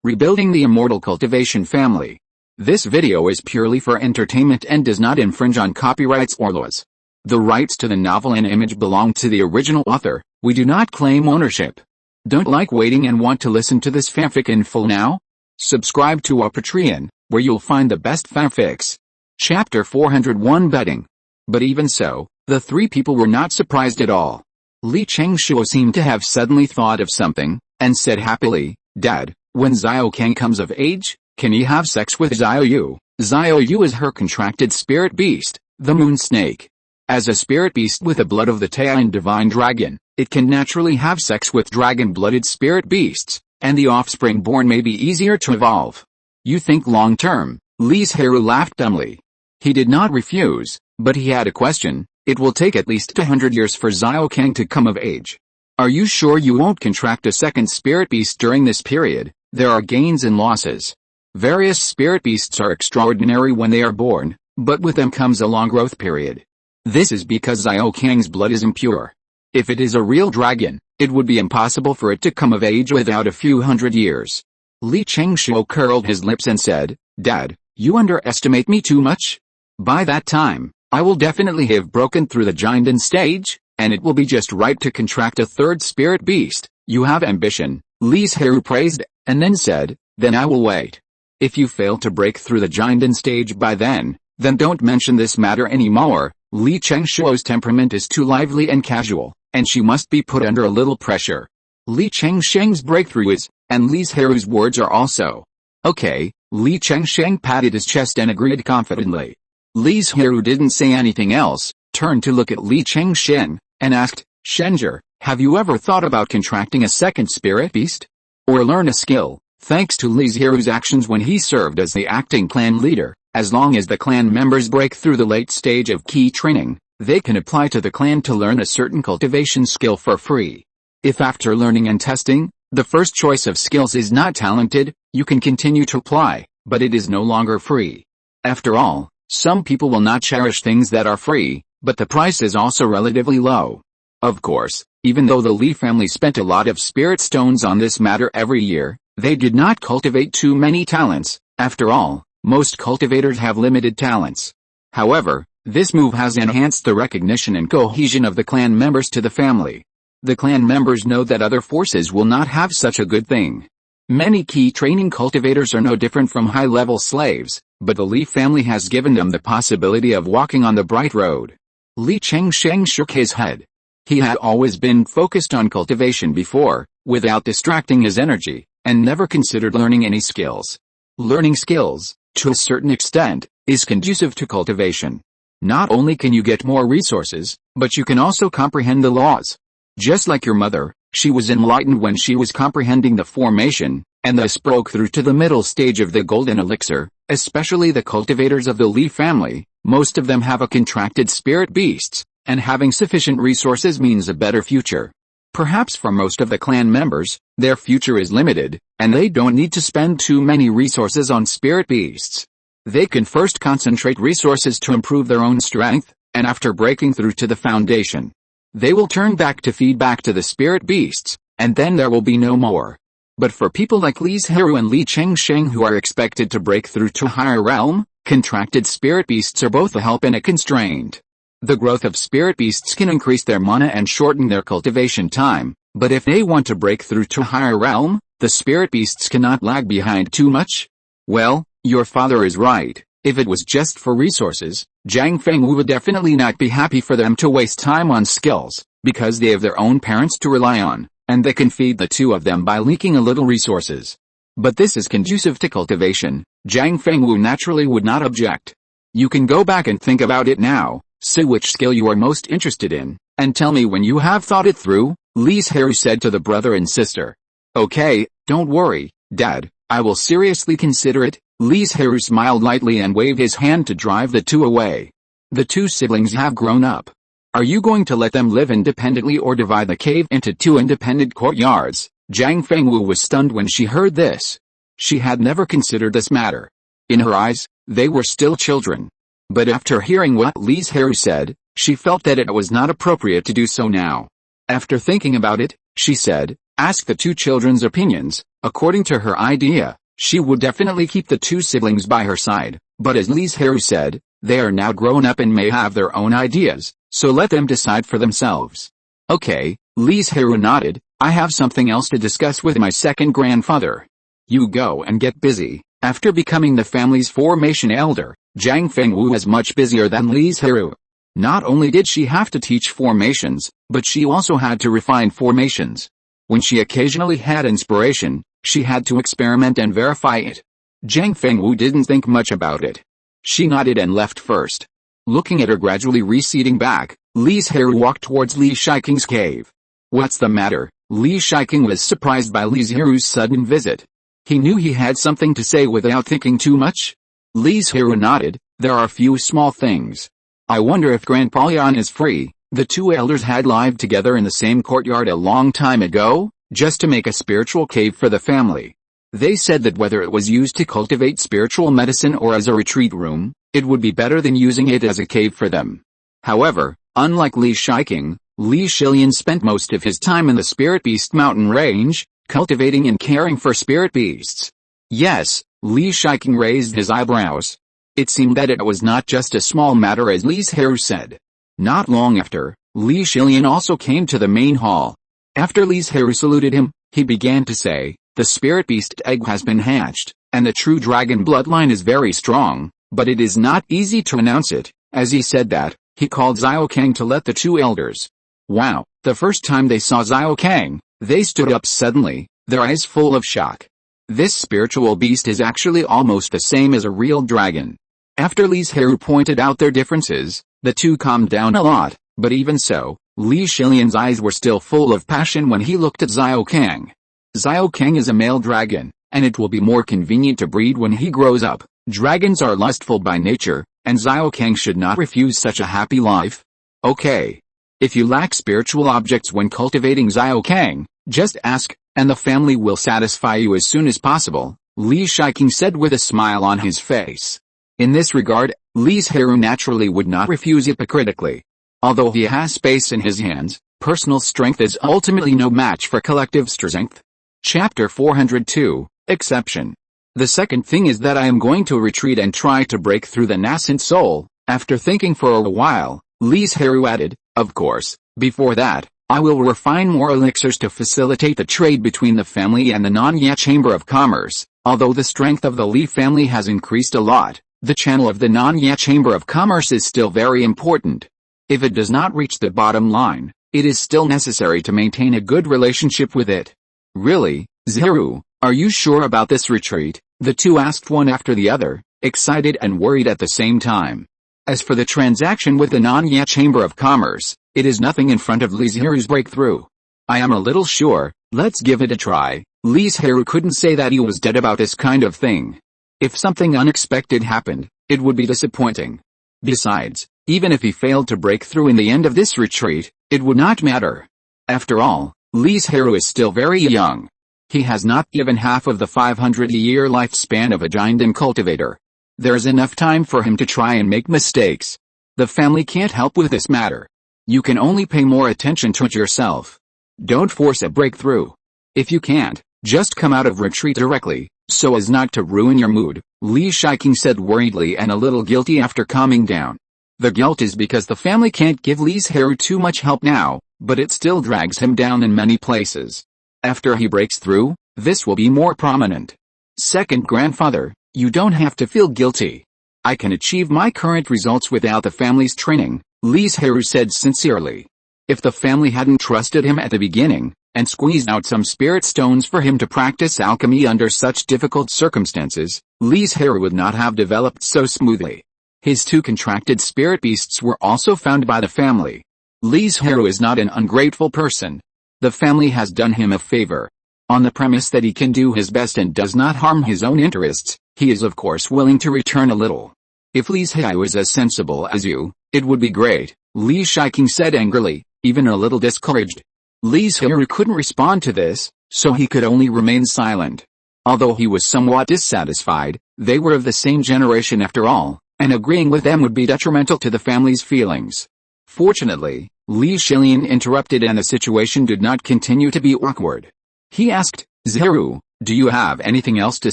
Rebuilding the Immortal Cultivation family. This video is purely for entertainment and does not infringe on copyrights or laws. The rights to the novel and image belong to the original author. We do not claim ownership. Don't like waiting and want to listen to this fanfic in full now? Subscribe to our Patreon, where you'll find the best fanfics. Chapter 401 Betting. But even so, the three people were not surprised at all. Li Chengshuo seemed to have suddenly thought of something, and said happily, "Dad, when Xiao Kang comes of age, can he have sex with Xiao Yu? Xiao Yu is her contracted spirit beast, the moon snake. As a spirit beast with the blood of the Taiyan divine dragon, it can naturally have sex with dragon-blooded spirit beasts, and the offspring born may be easier to evolve." "You think long-term?" Li Zhirui laughed dumbly. He did not refuse, but he had a question. "It will take at least 200 years for Xiao Kang to come of age. Are you sure you won't contract a second spirit beast during this period? There are gains and losses. Various spirit beasts are extraordinary when they are born, but with them comes a long growth period. This is because Xiao Kang's blood is impure. If it is a real dragon, it would be impossible for it to come of age without a few hundred years." Li Chengshuo curled his lips and said, "Dad, you underestimate me too much. By that time, I will definitely have broken through the giant stage, and it will be just right to contract a third spirit beast. You have ambition," Li Zhirui praised, and then said, "Then I will wait. If you fail to break through the giant stage by then don't mention this matter anymore." Li Chengshuo's temperament is too lively and casual, and she must be put under a little pressure. Li Chengsheng's breakthrough is, and Li Zhirui's words are also. "Okay," Li Chengsheng patted his chest and agreed confidently. Li Zhirui didn't say anything else, turned to look at Li Chengsheng, and asked, "Shenzhe, have you ever thought about contracting a second spirit beast? Or learn a skill?" Thanks to Li Zhirui's actions when he served as the acting clan leader, as long as the clan members break through the late stage of key training, they can apply to the clan to learn a certain cultivation skill for free. If after learning and testing, the first choice of skills is not talented, you can continue to apply, but it is no longer free. After all, some people will not cherish things that are free, but the price is also relatively low. Of course, even though the Li family spent a lot of spirit stones on this matter every year, they did not cultivate too many talents. After all, most cultivators have limited talents. However, this move has enhanced the recognition and cohesion of the clan members to the family. The clan members know that other forces will not have such a good thing. Many key training cultivators are no different from high-level slaves, but the Li family has given them the possibility of walking on the bright road. Li Chengsheng shook his head. He had always been focused on cultivation before, without distracting his energy, and never considered learning any skills. Learning skills, to a certain extent, is conducive to cultivation. Not only can you get more resources, but you can also comprehend the laws. Just like your mother, she was enlightened when she was comprehending the formation, and thus broke through to the middle stage of the golden elixir. Especially the cultivators of the Li family, most of them have a contracted spirit beasts, and having sufficient resources means a better future. Perhaps for most of the clan members, their future is limited, and they don't need to spend too many resources on spirit beasts. They can first concentrate resources to improve their own strength, and after breaking through to the foundation, they will turn back to feed back to the spirit beasts, and then there will be no more. But for people like Li Zhirui and Li Chengsheng who are expected to break through to a higher realm, contracted spirit beasts are both a help and a constraint. The growth of spirit beasts can increase their mana and shorten their cultivation time, but if they want to break through to a higher realm, the spirit beasts cannot lag behind too much. Well, your father is right. If it was just for resources, Zhang Fengwu would definitely not be happy for them to waste time on skills, because they have their own parents to rely on, and they can feed the two of them by leaking a little resources. But this is conducive to cultivation. Zhang Fengwu naturally would not object. "You can go back and think about it now, see which skill you are most interested in, and tell me when you have thought it through," Li Zhirui said to the brother and sister. "Okay, don't worry, Dad, I will seriously consider it." Li Zhirui smiled lightly and waved his hand to drive the two away. The two siblings have grown up. Are you going to let them live independently or divide the cave into two independent courtyards? Zhang Fengwu was stunned when she heard this. She had never considered this matter. In her eyes, they were still children. But after hearing what Li Zhirui said, she felt that it was not appropriate to do so now. After thinking about it, she said, ask the two children's opinions. According to her idea, she would definitely keep the two siblings by her side, but as Li Zhirui said, they are now grown up and may have their own ideas, so let them decide for themselves. Okay, Li Zhirui nodded. I have something else to discuss with my second grandfather. You go and get busy. After becoming the family's formation elder, Zhang Fengwu was much busier than Li Zhirui. Not only did she have to teach formations, but she also had to refine formations. When she occasionally had inspiration, she had to experiment and verify it. Zhang Fengwu didn't think much about it. She nodded and left first. Looking at her gradually receding back, Li Zhirui walked towards Li Shiking's cave. What's the matter? Li Shiking was surprised by Li Zhirui's sudden visit. He knew he had something to say without thinking too much. Li Zhirui nodded. There are a few small things. I wonder if Grandpa Yan is free. The two elders had lived together in the same courtyard a long time ago, just to make a spiritual cave for the family. They said that whether it was used to cultivate spiritual medicine or as a retreat room, it would be better than using it as a cave for them. However, unlike Li Shiking, Li Shilian spent most of his time in the Spirit Beast mountain range, cultivating and caring for spirit beasts. Yes, Li Shiking raised his eyebrows. It seemed that it was not just a small matter as Li Zhirui said. Not long after, Li Shilian also came to the main hall. After Li Zhirui saluted him, he began to say, the spirit beast egg has been hatched, and the true dragon bloodline is very strong, but it is not easy to announce it. As he said that, he called Xiao Kang to let the two elders. Wow, the first time they saw Xiao Kang, they stood up suddenly, their eyes full of shock. This spiritual beast is actually almost the same as a real dragon. After Li Zhirui pointed out their differences, the two calmed down a lot, but even so, Li Shilian's eyes were still full of passion when he looked at Xiao Kang. Xiao Kang is a male dragon, and it will be more convenient to breed when he grows up. Dragons are lustful by nature, and Xiao Kang should not refuse such a happy life. Okay. If you lack spiritual objects when cultivating Xiao Kang, just ask, and the family will satisfy you as soon as possible, Li Shiking said with a smile on his face. In this regard, Li Zhirui naturally would not refuse hypocritically. Although he has space in his hands, personal strength is ultimately no match for collective strength. Chapter 402, Exception. The second thing is that I am going to retreat and try to break through the nascent soul. After thinking for a while, Li Zhirui added, of course, before that, I will refine more elixirs to facilitate the trade between the family and the Nanya Chamber of Commerce. Although the strength of the Li family has increased a lot, the channel of the Nanya Chamber of Commerce is still very important. If it does not reach the bottom line, it is still necessary to maintain a good relationship with it. Really, Zhirui, are you sure about this retreat? The two asked one after the other, excited and worried at the same time. As for the transaction with the Nanya Chamber of Commerce, it is nothing in front of Li Zhirui's breakthrough. I am a little sure, let's give it a try. Li Zhirui couldn't say that he was dead about this kind of thing. If something unexpected happened, it would be disappointing. Besides, even if he failed to break through in the end of this retreat, it would not matter. After all, Li Zhirui is still very young. He has not even half of the 500-year lifespan of a giant cultivator. There is enough time for him to try and make mistakes. The family can't help with this matter. You can only pay more attention to it yourself. Don't force a breakthrough. If you can't, just come out of retreat directly, so as not to ruin your mood, Li Shiking said worriedly and a little guilty after calming down. The guilt is because the family can't give Li Zhirui too much help now, but it still drags him down in many places. After he breaks through, this will be more prominent. Second grandfather, you don't have to feel guilty. I can achieve my current results without the family's training, Li Zhirui said sincerely. If the family hadn't trusted him at the beginning, and squeezed out some spirit stones for him to practice alchemy under such difficult circumstances, Li Zhirui would not have developed so smoothly. His two contracted spirit beasts were also found by the family. Li Zhirui is not an ungrateful person. The family has done him a favor. On the premise that he can do his best and does not harm his own interests, he is of course willing to return a little. If Li Zhirui was as sensible as you, it would be great, Li Shiking said angrily, even a little discouraged. Li Zhirui couldn't respond to this, so he could only remain silent. Although he was somewhat dissatisfied, they were of the same generation after all, and agreeing with them would be detrimental to the family's feelings. Fortunately, Li Shilian interrupted and the situation did not continue to be awkward. He asked, Zhirui, do you have anything else to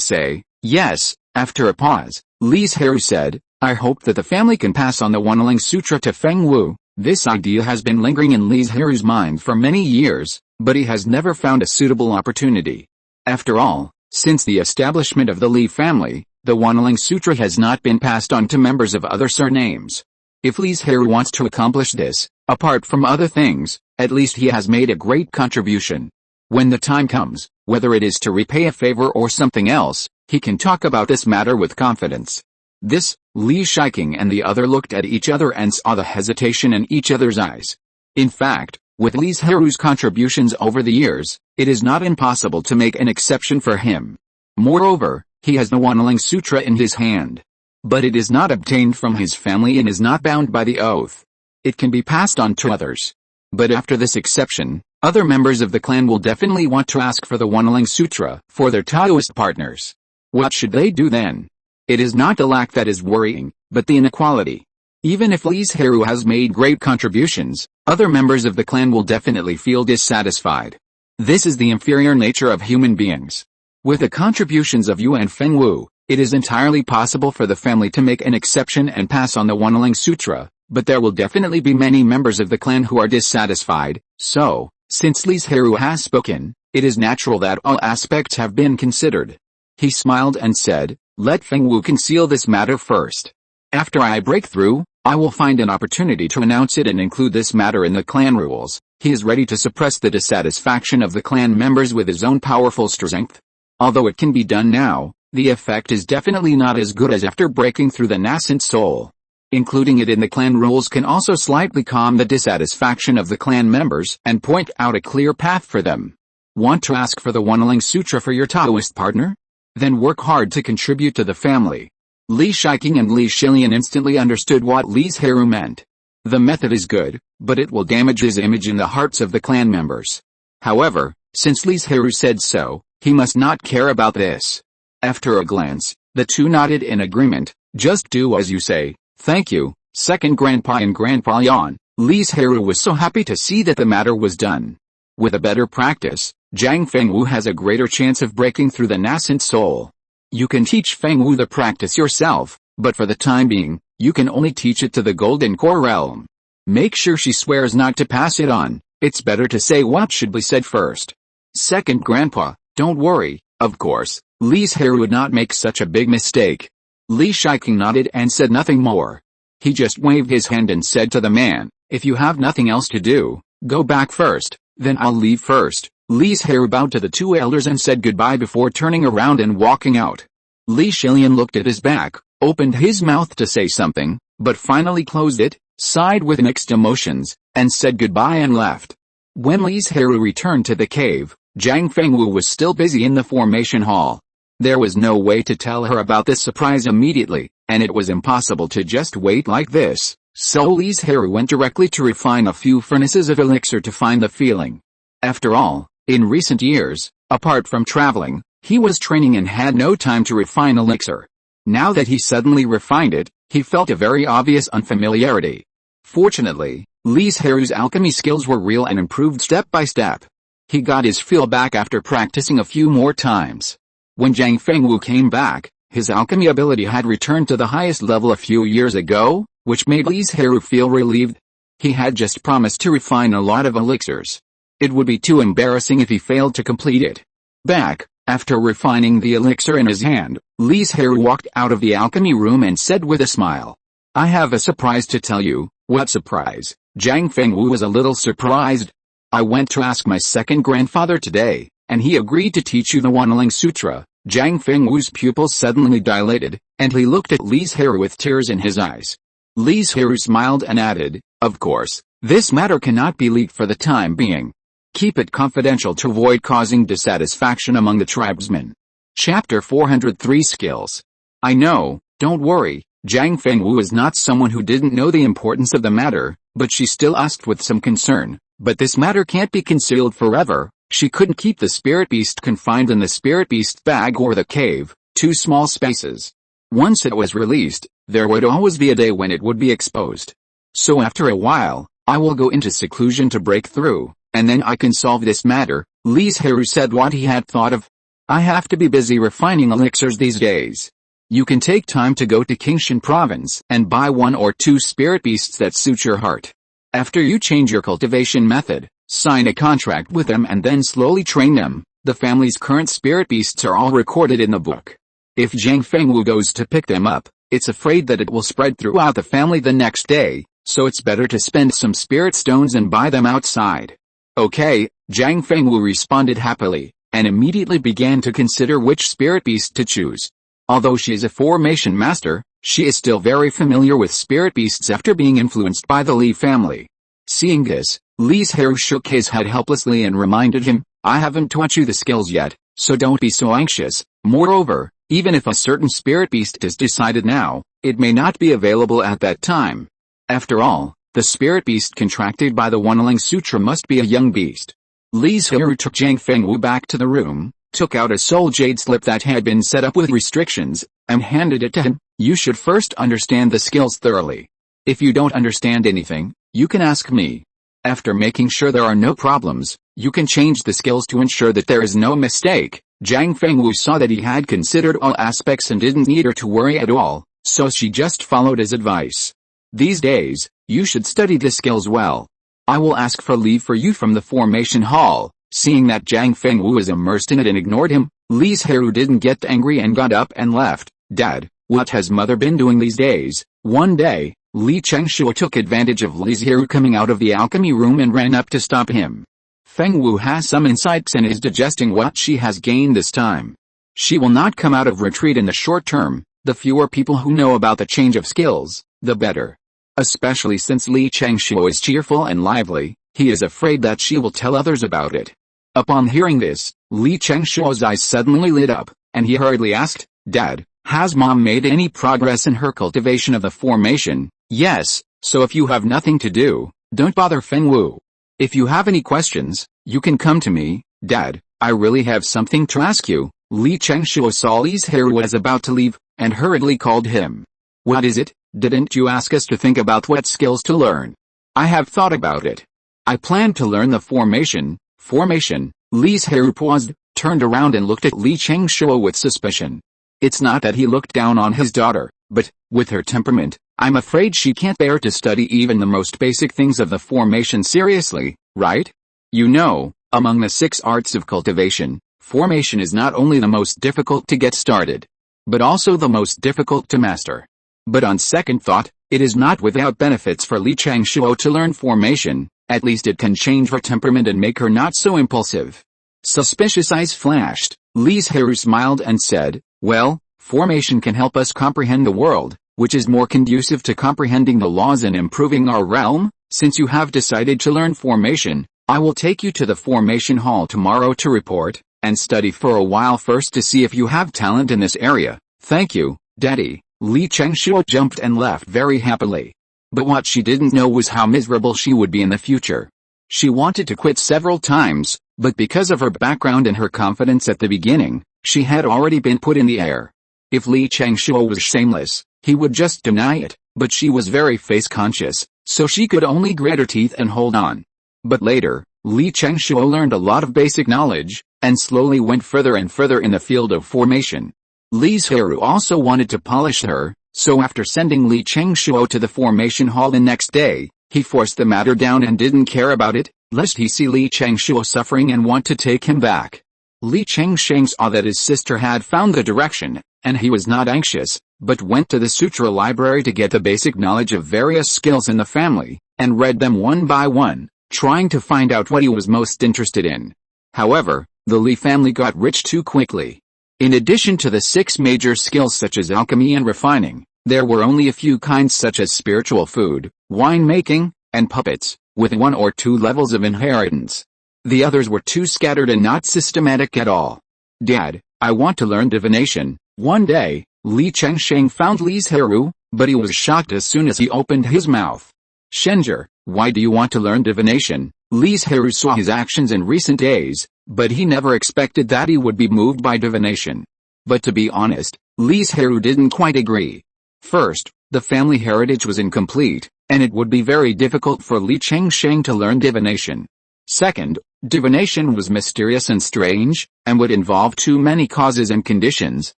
say? Yes. After a pause, Li Zhirui said, I hope that the family can pass on the Wanling Sutra to Feng Wu. This idea has been lingering in Li Zhirui's mind for many years, but he has never found a suitable opportunity. After all, since the establishment of the Li family, the Wanling Sutra has not been passed on to members of other surnames. If Li Zhirui wants to accomplish this, apart from other things, at least he has made a great contribution. When the time comes, whether it is to repay a favor or something else, he can talk about this matter with confidence. This, Li Shiking and the other looked at each other and saw the hesitation in each other's eyes. In fact, with Li Zhirui's contributions over the years, it is not impossible to make an exception for him. Moreover, he has the Wanling Sutra in his hand. But it is not obtained from his family and is not bound by the oath. It can be passed on to others. But after this exception, other members of the clan will definitely want to ask for the Wanling Sutra for their Taoist partners. What should they do then? It is not the lack that is worrying, but the inequality. Even if Li Zhirui has made great contributions, other members of the clan will definitely feel dissatisfied. This is the inferior nature of human beings. With the contributions of Yu and Feng Wu, it is entirely possible for the family to make an exception and pass on the Wanling Sutra, but there will definitely be many members of the clan who are dissatisfied, so, since Li Zhirui has spoken, it is natural that all aspects have been considered. He smiled and said, let Feng Wu conceal this matter first. After I break through, I will find an opportunity to announce it and include this matter in the clan rules. He is ready to suppress the dissatisfaction of the clan members with his own powerful strength. Although it can be done now, the effect is definitely not as good as after breaking through the nascent soul. Including it in the clan rules can also slightly calm the dissatisfaction of the clan members and point out a clear path for them. Want to ask for the Wanling Sutra for your Taoist partner? Then work hard to contribute to the family. Li Shiking and Li Shilian instantly understood what Li Zhirui meant. The method is good, but it will damage his image in the hearts of the clan members. However, since Li Zhirui said so, he must not care about this. After a glance, the two nodded in agreement. Just do as you say. Thank you, second Grandpa and Grandpa Yan. Li Zhirui was so happy to see that the matter was done. With a better practice, Zhang Fengwu has a greater chance of breaking through the nascent soul. You can teach Fengwu the practice yourself, but for the time being, you can only teach it to the Golden Core realm. Make sure she swears not to pass it on. It's better to say what should be said first. Second Grandpa, don't worry, of course, Li Zhirui would not make such a big mistake. Li Shiking nodded and said nothing more. He just waved his hand and said to the man, if you have nothing else to do, go back first, then I'll leave first. Li Zhirui bowed to the two elders and said goodbye before turning around and walking out. Li Shilian looked at his back, opened his mouth to say something, but finally closed it, sighed with mixed emotions, and said goodbye and left. When Li Zhirui returned to the cave, Zhang Fengwu was still busy in the formation hall. There was no way to tell her about this surprise immediately, and it was impossible to just wait like this, so Li Zhirui went directly to refine a few furnaces of elixir to find the feeling. After all, in recent years, apart from traveling, he was training and had no time to refine elixir. Now that he suddenly refined it, he felt a very obvious unfamiliarity. Fortunately, Li Zhirui's alchemy skills were real and improved step by step. He got his feel back after practicing a few more times. When Zhang Fengwu came back, his alchemy ability had returned to the highest level a few years ago, which made Li Zhirui feel relieved. He had just promised to refine a lot of elixirs. It would be too embarrassing if he failed to complete it. Back, after refining the elixir in his hand, Li Zhirui walked out of the alchemy room and said with a smile, I have a surprise to tell you. What surprise? Zhang Fengwu was a little surprised. I went to ask my second grandfather today, and he agreed to teach you the Wanling Sutra. Zhang Fengwu's pupils suddenly dilated, and he looked at Li Zhirui with tears in his eyes. Li Zhirui smiled and added, of course, this matter cannot be leaked for the time being. Keep it confidential to avoid causing dissatisfaction among the tribesmen. Chapter 403 Skills. I know, don't worry, Zhang Fengwu is not someone who didn't know the importance of the matter, but she still asked with some concern, but this matter can't be concealed forever. She couldn't keep the spirit beast confined in the spirit beast bag or the cave, two small spaces. Once it was released, there would always be a day when it would be exposed. So after a while, I will go into seclusion to break through, and then I can solve this matter. Li Zhirui said what he had thought of. I have to be busy refining elixirs these days. You can take time to go to Qingshan province and buy 1 or 2 spirit beasts that suit your heart. After you change your cultivation method, sign a contract with them and then slowly train them. The family's current spirit beasts are all recorded in the book. If Zhang Fengwu goes to pick them up, it's afraid that it will spread throughout the family the next day, so it's better to spend some spirit stones and buy them outside. Okay, Zhang Fengwu responded happily, and immediately began to consider which spirit beast to choose. Although she is a formation master, she is still very familiar with spirit beasts after being influenced by the Li family. Seeing this, Li Zhirui shook his head helplessly and reminded him, I haven't taught you the skills yet, so don't be so anxious. Moreover, even if a certain spirit beast is decided now, it may not be available at that time. After all, the spirit beast contracted by the Wanling Sutra must be a young beast. Li Zhirui took Zhang Fengwu back to the room, took out a soul jade slip that had been set up with restrictions, and handed it to him. You should first understand the skills thoroughly. If you don't understand anything, you can ask me. After making sure there are no problems, you can change the skills to ensure that there is no mistake. Zhang Fengwu saw that he had considered all aspects and didn't need her to worry at all, so she just followed his advice. These days, you should study the skills well. I will ask for leave for you from the formation hall. Seeing that Zhang Fengwu was immersed in it and ignored him, Li Zhirui didn't get angry and got up and left. Dad, what has mother been doing these days? One day, Li Chengshuo took advantage of Li Zhirui coming out of the alchemy room and ran up to stop him. Fengwu has some insights and is digesting what she has gained this time. She will not come out of retreat in the short term. The fewer people who know about the change of skills, the better. Especially since Li Chengshuo is cheerful and lively, he is afraid that she will tell others about it. Upon hearing this, Li Chengshuo's eyes suddenly lit up, and he hurriedly asked, Dad, has Mom made any progress in her cultivation of the formation? Yes, so if you have nothing to do, don't bother Fengwu. If you have any questions, you can come to me. Dad, I really have something to ask you. Li Chengshuo saw Li Zhirui was about to leave, and hurriedly called him. What is it? Didn't you ask us to think about what skills to learn? I have thought about it. I plan to learn the formation. Li Zhirui paused, turned around and looked at Li Chengshuo with suspicion. It's not that he looked down on his daughter, but, with her temperament, I'm afraid she can't bear to study even the most basic things of the formation seriously, right? You know, among the 6 arts of cultivation, formation is not only the most difficult to get started, but also the most difficult to master. But on second thought, it is not without benefits for Li Chengshuo to learn formation. At least it can change her temperament and make her not so impulsive. Suspicious eyes flashed. Li Zhirui smiled and said, well, formation can help us comprehend the world, which is more conducive to comprehending the laws and improving our realm. Since you have decided to learn formation, I will take you to the formation hall tomorrow to report, and study for a while first to see if you have talent in this area. Thank you, Daddy. Li Chengshuo jumped and left very happily. But what she didn't know was how miserable she would be in the future. She wanted to quit several times, but because of her background and her confidence at the beginning, she had already been put in the air. If Li Chengshuo was shameless, he would just deny it, but she was very face-conscious, so she could only grit her teeth and hold on. But later, Li Chengshuo learned a lot of basic knowledge, and slowly went further and further in the field of formation. Li Zhirui also wanted to polish her, so after sending Li Chengshuo to the formation hall the next day, he forced the matter down and didn't care about it, lest he see Li Chengshuo suffering and want to take him back. Li Chengshuo saw that his sister had found the direction, and he was not anxious, but went to the sutra library to get the basic knowledge of various skills in the family, and read them one by one, trying to find out what he was most interested in. However, the Li family got rich too quickly. In addition to the 6 major skills such as alchemy and refining, there were only a few kinds such as spiritual food, wine making, and puppets, with 1 or 2 levels of inheritance. The others were too scattered and not systematic at all. Dad, I want to learn divination. One day, Li Chengshuo found Li Zhirui, but he was shocked as soon as he opened his mouth. Shenger, why do you want to learn divination? Li Zhirui saw his actions in recent days, but he never expected that he would be moved by divination. But to be honest, Li Zhirui didn't quite agree. First, the family heritage was incomplete, and it would be very difficult for Li Chengshuo to learn divination. Second, Divination was mysterious and strange, and would involve too many causes and conditions,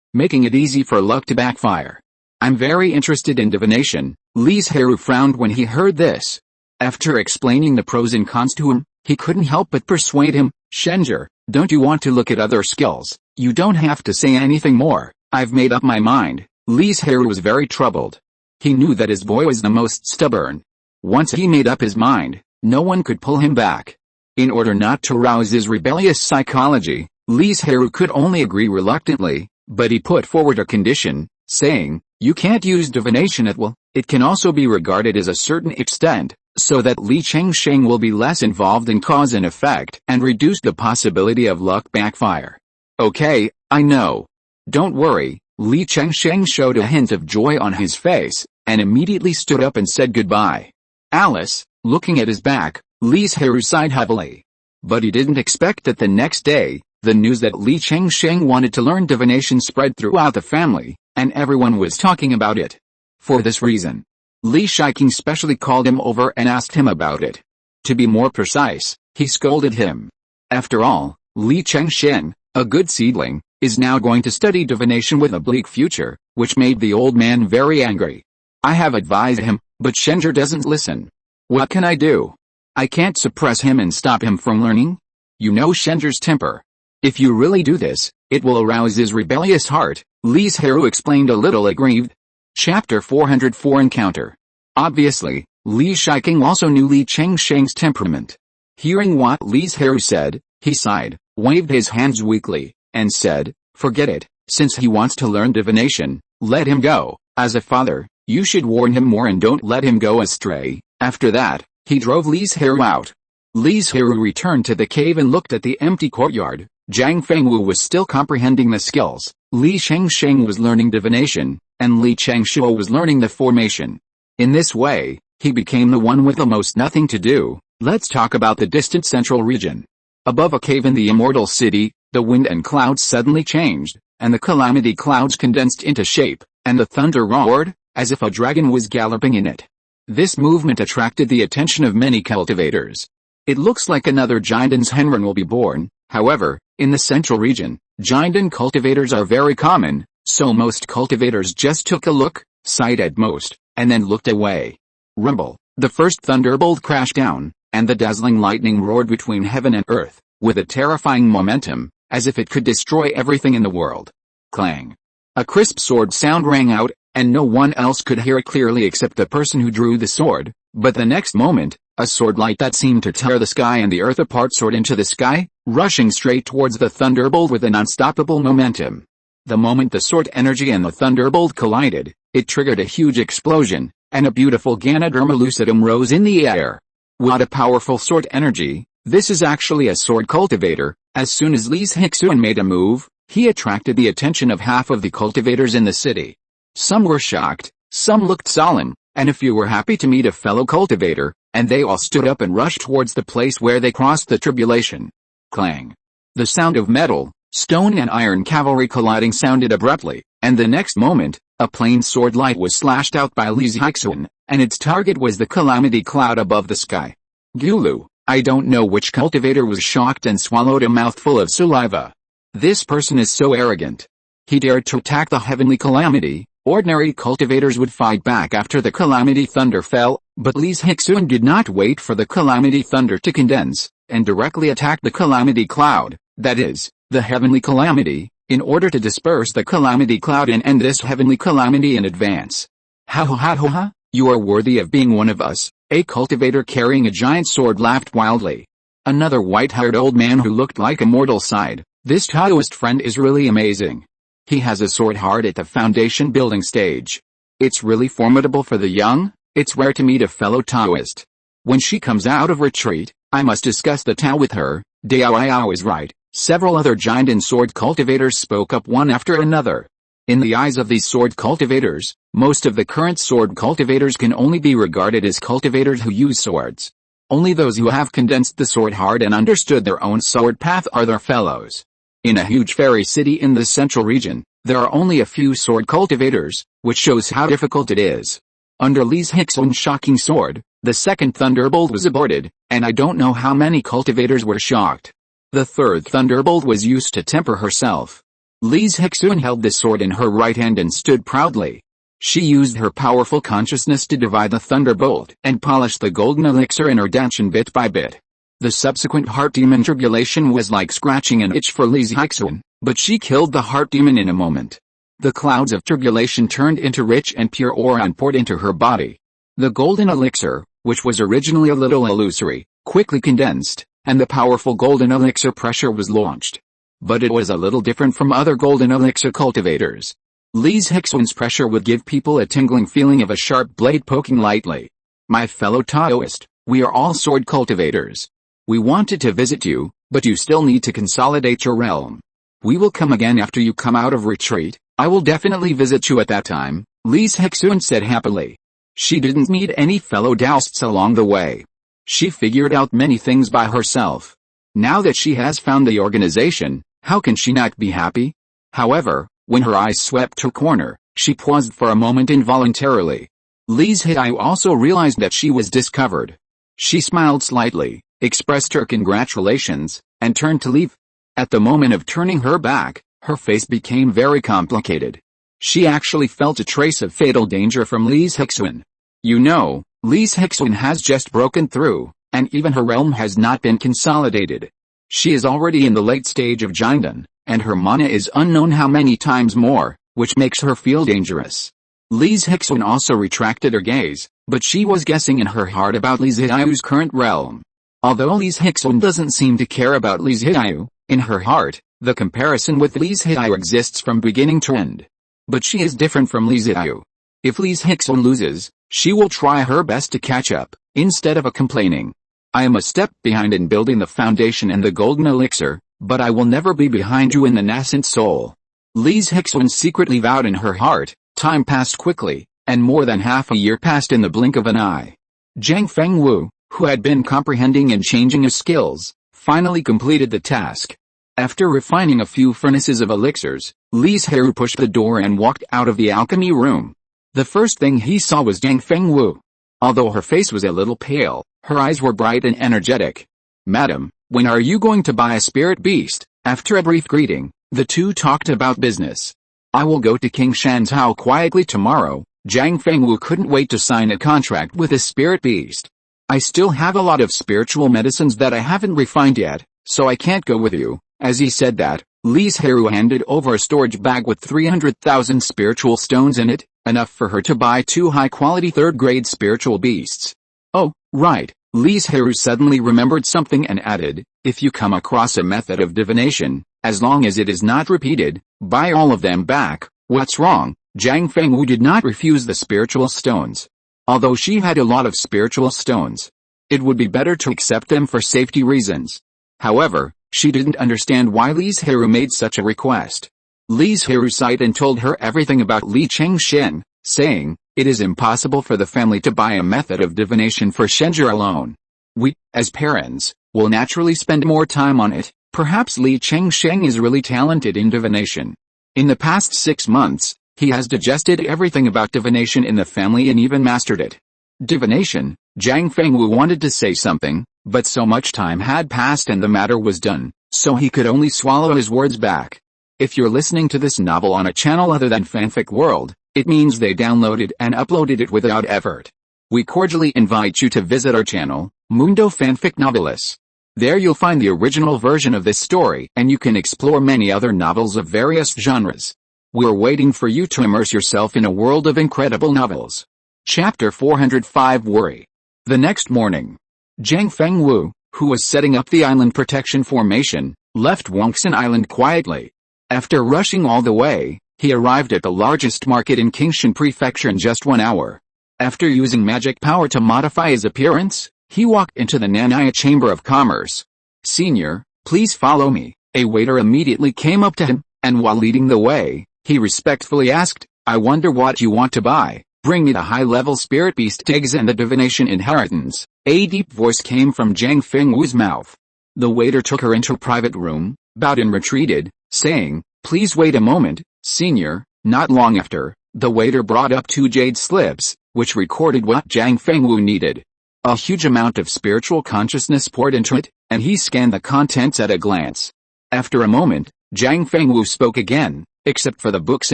making it easy for luck to backfire. I'm very interested in divination. Li Zhirui frowned when he heard this. After explaining the pros and cons to him, he couldn't help but persuade him. Shenzhe, don't you want to look at other skills? You don't have to say anything more. I've made up my mind. Li Zhirui was very troubled. He knew that his boy was the most stubborn. Once he made up his mind, no one could pull him back. In order not to rouse his rebellious psychology, Li Zhirui could only agree reluctantly, but he put forward a condition, saying, you can't use divination at will. It can also be regarded as a certain extent, so that Li Chengsheng will be less involved in cause and effect and reduce the possibility of luck backfire. Okay, I know. Don't worry. Li Chengsheng showed a hint of joy on his face, and immediately stood up and said goodbye. Alice, looking at his back, Li Zhirui sighed heavily. But he didn't expect that the next day, the news that Li Chengsheng wanted to learn divination spread throughout the family, and everyone was talking about it. For this reason, Li Shiking specially called him over and asked him about it. To be more precise, he scolded him. After all, Li Chengsheng, a good seedling, is now going to study divination with a bleak future, which made the old man very angry. I have advised him, but Shenzhe doesn't listen. What can I do? I can't suppress him and stop him from learning. You know Shenzhe's temper. If you really do this, it will arouse his rebellious heart, Li Zhirui explained a little aggrieved. Chapter 404 Encounter. Obviously, Li Shiking also knew Li Chengsheng's temperament. Hearing what Li Zhirui said, he sighed, waved his hands weakly, and said, forget it, since he wants to learn divination, let him go. As a father, you should warn him more and don't let him go astray. After that, he drove Li Zhirui out. Li Zhirui returned to the cave and looked at the empty courtyard. Zhang Fengwu was still comprehending the skills, Li Chengsheng was learning divination, and Li Chengshuo was learning the formation. In this way, he became the one with the most nothing to do. Let's talk about the distant central region. Above a cave in the immortal city, the wind and clouds suddenly changed, and the calamity clouds condensed into shape, and the thunder roared, as if a dragon was galloping in it. This movement attracted the attention of many cultivators. It looks like another Jinden's Henren will be born. However, in the central region, Jinden cultivators are very common, so most cultivators just took a look, sighed at most, and then looked away. Rumble, the first thunderbolt crashed down, and the dazzling lightning roared between heaven and earth, with a terrifying momentum, as if it could destroy everything in the world. Clang. A crisp sword sound rang out, and no one else could hear it clearly except the person who drew the sword, but the next moment, a sword light that seemed to tear the sky and the earth apart soared into the sky, rushing straight towards the thunderbolt with an unstoppable momentum. The moment the sword energy and the thunderbolt collided, it triggered a huge explosion, and a beautiful Ganoderma lucidum rose in the air. What a powerful sword energy! This is actually a sword cultivator. As soon as Li Zhixuan made a move, he attracted the attention of half of the cultivators in the city. Some were shocked, some looked solemn, and a few were happy to meet a fellow cultivator, and they all stood up and rushed towards the place where they crossed the tribulation. Clang. The sound of metal, stone and iron cavalry colliding sounded abruptly, and the next moment, a plain sword light was slashed out by Li Zhixuan, and its target was the calamity cloud above the sky. Gulu, I don't know which cultivator was shocked and swallowed a mouthful of saliva. This person is so arrogant. He dared to attack the heavenly calamity. Ordinary cultivators would fight back after the calamity thunder fell, but Li Zhixuan did not wait for the calamity thunder to condense, and directly attacked the calamity cloud, that is, the heavenly calamity, in order to disperse the calamity cloud and end this heavenly calamity in advance. Ha ha ha ha ha, you are worthy of being one of us, a cultivator carrying a giant sword laughed wildly. Another white-haired old man who looked like a mortal sighed, this Taoist friend is really amazing. He has a sword hard at the foundation building stage. It's really formidable for the young. It's rare to meet a fellow Taoist. When she comes out of retreat, I must discuss the Tao with her. Dao is right. Several other Jinden sword cultivators spoke up one after another. In the eyes of these sword cultivators, most of the current sword cultivators can only be regarded as cultivators who use swords. Only those who have condensed the sword hard and understood their own sword path are their fellows. In a huge fairy city in the central region, there are only a few sword cultivators, which shows how difficult it is. Under Li Zhixuan's shocking sword, The second thunderbolt was aborted, and I don't know how many cultivators were shocked. The third thunderbolt was used to temper herself. Li Zhirui held the sword in her right hand and stood proudly. She used her powerful consciousness to divide the thunderbolt and polish the golden elixir in her danchin bit by bit. The subsequent heart demon tribulation was like scratching an itch for Li Zhirui, but she killed the heart demon in a moment. The clouds of tribulation turned into rich and pure ore and poured into her body. The golden elixir, which was originally a little illusory, quickly condensed, and the powerful golden elixir pressure was launched. But it was a little different from other golden elixir cultivators. Li Zhirui's pressure would give people a tingling feeling of a sharp blade poking lightly. My fellow Taoist, we are all sword cultivators. We wanted to visit you, but you still need to consolidate your realm. We will come again after you come out of retreat. I will definitely visit you at that time, Li Zhirui said happily. She didn't meet any fellow Taoists along the way. She figured out many things by herself. Now that she has found the organization, how can she not be happy? However, when her eyes swept her corner, she paused for a moment involuntarily. Li Zhirui also realized that she was discovered. She smiled slightly, expressed her congratulations, and turned to leave. At the moment of turning her back, her face became very complicated. She actually felt a trace of fatal danger from Li Zhirui. You know, Li Zhirui has just broken through, and even her realm has not been consolidated. She is already in the late stage of Jindan, and her mana is unknown how many times more, which makes her feel dangerous. Li Zhirui also retracted her gaze, but she was guessing in her heart about Li Zhirui's current realm. Although Li Zhirui doesn't seem to care about Li Zhirui, in her heart, the comparison with Li Zhirui exists from beginning to end. But she is different from Li Zhirui. If Li Zhirui loses, she will try her best to catch up, instead of complaining. I am a step behind in building the foundation and the golden elixir, but I will never be behind you in the nascent soul. Li Zhirui secretly vowed in her heart. Time passed quickly, and more than half a year passed in the blink of an eye. Zhang Fengwu, who had been comprehending and changing his skills, finally completed the task. After refining a few furnaces of elixirs, Li Zhirui pushed the door and walked out of the alchemy room. The first thing he saw was Zhang Fengwu. Although her face was a little pale, her eyes were bright and energetic. Madam, when are you going to buy a spirit beast? After a brief greeting, the two talked about business. I will go to King Shanzhao quietly tomorrow. Zhang Fengwu couldn't wait to sign a contract with a spirit beast. I still have a lot of spiritual medicines that I haven't refined yet, so I can't go with you. As he said that, Li Zhirui handed over a storage bag with 300,000 spiritual stones in it, enough for her to buy 2 high-quality third-grade spiritual beasts. Oh, right, Li Zhirui suddenly remembered something and added, if you come across a method of divination, as long as it is not repeated, buy all of them back. What's wrong? Zhang Fengwu did not refuse the spiritual stones. Although she had a lot of spiritual stones, it would be better to accept them for safety reasons. However, she didn't understand why Li Zhirui made such a request. Li Zhirui sighed and told her everything about Li Chengxian, saying, it is impossible for the family to buy a method of divination for Shenzhe alone. We, as parents, will naturally spend more time on it. Perhaps Li Chengxian is really talented in divination. In the past 6 months, he has digested everything about divination in the family and even mastered it. Divination, Zhang Fengwu wanted to say something, but so much time had passed and the matter was done, so he could only swallow his words back. If you're listening to this novel on a channel other than Fanfic World, it means they downloaded and uploaded it without effort. We cordially invite you to visit our channel, Mundo Fanfic Novelis. There you'll find the original version of this story and you can explore many other novels of various genres. We're waiting for you to immerse yourself in a world of incredible novels. Chapter 405 Worry. The next morning, Zhang Fengwu, who was setting up the island protection formation, left Wangxin Island quietly. After rushing all the way, he arrived at the largest market in Qingshan Prefecture in just 1 hour. After using magic power to modify his appearance, he walked into the Nanaya Chamber of Commerce. Senior, please follow me. A waiter immediately came up to him, and while leading the way, he respectfully asked, I wonder what you want to buy. Bring me the high-level spirit beast eggs and the divination inheritance. A deep voice came from Zhang Fengwu's mouth. The waiter took her into a private room, bowed and retreated, saying, please wait a moment, senior. Not long after, the waiter brought up 2 jade slips, which recorded what Zhang Fengwu needed. A huge amount of spiritual consciousness poured into it, and he scanned the contents at a glance. After a moment, Zhang Fengwu spoke again. Except for the book's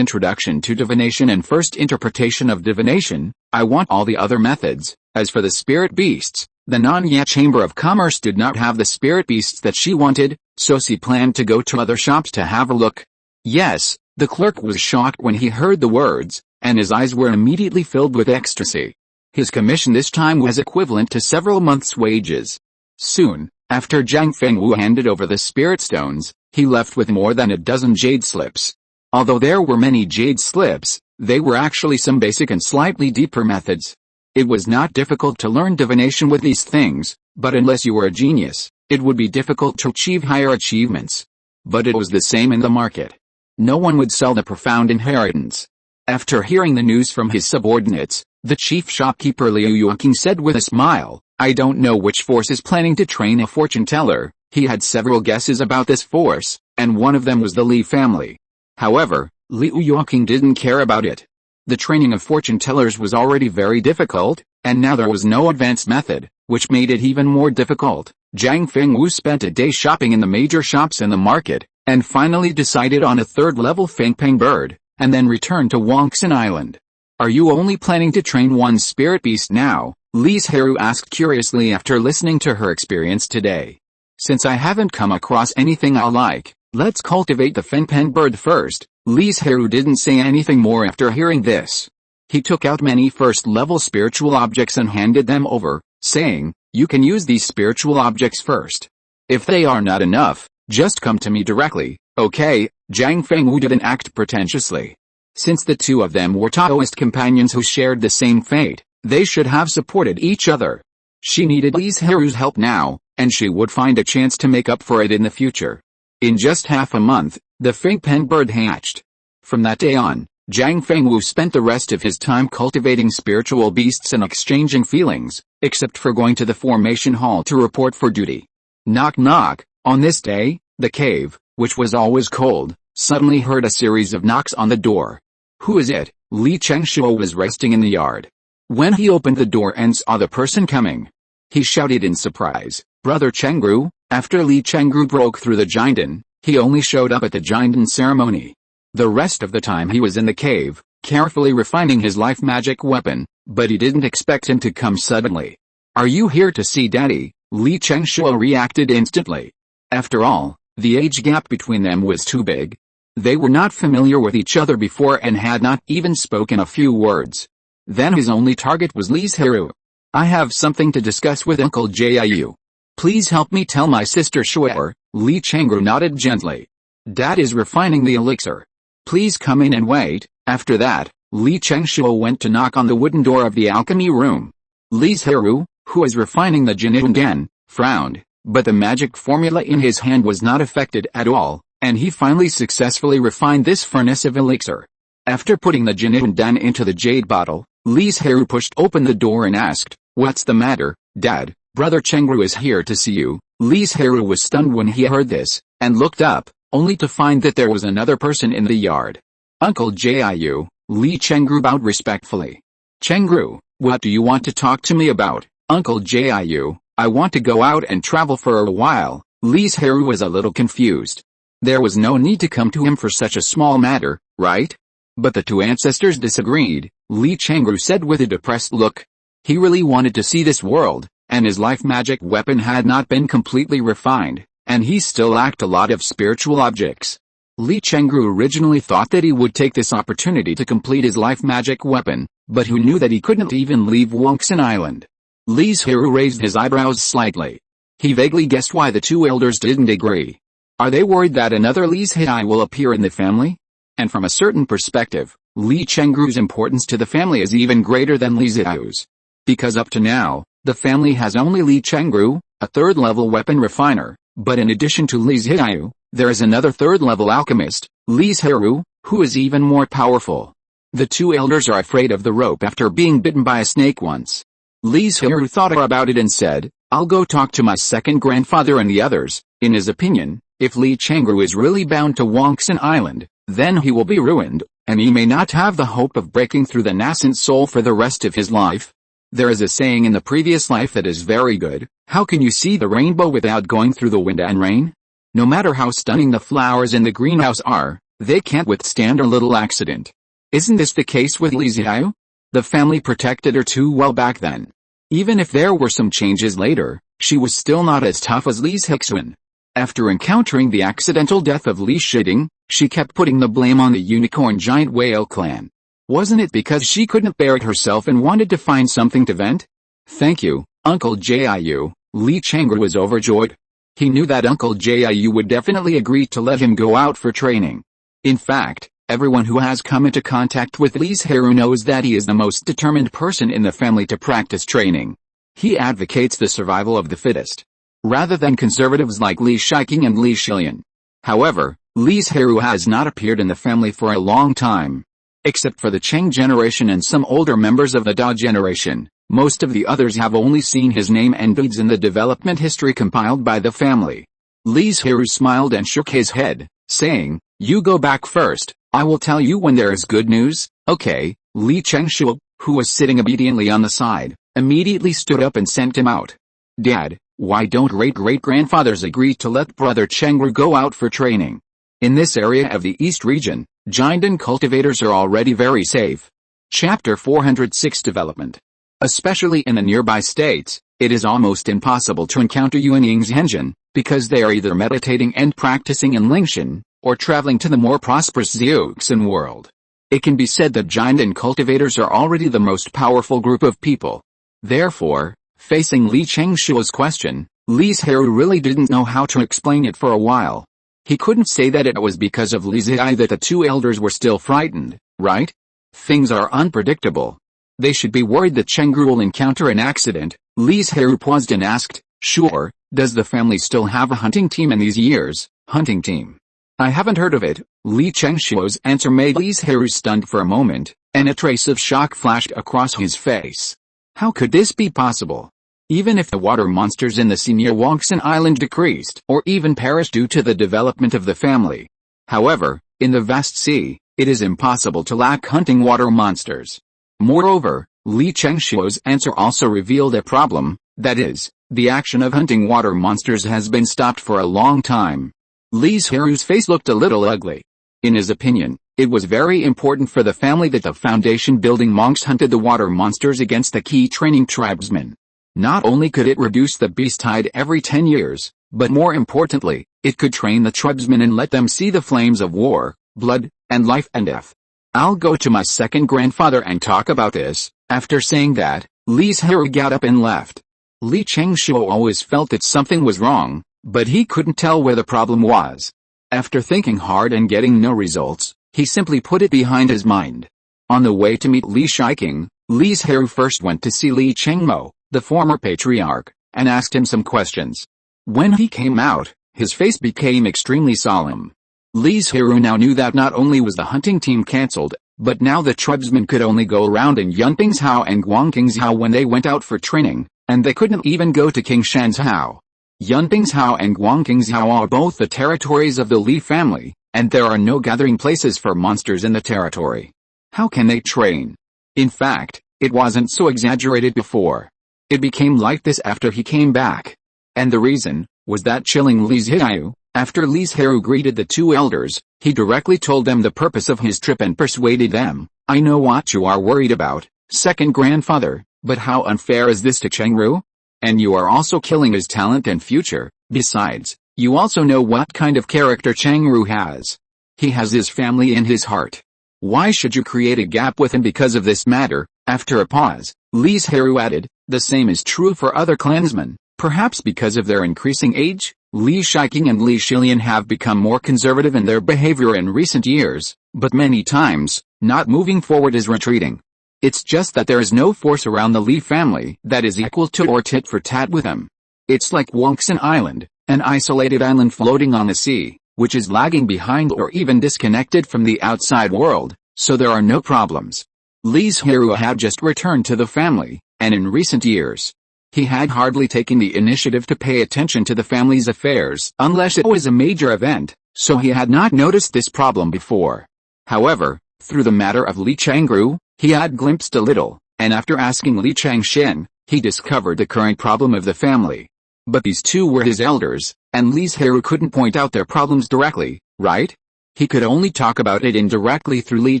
introduction to divination and first interpretation of divination, I want all the other methods. As for the spirit beasts, the Nanya Chamber of Commerce did not have the spirit beasts that she wanted, so she planned to go to other shops to have a look. Yes, the clerk was shocked when he heard the words, and his eyes were immediately filled with ecstasy. His commission this time was equivalent to several months' wages. Soon, after Zhang Fengwu handed over the spirit stones, he left with more than a dozen jade slips. Although there were many jade slips, they were actually some basic and slightly deeper methods. It was not difficult to learn divination with these things, but unless you were a genius, it would be difficult to achieve higher achievements. But it was the same in the market. No one would sell the profound inheritance. After hearing the news from his subordinates, the chief shopkeeper Liu Yuqing said with a smile, I don't know which force is planning to train a fortune teller. He had several guesses about this force, and one of them was the Li family. However, Liu Yuqing didn't care about it. The training of fortune tellers was already very difficult, and now there was no advanced method, which made it even more difficult. Zhang Fengwu spent a day shopping in the major shops in the market, and finally decided on a third-level Fengpeng bird, and then returned to Wangxin Island. Are you only planning to train one spirit beast now? Li Zhirui asked curiously after listening to her experience today. Since I haven't come across anything I like, let's cultivate the Fengpeng bird first. Li Zhirui didn't say anything more after hearing this. He took out many first-level spiritual objects and handed them over, saying, you can use these spiritual objects first. If they are not enough, just come to me directly, okay? Zhang Fengwu didn't act pretentiously. Since the two of them were Taoist companions who shared the same fate, they should have supported each other. She needed Li Zhirui's help now, and she would find a chance to make up for it in the future. In just half a month, the Fengpeng bird hatched. From that day on, Zhang Fengwu spent the rest of his time cultivating spiritual beasts and exchanging feelings, except for going to the formation hall to report for duty. Knock knock. On this day, the cave, which was always cold, suddenly heard a series of knocks on the door. Who is it? Li Chengshuo was resting in the yard. When he opened the door and saw the person coming, he shouted in surprise, Brother Chengru. After Li Chengru broke through the Jinden, he only showed up at the Jinden ceremony. The rest of the time he was in the cave, carefully refining his life magic weapon, but he didn't expect him to come suddenly. Are you here to see Daddy? Li Chengshuo reacted instantly. After all, the age gap between them was too big. They were not familiar with each other before and had not even spoken a few words. Then his only target was Li Zhirui. I have something to discuss with Uncle Jiu. Please help me tell my sister Shuer. Li Chengru nodded gently. Dad is refining the elixir. Please come in and wait. After that, Li Chengshuo went to knock on the wooden door of the alchemy room. Li Zhirui, who was refining the Jinden, frowned, but the magic formula in his hand was not affected at all, and he finally successfully refined this furnace of elixir. After putting the Jinden into the jade bottle, Li Zhirui pushed open the door and asked, What's the matter, Dad? Brother Chengru is here to see you. Li Zhirui was stunned when he heard this, and looked up, only to find that there was another person in the yard. Uncle Jiu. Li Chengru bowed respectfully. Chengru, what do you want to talk to me about? Uncle Jiu, I want to go out and travel for a while. Li Zhirui was a little confused. There was no need to come to him for such a small matter, right? But the two ancestors disagreed. Li Chengru said with a depressed look. He really wanted to see this world, and his life magic weapon had not been completely refined, and he still lacked a lot of spiritual objects. Li Chengru originally thought that he would take this opportunity to complete his life magic weapon, but who knew that he couldn't even leave Wangxin Island? Li Zhirui raised his eyebrows slightly. He vaguely guessed why the two elders didn't agree. Are they worried that another Li Zhirui will appear in the family? And from a certain perspective, Li Chengru's importance to the family is even greater than Li Zhirui's. Because up to now, the family has only Li Chengru, a third-level weapon refiner, but in addition to Li Zhirui, there is another third-level alchemist, Li Zhirui, who is even more powerful. The two elders are afraid of the rope after being bitten by a snake once. Li Zhirui thought about it and said, I'll go talk to my second grandfather and the others. In his opinion, if Li Chengru is really bound to Wangxin Island, then he will be ruined, and he may not have the hope of breaking through the nascent soul for the rest of his life. There is a saying in the previous life that is very good: how can you see the rainbow without going through the wind and rain? No matter how stunning the flowers in the greenhouse are, they can't withstand a little accident. Isn't this the case with Li Zhirui? The family protected her too well back then. Even if there were some changes later, she was still not as tough as Li Zhirui. After encountering the accidental death of Li Zhirui, she kept putting the blame on the unicorn giant whale clan. Wasn't it because she couldn't bear it herself and wanted to find something to vent? Thank you, Uncle Jiu. Li Changru was overjoyed. He knew that Uncle Jiu would definitely agree to let him go out for training. In fact, everyone who has come into contact with Li Zhirui knows that he is the most determined person in the family to practice training. He advocates the survival of the fittest, rather than conservatives like Li Shiqing and Li Zhilian. However, Li Zhirui has not appeared in the family for a long time. Except for the Cheng generation and some older members of the Da generation, most of the others have only seen his name and deeds in the development history compiled by the family. Li Zhirui smiled and shook his head, saying, "You go back first, I will tell you when there is good news." Okay. Li Chengshu, who was sitting obediently on the side, immediately stood up and sent him out. "Dad, why don't great-great-grandfathers agree to let Brother Chengru go out for training? In this area of the East region, giant cultivators are already very safe." Chapter 406 Development. Especially in the nearby states, it is almost impossible to encounter Yuanying's Henshin, because they are either meditating and practicing in Lingshan, or traveling to the more prosperous Zhuxin world. It can be said that giant cultivators are already the most powerful group of people. Therefore, facing Li Chengshuo's question, Li Zhirui really didn't know how to explain it for a while. He couldn't say that it was because of Li Zhirui that the two elders were still frightened, right? Things are unpredictable. They should be worried that Chengru will encounter an accident. Li Zhirui paused and asked, "Sure, does the family still have a hunting team in these years?" "Hunting team? I haven't heard of it." Li Chengshuo's answer made Li Zhirui stunned for a moment, and a trace of shock flashed across his face. How could this be possible? Even if the water monsters in the sea near Banyan Island decreased or even perished due to the development of the family. However, in the vast sea, it is impossible to lack hunting water monsters. Moreover, Li Chengshuo's answer also revealed a problem, that is, the action of hunting water monsters has been stopped for a long time. Li Zhirui's face looked a little ugly. In his opinion, it was very important for the family that the foundation-building monks hunted the water monsters against the key training tribesmen. Not only could it reduce the beast tide every 10 years, but more importantly, it could train the tribesmen and let them see the flames of war, blood, and life and death. "I'll go to my second grandfather and talk about this." After saying that, Li Zhirui got up and left. Li Chengshuo always felt that something was wrong, but he couldn't tell where the problem was. After thinking hard and getting no results, he simply put it behind his mind. On the way to meet Li Shiqing, Li Zhirui first went to see Li Chengmo, the former patriarch, and asked him some questions. When he came out, his face became extremely solemn. Li Zhirui now knew that not only was the hunting team cancelled, but now the tribesmen could only go around in Yunping's-hao and Guangqing's-hao when they went out for training, and they couldn't even go to King Shan's-hao. Yunping's-hao and Guangqing's-hao are both the territories of the Li family, and there are no gathering places for monsters in the territory. How can they train? In fact, it wasn't so exaggerated before. It became like this after he came back. And the reason was that chilling Li Zhirui. After Li Zhirui greeted the two elders, he directly told them the purpose of his trip and persuaded them. "I know what you are worried about, second grandfather, but how unfair is this to Chengru? And you are also killing his talent and future. Besides, you also know what kind of character Chengru has. He has his family in his heart. Why should you create a gap with him because of this matter?" After a pause, Li Zhirui added, "The same is true for other clansmen. Perhaps because of their increasing age, Li Shiqing and Li Zhilian have become more conservative in their behavior in recent years, but many times, not moving forward is retreating. It's just that there is no force around the Li family that is equal to or tit for tat with them. It's like Banyan Island, an isolated island floating on the sea, which is lagging behind or even disconnected from the outside world, so there are no problems." Li Zhirui had just returned to the family, and in recent years, he had hardly taken the initiative to pay attention to the family's affairs unless it was a major event, so he had not noticed this problem before. However, through the matter of Li Chengru, he had glimpsed a little, and after asking Li Changshen, he discovered the current problem of the family. But these two were his elders, and Li Zhirui couldn't point out their problems directly, right? He could only talk about it indirectly through Li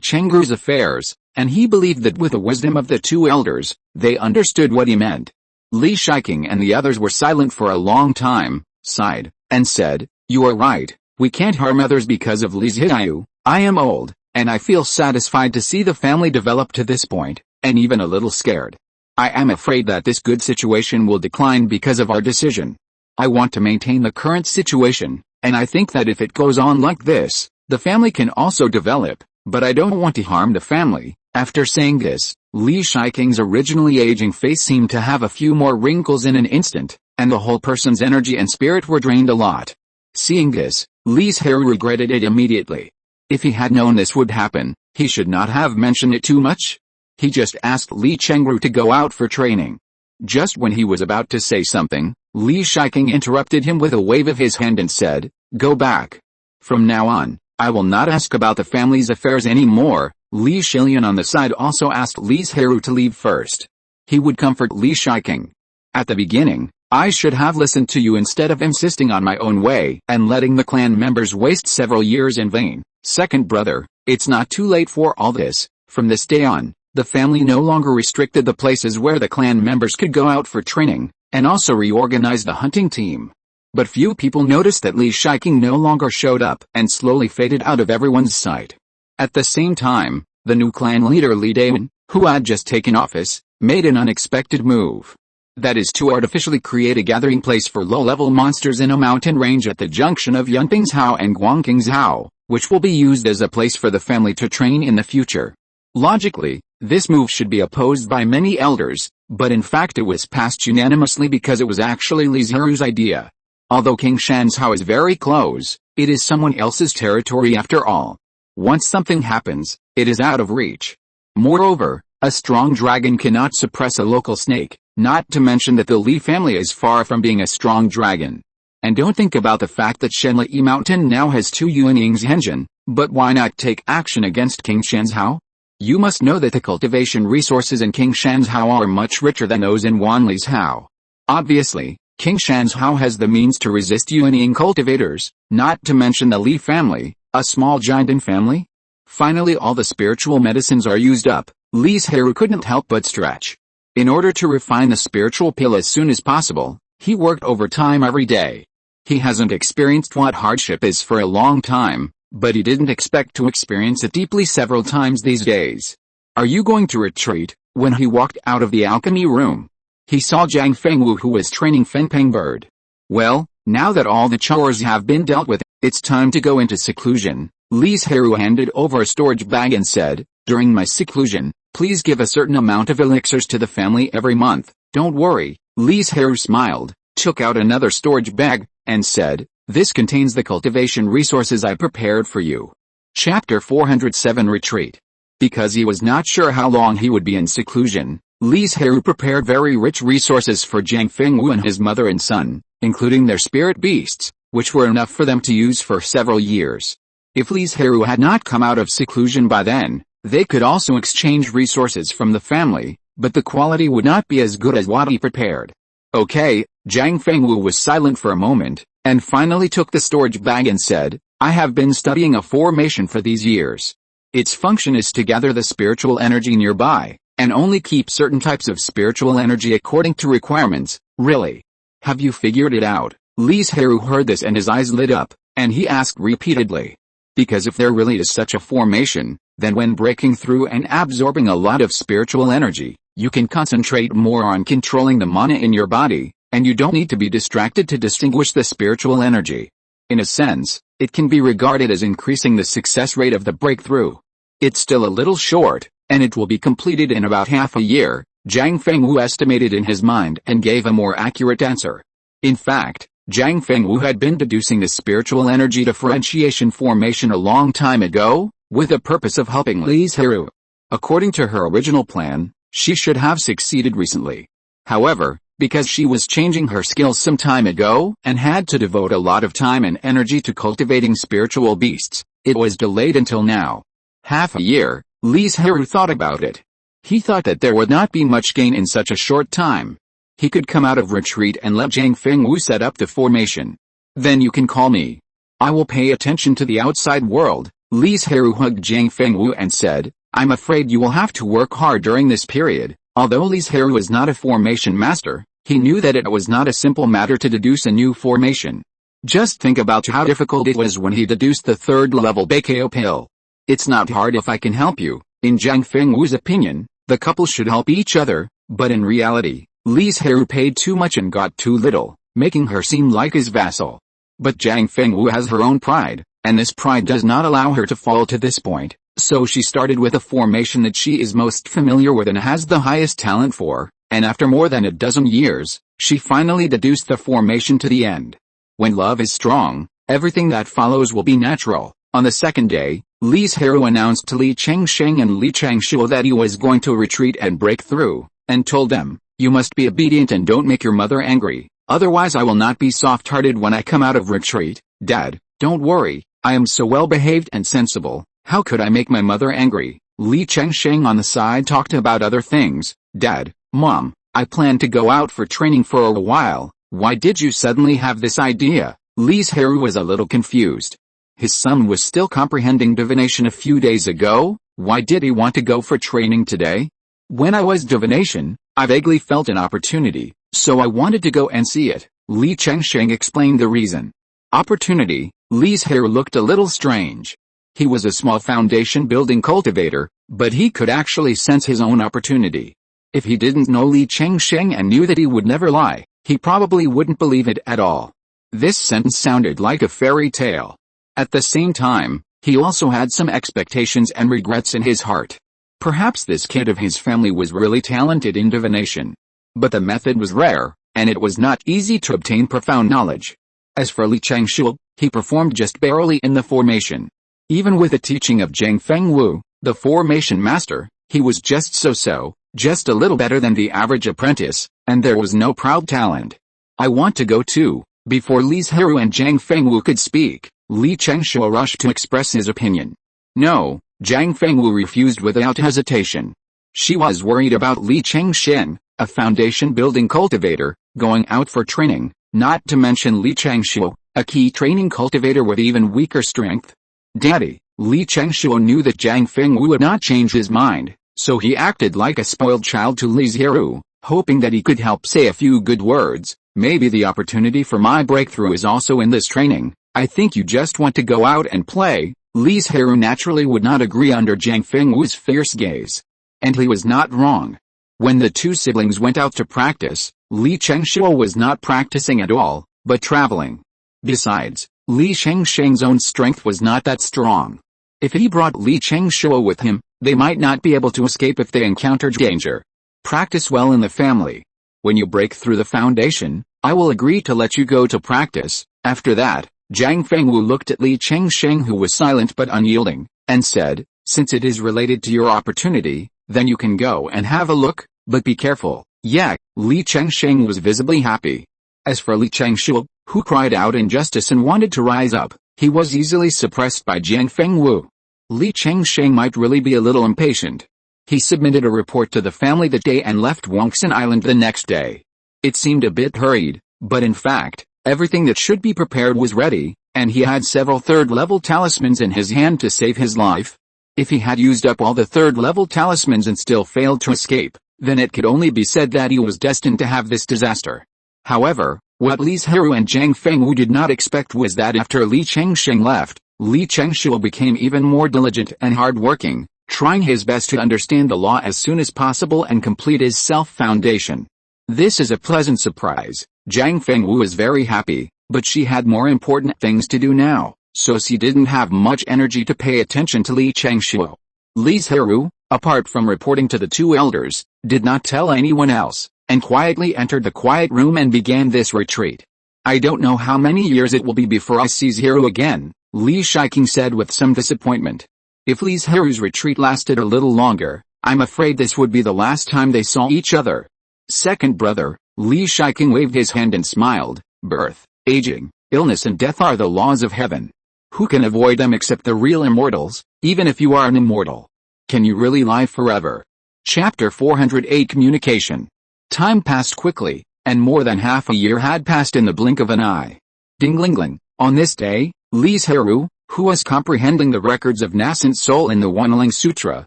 Chengru's affairs, and he believed that with the wisdom of the two elders, they understood what he meant. Li Shiking and the others were silent for a long time, sighed, and said, "You are right, we can't harm others because of Li Zhirui. I am old, and I feel satisfied to see the family develop to this point, and even a little scared. I am afraid that this good situation will decline because of our decision. I want to maintain the current situation, and I think that if it goes on like this, the family can also develop, but I don't want to harm the family." After saying this, Li Shiking's originally aging face seemed to have a few more wrinkles in an instant, and the whole person's energy and spirit were drained a lot. Seeing this, Li Zhirui regretted it immediately. If he had known this would happen, he should not have mentioned it too much. He just asked Li Chengru to go out for training. Just when he was about to say something, Li Shiking interrupted him with a wave of his hand and said, "Go back. From now on, I will not ask about the family's affairs anymore." Li Shilian on the side also asked Li Zhirui to leave first. He would comfort Li Shiking. "At the beginning, I should have listened to you instead of insisting on my own way and letting the clan members waste several years in vain. Second brother, it's not too late for all this. From this day on, the family no longer restricted the places where the clan members could go out for training, and also reorganized the hunting team." But few people noticed that Li Shiking no longer showed up and slowly faded out of everyone's sight. At the same time, the new clan leader Li Dawen, who had just taken office, made an unexpected move. That is to artificially create a gathering place for low-level monsters in a mountain range at the junction of Yunpingzhao and Guangqingzhao, which will be used as a place for the family to train in the future. Logically, this move should be opposed by many elders, but in fact it was passed unanimously because it was actually Li Zhirui's idea. Although King Shan's house is very close, it is someone else's territory after all. Once something happens, it is out of reach. Moreover, a strong dragon cannot suppress a local snake, not to mention that the Li family is far from being a strong dragon. And don't think about the fact that Shenlai Mountain now has 2 Yuanying's engine, but why not take action against King Shan's house? You must know that the cultivation resources in King Shan's house are much richer than those in Wanli's house. Obviously, King Shan's house has the means to resist Yuanying cultivators, not to mention the Li family, a small giant family. Finally, all the spiritual medicines are used up. Li Zhirui couldn't help but stretch. In order to refine the spiritual pill as soon as possible, he worked overtime every day. He hasn't experienced what hardship is for a long time, but he didn't expect to experience it deeply several times these days. "Are you going to retreat?" When he walked out of the alchemy room, he saw Zhang Fengwu, who was training Fengpeng Bird. "Well, now that all the chores have been dealt with, it's time to go into seclusion." Li Zhirui handed over a storage bag and said, "During my seclusion, please give a certain amount of elixirs to the family every month." "Don't worry." Li Zhirui smiled, took out another storage bag, and said, "This contains the cultivation resources I prepared for you." Chapter 407 Retreat. Because he was not sure how long he would be in seclusion, Li Zhirui prepared very rich resources for Zhang Fengwu and his mother and son, including their spirit beasts, which were enough for them to use for several years. If Li Zhirui had not come out of seclusion by then, they could also exchange resources from the family, but the quality would not be as good as what he prepared. "Okay." Zhang Fengwu was silent for a moment, and finally took the storage bag and said, "I have been studying a formation for these years. Its function is to gather the spiritual energy nearby, and only keep certain types of spiritual energy according to requirements." "Really? Have you figured it out?" Li Zhirui heard this and his eyes lit up, and he asked repeatedly. Because if there really is such a formation, then when breaking through and absorbing a lot of spiritual energy, you can concentrate more on controlling the mana in your body, and you don't need to be distracted to distinguish the spiritual energy. In a sense, it can be regarded as increasing the success rate of the breakthrough. It's still a little short, and it will be completed in about half a year, Zhang Fengwu estimated in his mind and gave a more accurate answer. In fact, Zhang Fengwu had been deducing the spiritual energy differentiation formation a long time ago, with the purpose of helping Li Zhirui. According to her original plan, she should have succeeded recently. However, because she was changing her skills some time ago and had to devote a lot of time and energy to cultivating spiritual beasts, it was delayed until now. Half a year, Li Zhirui thought about it. He thought that there would not be much gain in such a short time. He could come out of retreat and let Jiang Fengwu set up the formation. Then you can call me. I will pay attention to the outside world. Li Zhirui hugged Jiang Fengwu and said, I'm afraid you will have to work hard during this period. Although Li Zhirui was not a formation master, he knew that it was not a simple matter to deduce a new formation. Just think about how difficult it was when he deduced the third-level Bakao pill. It's not hard if I can help you. In Jiang Fengwu's opinion, the couple should help each other, but in reality, Li Zhirui paid too much and got too little, making her seem like his vassal. But Jiang Fengwu has her own pride, and this pride does not allow her to fall to this point, so she started with a formation that she is most familiar with and has the highest talent for, and after more than a dozen years, she finally deduced the formation to the end. When love is strong, everything that follows will be natural. On the second day, Li Zhirui announced to Li Chengsheng and Li Changshuo that he was going to retreat and break through, and told them, you must be obedient and don't make your mother angry, otherwise I will not be soft-hearted when I come out of retreat. Dad, don't worry, I am so well-behaved and sensible, how could I make my mother angry? Li Chengsheng on the side talked about other things. Dad, Mom, I plan to go out for training for a while, why did you suddenly have this idea? Li Zhirui was a little confused. His son was still comprehending divination a few days ago, why did he want to go for training today? When I was divination, I vaguely felt an opportunity, so I wanted to go and see it. Li Chengsheng explained the reason. Opportunity? Li Zhirui looked a little strange. He was a small foundation building cultivator, but he could actually sense his own opportunity. If he didn't know Li Chengsheng and knew that he would never lie, he probably wouldn't believe it at all. This sentence sounded like a fairy tale. At the same time, he also had some expectations and regrets in his heart. Perhaps this kid of his family was really talented in divination. But the method was rare, and it was not easy to obtain profound knowledge. As for Li Changshuo, he performed just barely in the formation. Even with the teaching of Jiang Fengwu, the formation master, he was just so-so, just a little better than the average apprentice, and there was no proud talent. I want to go too. Before Li Zhirui and Jiang Fengwu could speak, Li Changshuo rushed to express his opinion. No, Jiang Fengwu refused without hesitation. She was worried about Li Chengsheng, a foundation-building cultivator, going out for training, not to mention Li Changshuo, a key training cultivator with even weaker strength. Daddy, Li Changshuo knew that Jiang Fengwu would not change his mind, so he acted like a spoiled child to Li Zhirui, hoping that he could help say a few good words. Maybe the opportunity for my breakthrough is also in this training. I think you just want to go out and play. Li Zhirui naturally would not agree under Jiang Fengwu's fierce gaze. And he was not wrong. When the two siblings went out to practice, Li Changshuo was not practicing at all, but traveling. Besides, Li Chengsheng's own strength was not that strong. If he brought Li Changshuo with him, they might not be able to escape if they encountered danger. Practice well in the family. When you break through the foundation, I will agree to let you go to practice. After that, Jiang Fengwu looked at Li Chengsheng, who was silent but unyielding, and said, since it is related to your opportunity, then you can go and have a look, but be careful. Yeah, Li Chengsheng was visibly happy. As for Li Changshuo, who cried out injustice and wanted to rise up, he was easily suppressed by Jiang Fengwu. Li Chengsheng might really be a little impatient. He submitted a report to the family that day and left Banyan Island the next day. It seemed a bit hurried, but in fact, everything that should be prepared was ready, and he had several third-level talismans in his hand to save his life. If he had used up all the third-level talismans and still failed to escape, then it could only be said that he was destined to have this disaster. However, what Li Zhirui and Jiang Fengwu did not expect was that after Li Chengsheng left, Li Changshuo became even more diligent and hard-working, trying his best to understand the law as soon as possible and complete his self-foundation. This is a pleasant surprise. Jiang Fengwu was very happy, but she had more important things to do now, so she didn't have much energy to pay attention to Li Changshuo. Li Zhirui, apart from reporting to the two elders, did not tell anyone else, and quietly entered the quiet room and began this retreat. I don't know how many years it will be before I see Zhirui again, Li Shiking said with some disappointment. If Li Zhirui's retreat lasted a little longer, I'm afraid this would be the last time they saw each other. Second brother, Li Shiking waved his hand and smiled. Birth, aging, illness and death are the laws of heaven. Who can avoid them except the real immortals, even if you are an immortal? Can you really live forever? Chapter 408 Communication. Time passed quickly, and more than half a year had passed in the blink of an eye. Ding-ling-ling. On this day, Li Zhirui, who was comprehending the records of nascent soul in the Wanling Sutra,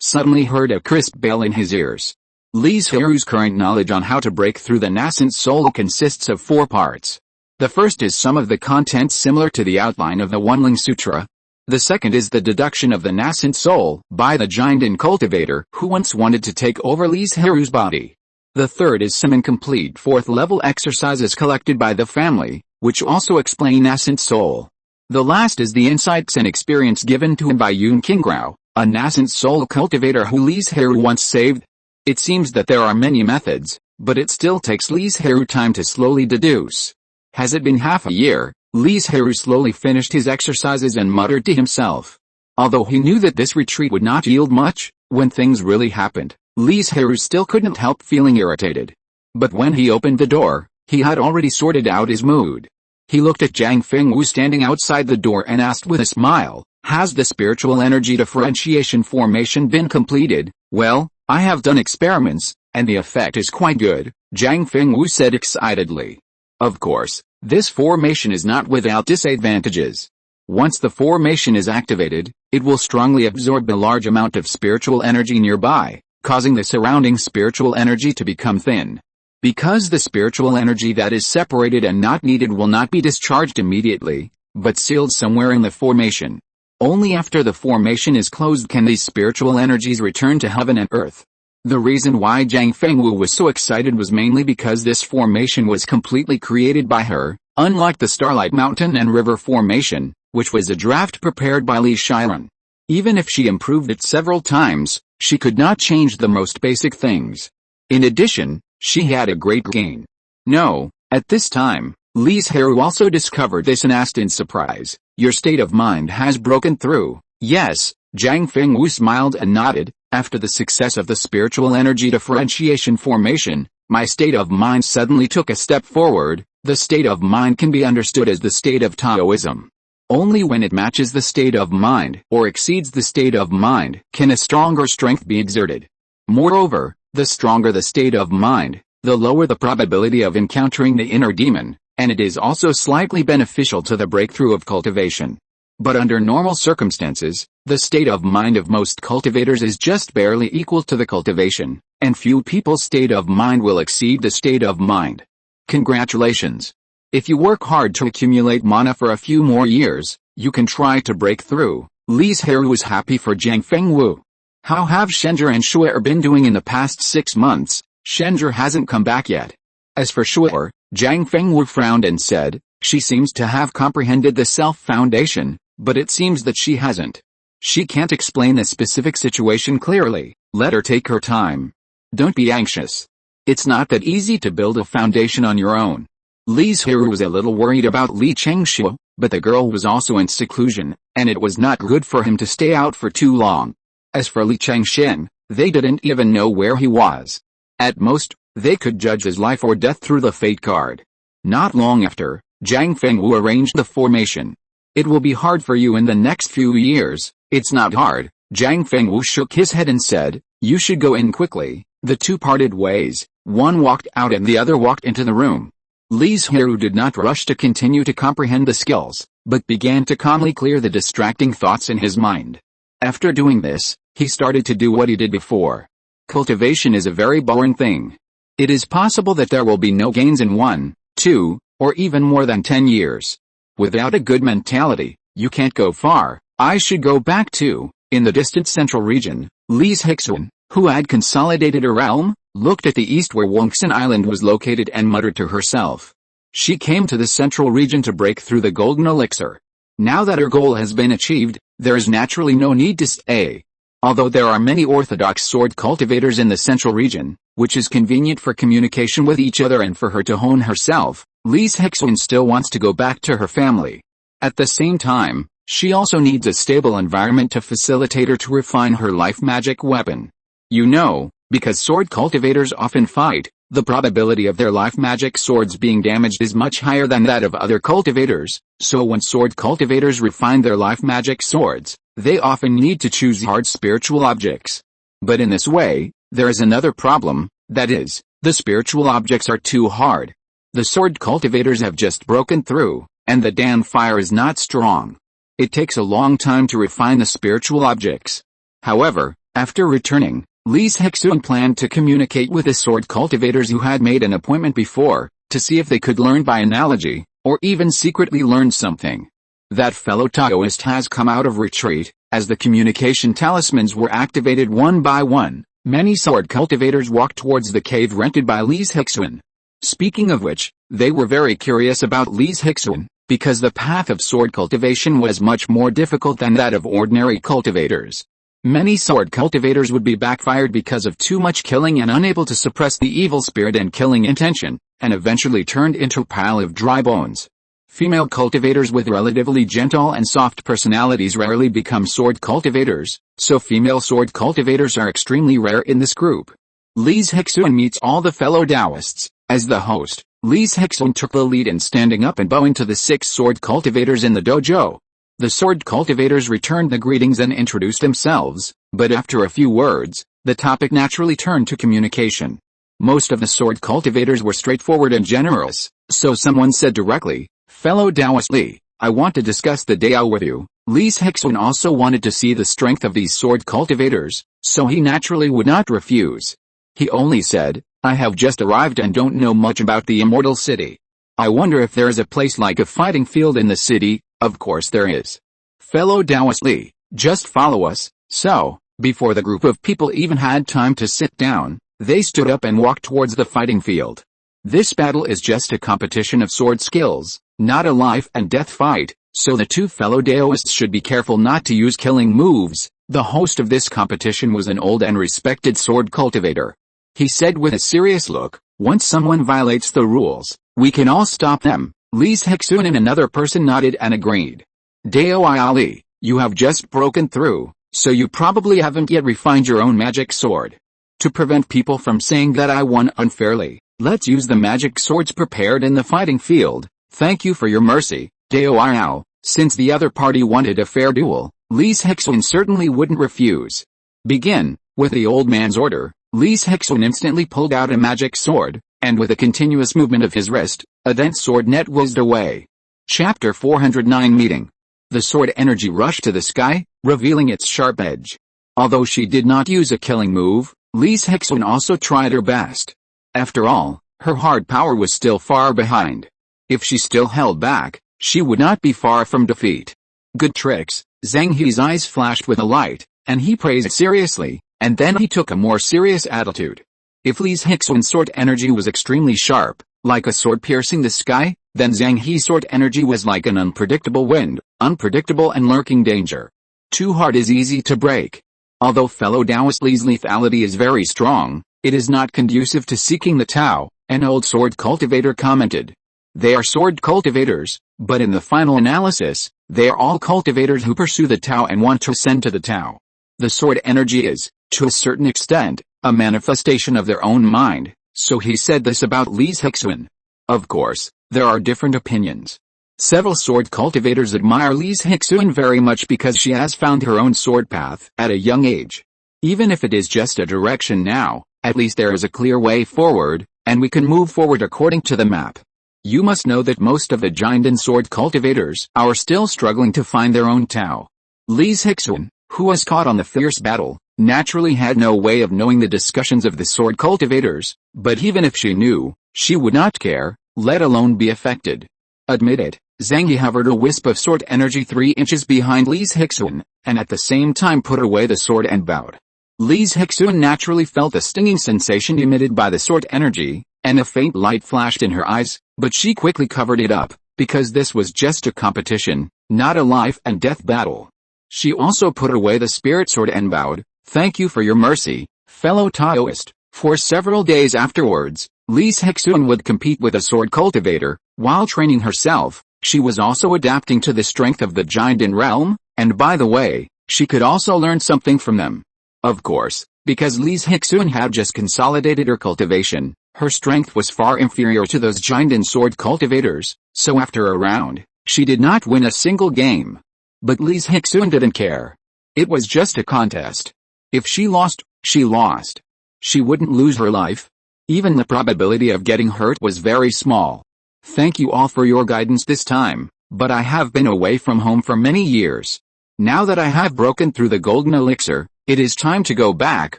suddenly heard a crisp bell in his ears. Li Zhirui's current knowledge on how to break through the nascent soul consists of 4 parts. The first is some of the contents similar to the outline of the Wanling Sutra. The second is the deduction of the nascent soul by the giant and cultivator who once wanted to take over Li Zhirui's body. The third is some incomplete 4th-level exercises collected by the family, which also explain nascent soul. The last is the insights and experience given to him by Yun Qingrao, a nascent soul cultivator who Li Zhirui once saved. It seems that there are many methods, but it still takes Li Zhirui time to slowly deduce. Has it been half a year? Li Zhirui slowly finished his exercises and muttered to himself. Although he knew that this retreat would not yield much, when things really happened, Li Zhirui still couldn't help feeling irritated. But when he opened the door, he had already sorted out his mood. He looked at Zhang Fengwu standing outside the door and asked with a smile, "Has the spiritual energy differentiation formation been completed?" "Well, I have done experiments, and the effect is quite good," Zhang Fengwu said excitedly. Of course, this formation is not without disadvantages. Once the formation is activated, it will strongly absorb a large amount of spiritual energy nearby, causing the surrounding spiritual energy to become thin. Because the spiritual energy that is separated and not needed will not be discharged immediately, but sealed somewhere in the formation. Only after the formation is closed can these spiritual energies return to heaven and earth. The reason why Zhang Fengwu was so excited was mainly because this formation was completely created by her, unlike the Starlight Mountain and River formation, which was a draft prepared by Li Zhirui. Even if she improved it several times, she could not change the most basic things. In addition, she had a great gain. No, at this time, Li Zhirui also discovered this and asked in surprise, "Your state of mind has broken through?" "Yes," Zhang Fengwu smiled and nodded. "After the success of the spiritual energy differentiation formation, my state of mind suddenly took a step forward." The state of mind can be understood as the state of Taoism. Only when it matches the state of mind or exceeds the state of mind can a stronger strength be exerted. Moreover, the stronger the state of mind, the lower the probability of encountering the inner demon, and it is also slightly beneficial to the breakthrough of cultivation. But under normal circumstances, the state of mind of most cultivators is just barely equal to the cultivation, and few people's state of mind will exceed the state of mind. Congratulations! If you work hard to accumulate mana for a few more years, you can try to break through. Li Zhirui was happy for Zhang Fengwu. How have Shenzhe and Shu'er been doing in the past 6 months? Shenzhe hasn't come back yet. As for Shu'er, Zhang Fengwu frowned and said, "She seems to have comprehended the self-foundation, but it seems that she hasn't. She can't explain the specific situation clearly. Let her take her time. Don't be anxious. It's not that easy to build a foundation on your own." Li Zhirui was a little worried about Li Chengxiu, but the girl was also in seclusion, and it was not good for him to stay out for too long. As for Li Chengxian, they didn't even know where he was. At most, they could judge his life or death through the fate card. Not long after, Zhang Fengwu arranged the formation. "It will be hard for you in the next few years." "It's not hard," Zhang Fengwu shook his head and said, "You should go in quickly." The two parted ways, one walked out and the other walked into the room. Li Zhirui did not rush to continue to comprehend the skills, but began to calmly clear the distracting thoughts in his mind. After doing this, he started to do what he did before. Cultivation is a very boring thing. It is possible that there will be no gains in 1, 2, or even more than 10 years. Without a good mentality, you can't go far. I should go back to, in the distant central region, Li Zhirui, who had consolidated a realm, looked at the east where Banyan Island was located and muttered to herself. She came to the central region to break through the golden elixir. Now that her goal has been achieved, there is naturally no need to stay. Although there are many orthodox sword cultivators in the central region, which is convenient for communication with each other and for her to hone herself, Li Zhirui still wants to go back to her family. At the same time, she also needs a stable environment to facilitate her to refine her life magic weapon. You know, because sword cultivators often fight, the probability of their life magic swords being damaged is much higher than that of other cultivators, so when sword cultivators refine their life magic swords, they often need to choose hard spiritual objects. But in this way, There is another problem, that is, the spiritual objects are too hard. The sword cultivators have just broken through, and the damn fire is not strong. It takes a long time to refine the spiritual objects. However, after returning, Li Zhirui planned to communicate with the sword cultivators who had made an appointment before, to see if they could learn by analogy, or even secretly learn something. That fellow Taoist has come out of retreat. As the communication talismans were activated one by one, many sword cultivators walked towards the cave rented by Li Zhirui. Speaking of which, they were very curious about Li Zhirui, because the path of sword cultivation was much more difficult than that of ordinary cultivators. Many sword cultivators would be backfired because of too much killing and unable to suppress the evil spirit and killing intention, and eventually turned into a pile of dry bones. Female cultivators with relatively gentle and soft personalities rarely become sword cultivators, so female sword cultivators are extremely rare in this group. Li Zhirui meets all the fellow Taoists. As the host, Li Zhirui took the lead in standing up and bowing to the 6 sword cultivators in the dojo. The sword cultivators returned the greetings and introduced themselves, but after a few words, the topic naturally turned to communication. Most of the sword cultivators were straightforward and generous, so someone said directly, "Fellow Taoist Li, I want to discuss the Dao with you." Li Zhirui also wanted to see the strength of these sword cultivators, so he naturally would not refuse. He only said, "I have just arrived and don't know much about the Immortal City. I wonder if there is a place like a fighting field in the city." Of course there is. Fellow Taoist Li, just follow us. So, before the group of people even had time to sit down, they stood up and walked towards the fighting field. This battle is just a competition of sword skills, not a life and death fight, so the 2 fellow Taoists should be careful not to use killing moves. The host of this competition was an old and respected sword cultivator. He said with a serious look, "Once someone violates the rules, we can all stop them." Li Zhirui and another person nodded and agreed. "Dao Li, you have just broken through, so you probably haven't yet refined your own magic sword. To prevent people from saying that I won unfairly, let's use the magic swords prepared in the fighting field. Thank you for your mercy, Dao." Since the other party wanted a fair duel, Li Zhirui certainly wouldn't refuse. "Begin." With the old man's order, Li Zhirui instantly pulled out a magic sword, and with a continuous movement of his wrist, a dense sword net whizzed away. Chapter 409 Meeting. The sword energy rushed to the sky, revealing its sharp edge. Although she did not use a killing move, Li Zhirui also tried her best. After all, her hard power was still far behind. If she still held back, she would not be far from defeat. "Good tricks." Zhang He's eyes flashed with a light, and he praised seriously, and then he took a more serious attitude. If Li Zhirui's sword energy was extremely sharp, like a sword piercing the sky, then Zhang He's sword energy was like an unpredictable wind, unpredictable and lurking danger. Too hard is easy to break. Although fellow Taoist Li's lethality is very strong, it is not conducive to seeking the Tao, an old sword cultivator commented. They are sword cultivators, but in the final analysis, they are all cultivators who pursue the Tao and want to ascend to the Tao. The sword energy is, to a certain extent, a manifestation of their own mind, so he said this about Li Zhirui. Of course, there are different opinions. Several sword cultivators admire Li Zhirui very much because she has found her own sword path at a young age. Even if it is just a direction now, at least there is a clear way forward, and we can move forward according to the map. You must know that most of the giant and sword cultivators are still struggling to find their own Tao. Li Zhirui, who was caught on the fierce battle, naturally had no way of knowing the discussions of the sword cultivators, but even if she knew, she would not care, let alone be affected. Admit it, Zhang He hovered a wisp of sword energy 3 inches behind Li Zhirui, and at the same time put away the sword and bowed. Li Zhirui naturally felt the stinging sensation emitted by the sword energy, and a faint light flashed in her eyes, but she quickly covered it up, because this was just a competition, not a life and death battle. She also put away the spirit sword and bowed. "Thank you for your mercy, fellow Taoist." For several days afterwards, Li Zhirui would compete with a sword cultivator. While training herself, she was also adapting to the strength of the giant in realm, and by the way, she could also learn something from them. Of course, because Li Zhirui had just consolidated her cultivation, her strength was far inferior to those giant and sword cultivators, so after a round, she did not win a single game. But Li Zhirui didn't care. It was just a contest. If she lost, she lost. She wouldn't lose her life. Even the probability of getting hurt was very small. Thank you all for your guidance this time, but I have been away from home for many years. Now that I have broken through the golden elixir, it is time to go back.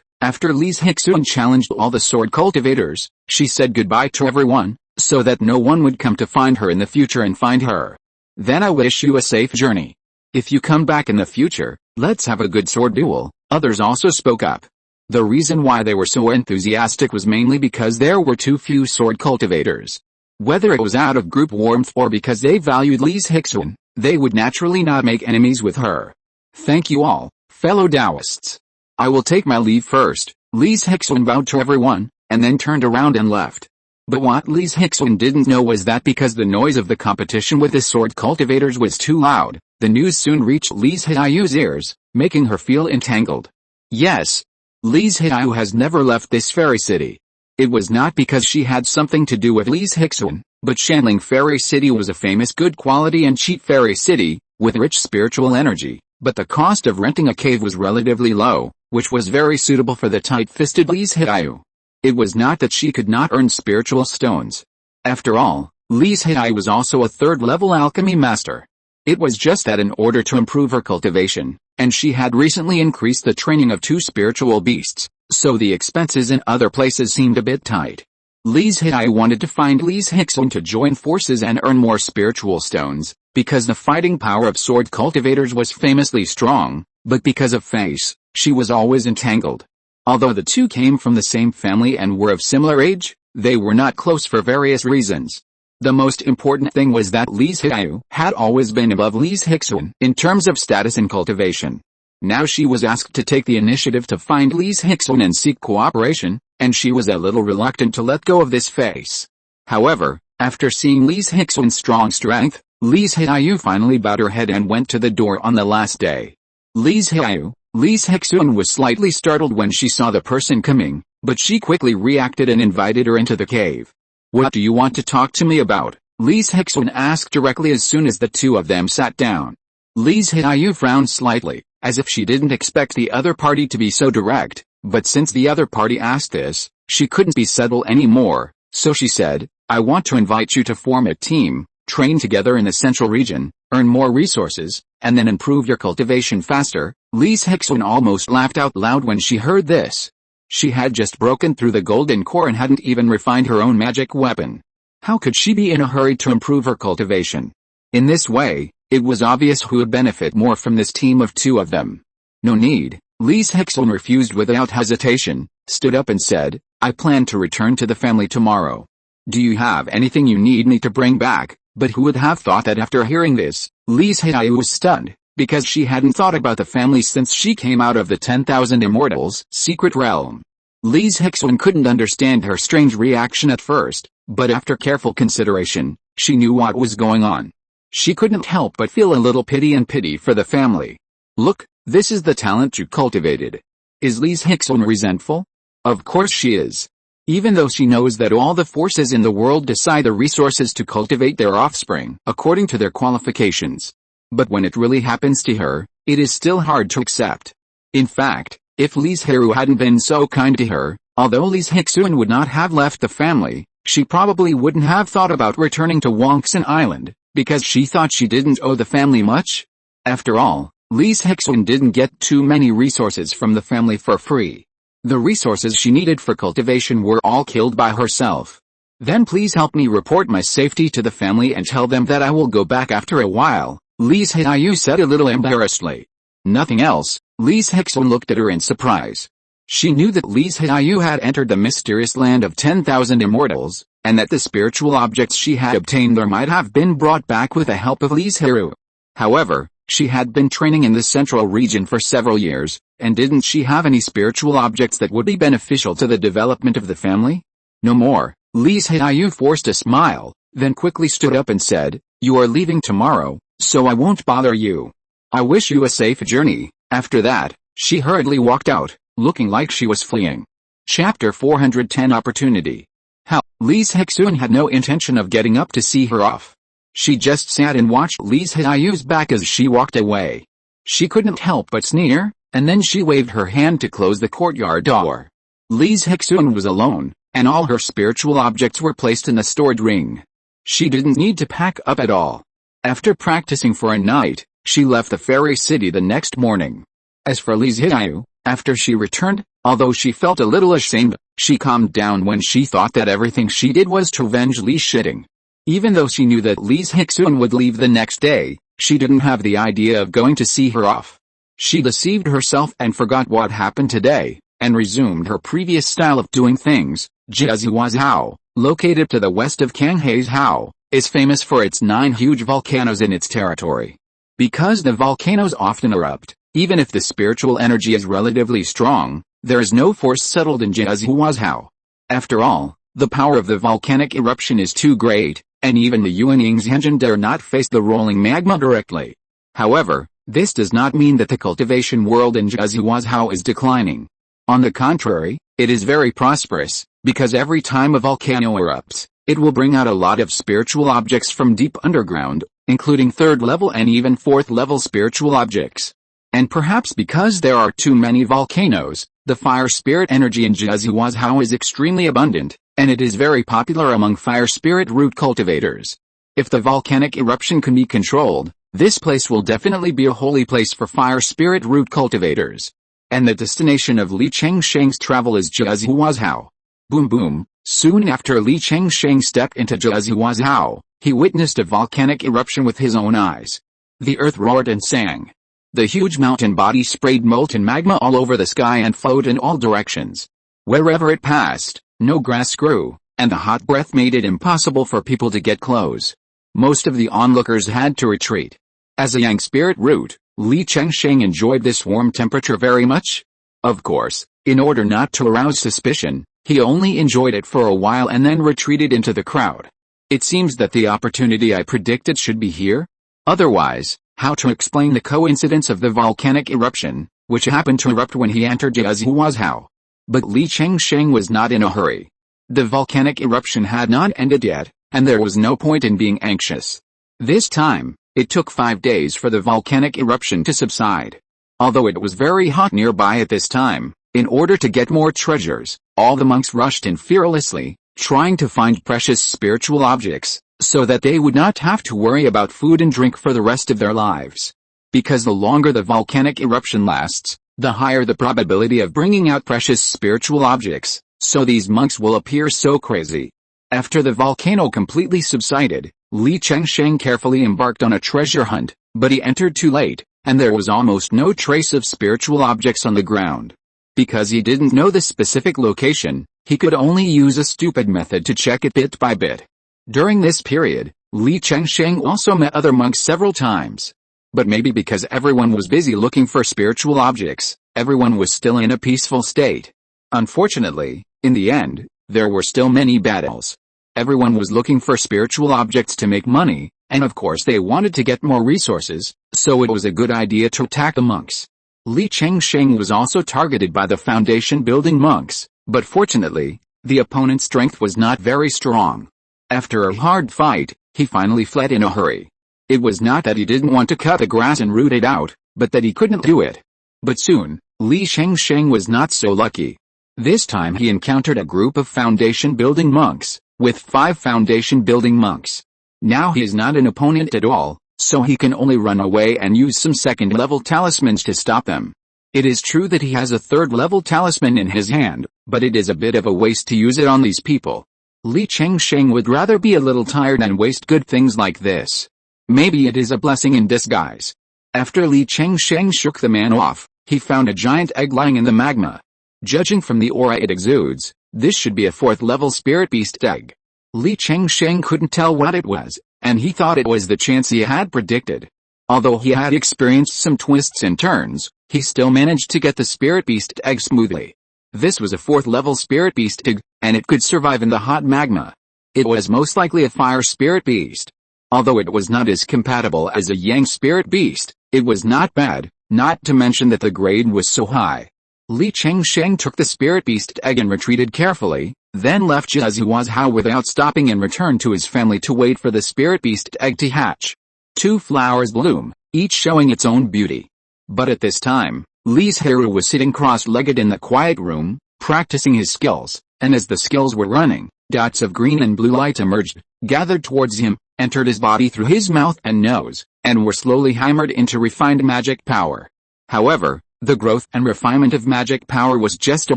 After Li Zhirui challenged all the sword cultivators, she said goodbye to everyone, so that no one would come to find her in the future and find her. Then I wish you a safe journey. If you come back in the future, let's have a good sword duel. Others also spoke up. The reason why they were so enthusiastic was mainly because there were too few sword cultivators. Whether it was out of group warmth or because they valued Li Zhirui, they would naturally not make enemies with her. Thank you all, fellow Taoists. I will take my leave first. Li Zhirui bowed to everyone, and then turned around and left. But what Li Zhirui didn't know was that because the noise of the competition with the sword cultivators was too loud, the news soon reached Li Zhirui's ears, making her feel entangled. Yes, Li Zhirui has never left this fairy city. It was not because she had something to do with Li Zhirui, but Shanling Fairy City was a famous good quality and cheap fairy city, with rich spiritual energy, but the cost of renting a cave was relatively low, which was very suitable for the tight-fisted Li Zhirui. It was not that she could not earn spiritual stones. After all, Li Zhirui was also a third-level alchemy master. It was just that in order to improve her cultivation, and she had recently increased the training of 2 spiritual beasts, so the expenses in other places seemed a bit tight. Li Zhirui wanted to find Li Zhirui to join forces and earn more spiritual stones, because the fighting power of sword cultivators was famously strong, but because of face, she was always entangled. Although the two came from the same family and were of similar age, they were not close for various reasons. The most important thing was that Li Zhirui had always been above Li Zhirui in terms of status and cultivation. Now she was asked to take the initiative to find Li Zhirui and seek cooperation, and she was a little reluctant to let go of this face. However, after seeing Li Zhirui's strong strength, Li Zhirui finally bowed her head and went to the door on the last day. Li Zhirui was slightly startled when she saw the person coming, but she quickly reacted and invited her into the cave. What do you want to talk to me about? Li Zhirui asked directly as soon as the two of them sat down. Li Zhirui frowned slightly, as if she didn't expect the other party to be so direct, but since the other party asked this, she couldn't be subtle anymore, so she said, I want to invite you to form a team, train together in the central region, earn more resources, and then improve your cultivation faster. Li Zhirui almost laughed out loud when she heard this. She had just broken through the golden core and hadn't even refined her own magic weapon. How could she be in a hurry to improve her cultivation? In this way, it was obvious who would benefit more from this team of 2 of them. No need. Li Zhirui refused without hesitation, stood up and said, I plan to return to the family tomorrow. Do you have anything you need me to bring back? But who would have thought that after hearing this, Li Zhirui was stunned, because she hadn't thought about the family since she came out of the 10,000 Immortals' secret realm. Li Zhirui couldn't understand her strange reaction at first, but after careful consideration, she knew what was going on. She couldn't help but feel a little pity for the family. Look, this is the talent you cultivated. Is Li Zhirui resentful? Of course she is. Even though she knows that all the forces in the world decide the resources to cultivate their offspring according to their qualifications. But when it really happens to her, it is still hard to accept. In fact, if Li Zhirui hadn't been so kind to her, although Li Zhirui would not have left the family, she probably wouldn't have thought about returning to Banyan Island, because she thought she didn't owe the family much. After all, Li Zhirui didn't get too many resources from the family for free. The resources she needed for cultivation were all killed by herself. Then please help me report my safety to the family and tell them that I will go back after a while, Li Zhirui said a little embarrassedly. Nothing else. Li Zhirui looked at her in surprise. She knew that Li Zhirui had entered the mysterious land of 10,000 immortals, and that the spiritual objects she had obtained there might have been brought back with the help of Li Zhirui. However, she had been training in the central region for several years, and didn't she have any spiritual objects that would be beneficial to the development of the family? No more. Li Zhirui forced a smile, then quickly stood up and said, You are leaving tomorrow, so I won't bother you. I wish you a safe journey. After that, she hurriedly walked out, looking like she was fleeing. Chapter 410 Opportunity. How? Li Zhirui had no intention of getting up to see her off. She just sat and watched Li Zhirui's back as she walked away. She couldn't help but sneer, and then she waved her hand to close the courtyard door. Li Zhirui was alone, and all her spiritual objects were placed in a stored ring. She didn't need to pack up at all. After practicing for a night, she left the fairy city the next morning. As for Li Zhirui, after she returned, although she felt a little ashamed, she calmed down when she thought that everything she did was to avenge Li Zhirui. Even though she knew that Li Zhirui would leave the next day, she didn't have the idea of going to see her off. She deceived herself and forgot what happened today, and resumed her previous style of doing things. Jiazuhao, located to the west of Canghazhao, is famous for its 9 huge volcanoes in its territory. Because the volcanoes often erupt, even if the spiritual energy is relatively strong, there is no force settled in Jiazuhao. After all, the power of the volcanic eruption is too great, and even the Yuanying's engine dare not face the rolling magma directly. However, this does not mean that the cultivation world in Jiazuhao is declining. On the contrary, it is very prosperous, because every time a volcano erupts, it will bring out a lot of spiritual objects from deep underground, including 3rd level and even 4th level spiritual objects. And perhaps because there are too many volcanoes, the fire spirit energy in Jiazuhao is extremely abundant, and it is very popular among fire spirit root cultivators. If the volcanic eruption can be controlled, this place will definitely be a holy place for fire spirit root cultivators. And the destination of Li Chengsheng's travel is Jiazuhao. Boom boom. Soon after Li Chengsheng stepped into Jiazuhao, he witnessed a volcanic eruption with his own eyes. The earth roared and sang. The huge mountain body sprayed molten magma all over the sky and flowed in all directions. Wherever it passed, no grass grew, and the hot breath made it impossible for people to get close. Most of the onlookers had to retreat. As a yang spirit root, Li Chengsheng enjoyed this warm temperature very much. Of course, in order not to arouse suspicion, he only enjoyed it for a while and then retreated into the crowd. It seems that the opportunity I predicted should be here. Otherwise, how to explain the coincidence of the volcanic eruption, which happened to erupt when he entered Jiazuhao? But Li Chengsheng was not in a hurry. The volcanic eruption had not ended yet, and there was no point in being anxious. This time, it took 5 days for the volcanic eruption to subside. Although it was very hot nearby at this time, in order to get more treasures, all the monks rushed in fearlessly, trying to find precious spiritual objects, so that they would not have to worry about food and drink for the rest of their lives. Because the longer the volcanic eruption lasts, the higher the probability of bringing out precious spiritual objects, so these monks will appear so crazy. After the volcano completely subsided, Li Chengsheng carefully embarked on a treasure hunt, but he entered too late, and there was almost no trace of spiritual objects on the ground. Because he didn't know the specific location, he could only use a stupid method to check it bit by bit. During this period, Li Chengsheng also met other monks several times. But maybe because everyone was busy looking for spiritual objects, everyone was still in a peaceful state. Unfortunately, in the end, there were still many battles. Everyone was looking for spiritual objects to make money, and of course they wanted to get more resources, so it was a good idea to attack the monks. Li Chengsheng was also targeted by the foundation building monks, but fortunately, the opponent's strength was not very strong. After a hard fight, he finally fled in a hurry. It was not that he didn't want to cut the grass and root it out, but that he couldn't do it. But soon, Li Chengsheng was not so lucky. This time he encountered a group of foundation building monks, with 5 foundation building monks. Now he is not an opponent at all, so he can only run away and use some 2nd level talismans to stop them. It is true that he has a 3rd level talisman in his hand, but it is a bit of a waste to use it on these people. Li Chengsheng would rather be a little tired than waste good things like this. Maybe it is a blessing in disguise. After Li Chengsheng shook the man off, he found a giant egg lying in the magma. Judging from the aura it exudes, this should be a 4th level spirit beast egg. Li Chengsheng couldn't tell what it was, and he thought it was the chance he had predicted. Although he had experienced some twists and turns, he still managed to get the spirit beast egg smoothly. This was a 4th level spirit beast egg, and it could survive in the hot magma. It was most likely a fire spirit beast. Although it was not as compatible as a yang spirit beast, it was not bad, not to mention that the grade was so high. Li Chengsheng took the spirit beast egg and retreated carefully, then left Jiazuhao without stopping and returned to his family to wait for the spirit beast egg to hatch. 2 flowers bloom, each showing its own beauty. But at this time, Li Zhirui was sitting cross-legged in the quiet room, practicing his skills, and as the skills were running, dots of green and blue light emerged, gathered towards him, entered his body through his mouth and nose, and were slowly hammered into refined magic power. However, the growth and refinement of magic power was just a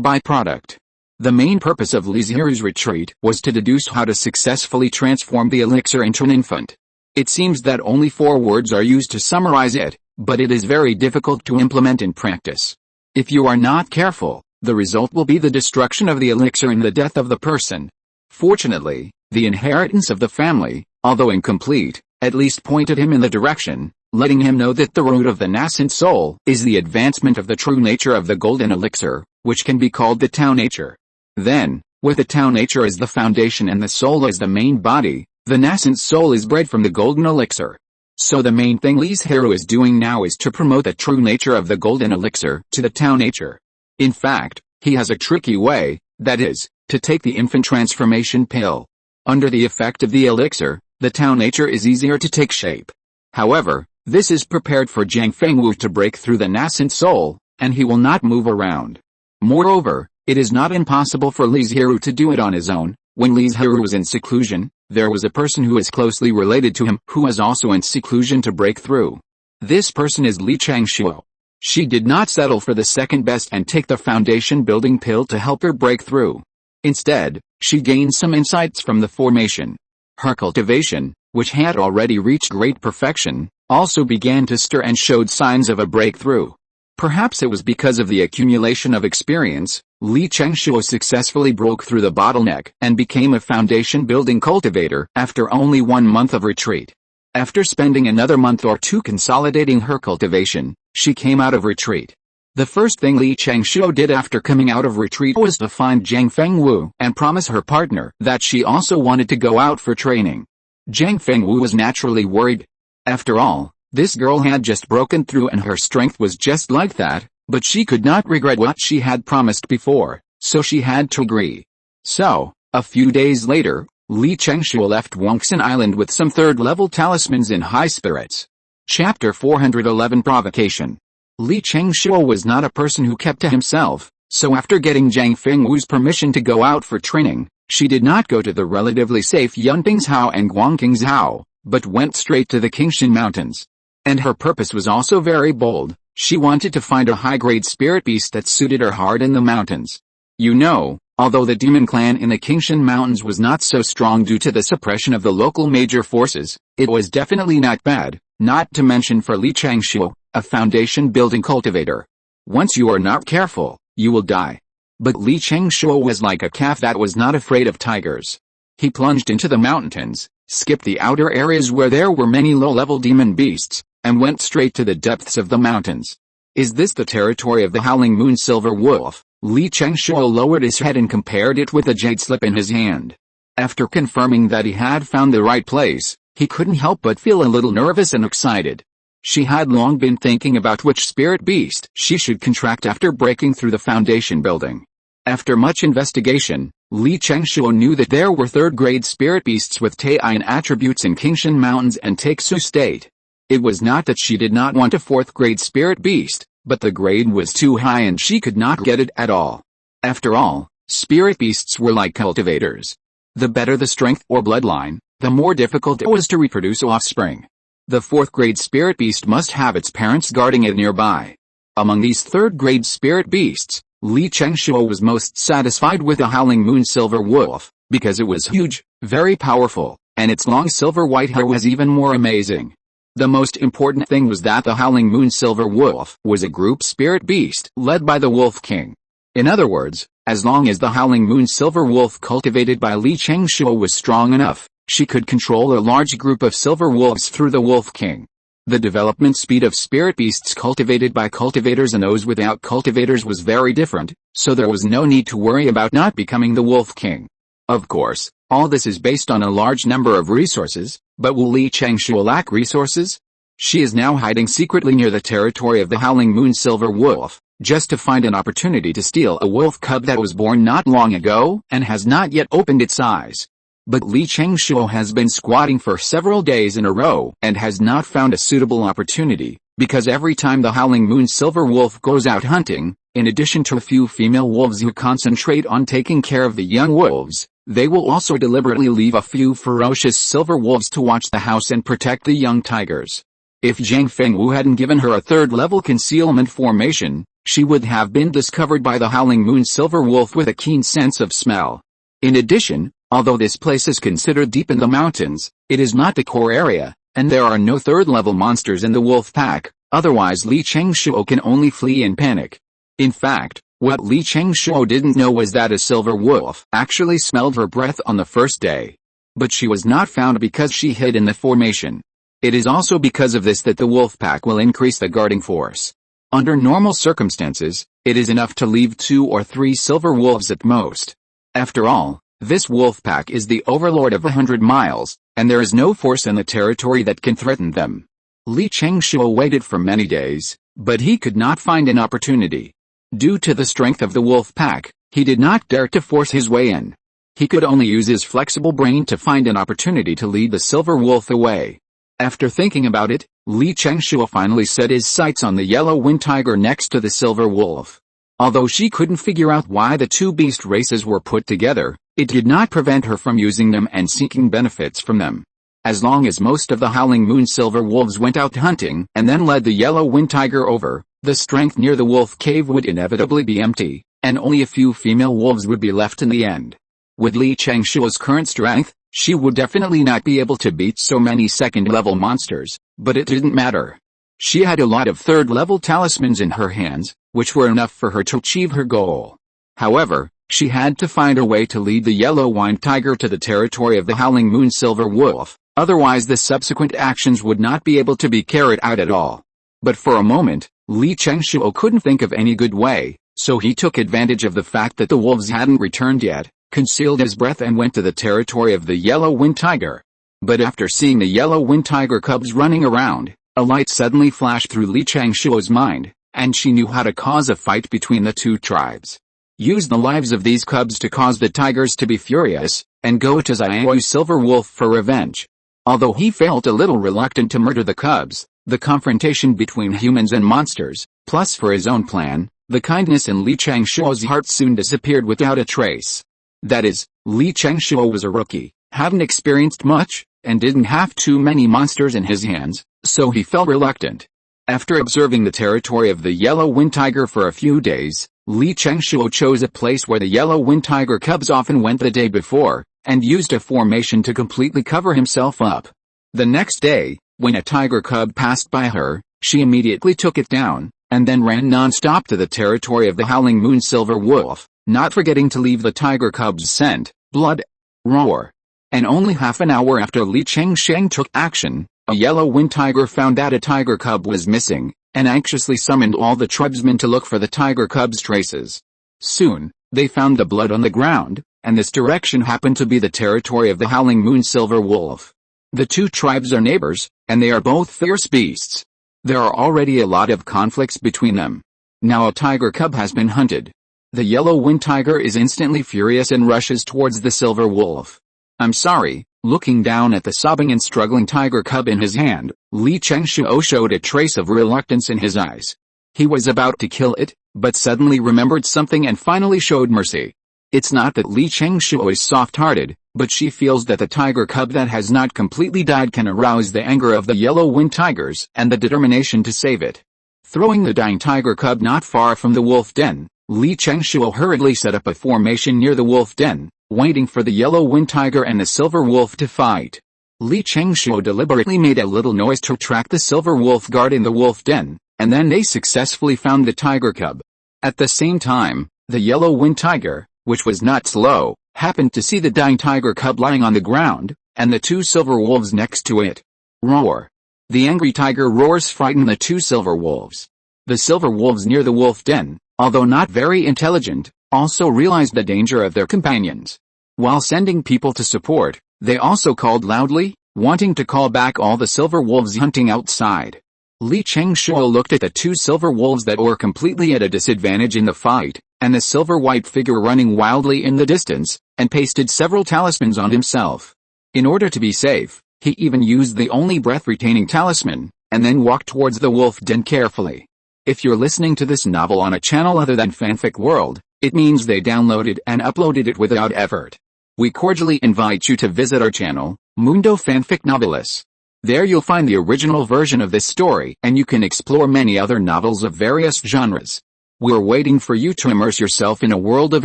byproduct. The main purpose of Li Zhirui's retreat was to deduce how to successfully transform the elixir into an infant. It seems that only 4 words are used to summarize it, but it is very difficult to implement in practice. If you are not careful, the result will be the destruction of the elixir and the death of the person. Fortunately, the inheritance of the family, although incomplete, at least pointed him in the direction, letting him know that the root of the nascent soul is the advancement of the true nature of the golden elixir, which can be called the Tao nature. Then, with the Tao nature as the foundation and the soul as the main body, the nascent soul is bred from the golden elixir. So the main thing Li Zhirui is doing now is to promote the true nature of the golden elixir to the Tao nature. In fact, he has a tricky way, that is, to take the infant transformation pill. Under the effect of the elixir, the Tao nature is easier to take shape. However, this is prepared for Jiang Fengwu to break through the nascent soul, and he will not move around. Moreover, it is not impossible for Li Zhirui to do it on his own. When Li Zhirui was in seclusion, there was a person who is closely related to him who was also in seclusion to break through. This person is Li Changshuo. She did not settle for the second best and take the foundation building pill to help her break through. Instead, she gained some insights from the formation. Her cultivation, which had already reached great perfection, also began to stir and showed signs of a breakthrough. Perhaps it was because of the accumulation of experience, Li Changshuo successfully broke through the bottleneck and became a foundation-building cultivator after only 1 month of retreat. After spending another month or 2 consolidating her cultivation, she came out of retreat. The first thing Li Changshuo did after coming out of retreat was to find Jiang Fengwu and promise her partner that she also wanted to go out for training. Jiang Fengwu was naturally worried. After all, this girl had just broken through and her strength was just like that, but she could not regret what she had promised before, so she had to agree. So, a few days later, Li Changshuo left Banyan Island with some 3rd-level talismans in high spirits. Chapter 411 Provocation. Li Changshuo was not a person who kept to himself, so after getting Jiang Fengwu's permission to go out for training, she did not go to the relatively safe Yunpingzhao and Guangqingzhao, but went straight to the Qingshan Mountains. And her purpose was also very bold. She wanted to find a high-grade spirit beast that suited her heart in the mountains. You know, although the demon clan in the Qingshan Mountains was not so strong due to the suppression of the local major forces, it was definitely not bad, not to mention for Li Changshuo, a foundation-building cultivator. Once you are not careful, you will die. But Li Changshuo was like a calf that was not afraid of tigers. He plunged into the mountains, skipped the outer areas where there were many low-level demon beasts, and went straight to the depths of the mountains. Is this the territory of the Howling Moon Silver Wolf? Li Changshuo lowered his head and compared it with a jade slip in his hand. After confirming that he had found the right place, he couldn't help but feel a little nervous and excited. She had long been thinking about which spirit beast she should contract after breaking through the foundation building. After much investigation, Li Changshuo knew that there were 3rd-grade spirit beasts with Taiyan attributes in Qingshan Mountains and Taixu State. It was not that she did not want a 4th-grade spirit beast, but the grade was too high and she could not get it at all. After all, spirit beasts were like cultivators. The better the strength or bloodline, the more difficult it was to reproduce offspring. The 4th-grade spirit beast must have its parents guarding it nearby. Among these 3rd-grade spirit beasts, Li Changshuo was most satisfied with the Howling Moon Silver Wolf, because it was huge, very powerful, and its long silver-white hair was even more amazing. The most important thing was that the Howling Moon Silver Wolf was a group spirit beast led by the Wolf King. In other words, as long as the Howling Moon Silver Wolf cultivated by Li Changshuo was strong enough, she could control a large group of silver wolves through the Wolf King. The development speed of spirit beasts cultivated by cultivators and those without cultivators was very different, so there was no need to worry about not becoming the Wolf King. Of course, all this is based on a large number of resources, but will Li Changshuo lack resources? She is now hiding secretly near the territory of the Howling Moon Silver Wolf, just to find an opportunity to steal a wolf cub that was born not long ago and has not yet opened its eyes. But Li Changshuo has been squatting for several days in a row and has not found a suitable opportunity, because every time the Howling Moon Silver Wolf goes out hunting, In addition to a few female wolves who concentrate on taking care of the young wolves, they will also deliberately leave a few ferocious silver wolves to watch the house and protect the young tigers. If Zhang Fengwu hadn't given her a third-level concealment formation, she would have been discovered by the Howling Moon Silver Wolf with a keen sense of smell. In addition, although this place is considered deep in the mountains, it is not the core area, and there are no third-level monsters in the wolf pack, otherwise Li Chengshuo can only flee in panic. In fact, what Li Chengshuo didn't know was that a silver wolf actually smelled her breath on the first day. But she was not found because she hid in the formation. It is also because of this that the wolf pack will increase the guarding force. Under normal circumstances, it is enough to leave 2 or 3 silver wolves at most. After all, this wolf pack is the overlord of 100 miles, and there is no force in the territory that can threaten them. Li Chengshuo waited for many days, but he could not find an opportunity. Due to the strength of the wolf pack, he did not dare to force his way in. He could only use his flexible brain to find an opportunity to lead the silver wolf away. After thinking about it, Li Chengshuo finally set his sights on the yellow wind tiger next to the silver wolf. Although she couldn't figure out why the two beast races were put together, it did not prevent her from using them and seeking benefits from them. As long as most of the Howling Moon silver wolves went out hunting and then led the yellow wind tiger over, the strength near the wolf cave would inevitably be empty, and only a few female wolves would be left in the end. With Li Chengshuo's current strength, she would definitely not be able to beat so many second-level monsters, but it didn't matter. She had a lot of third-level talismans in her hands, which were enough for her to achieve her goal. However, she had to find a way to lead the yellow wind tiger to the territory of the Howling Moon silver wolf, otherwise the subsequent actions would not be able to be carried out at all. But for a moment, Li Chengshuo couldn't think of any good way, so he took advantage of the fact that the wolves hadn't returned yet, concealed his breath and went to the territory of the yellow wind tiger. But after seeing the yellow wind tiger cubs running around, a light suddenly flashed through Li Chengshuo's mind, and she knew how to cause a fight between the two tribes. Use the lives of these cubs to cause the tigers to be furious, and go to Xiaoyu Silver Wolf for revenge. Although he felt a little reluctant to murder the cubs, the confrontation between humans and monsters, plus for his own plan, the kindness in Li Chengshuo's heart soon disappeared without a trace. That is, Li Chengshuo was a rookie, hadn't experienced much, and didn't have too many monsters in his hands, so he felt reluctant. After observing the territory of the yellow wind tiger for a few days, Li Chengshuo chose a place where the yellow wind tiger cubs often went the day before, and used a formation to completely cover himself up. The next day, when a tiger cub passed by her, she immediately took it down, and then ran non-stop to the territory of the Howling Moon silver wolf, not forgetting to leave the tiger cub's scent, blood, roar. And only half an hour after Li Chengsheng took action, a yellow wind tiger found that a tiger cub was missing, and anxiously summoned all the tribesmen to look for the tiger cub's traces. Soon, they found the blood on the ground, and this direction happened to be the territory of the Howling Moon silver wolf. The two tribes are neighbors, and they are both fierce beasts. There are already a lot of conflicts between them. Now a tiger cub has been hunted. The yellow wind tiger is instantly furious and rushes towards the silver wolf. I'm sorry. Looking down at the sobbing and struggling tiger cub in his hand, Li Chengshuo showed a trace of reluctance in his eyes. He was about to kill it, but suddenly remembered something and finally showed mercy. It's not that Li Chengshuo is soft-hearted, but she feels that the tiger cub that has not completely died can arouse the anger of the yellow wind tigers and the determination to save it. Throwing the dying tiger cub not far from the wolf den, Li Chengshuo hurriedly set up a formation near the wolf den, waiting for the yellow wind tiger and the silver wolf to fight. Li Chengshuo deliberately made a little noise to attract the silver wolf guard in the wolf den, and then they successfully found the tiger cub. At the same time, the yellow wind tiger, which was not slow, happened to see the dying tiger cub lying on the ground, and the two silver wolves next to it. Roar. The angry tiger roars frighten the two silver wolves. The silver wolves near the wolf den, although not very intelligent, also realized the danger of their companions. While sending people to support, they also called loudly, wanting to call back all the silver wolves hunting outside. Li Chengshuo looked at the two silver wolves that were completely at a disadvantage in the fight, and the silver-white figure running wildly in the distance, and pasted several talismans on himself. In order to be safe, he even used the only breath-retaining talisman, and then walked towards the wolf den carefully. If you're listening to this novel on a channel other than Fanfic World, it means they downloaded and uploaded it without effort. We cordially invite you to visit our channel, Mundo Fanfic Novelis. There you'll find the original version of this story, and you can explore many other novels of various genres. We're waiting for you to immerse yourself in a world of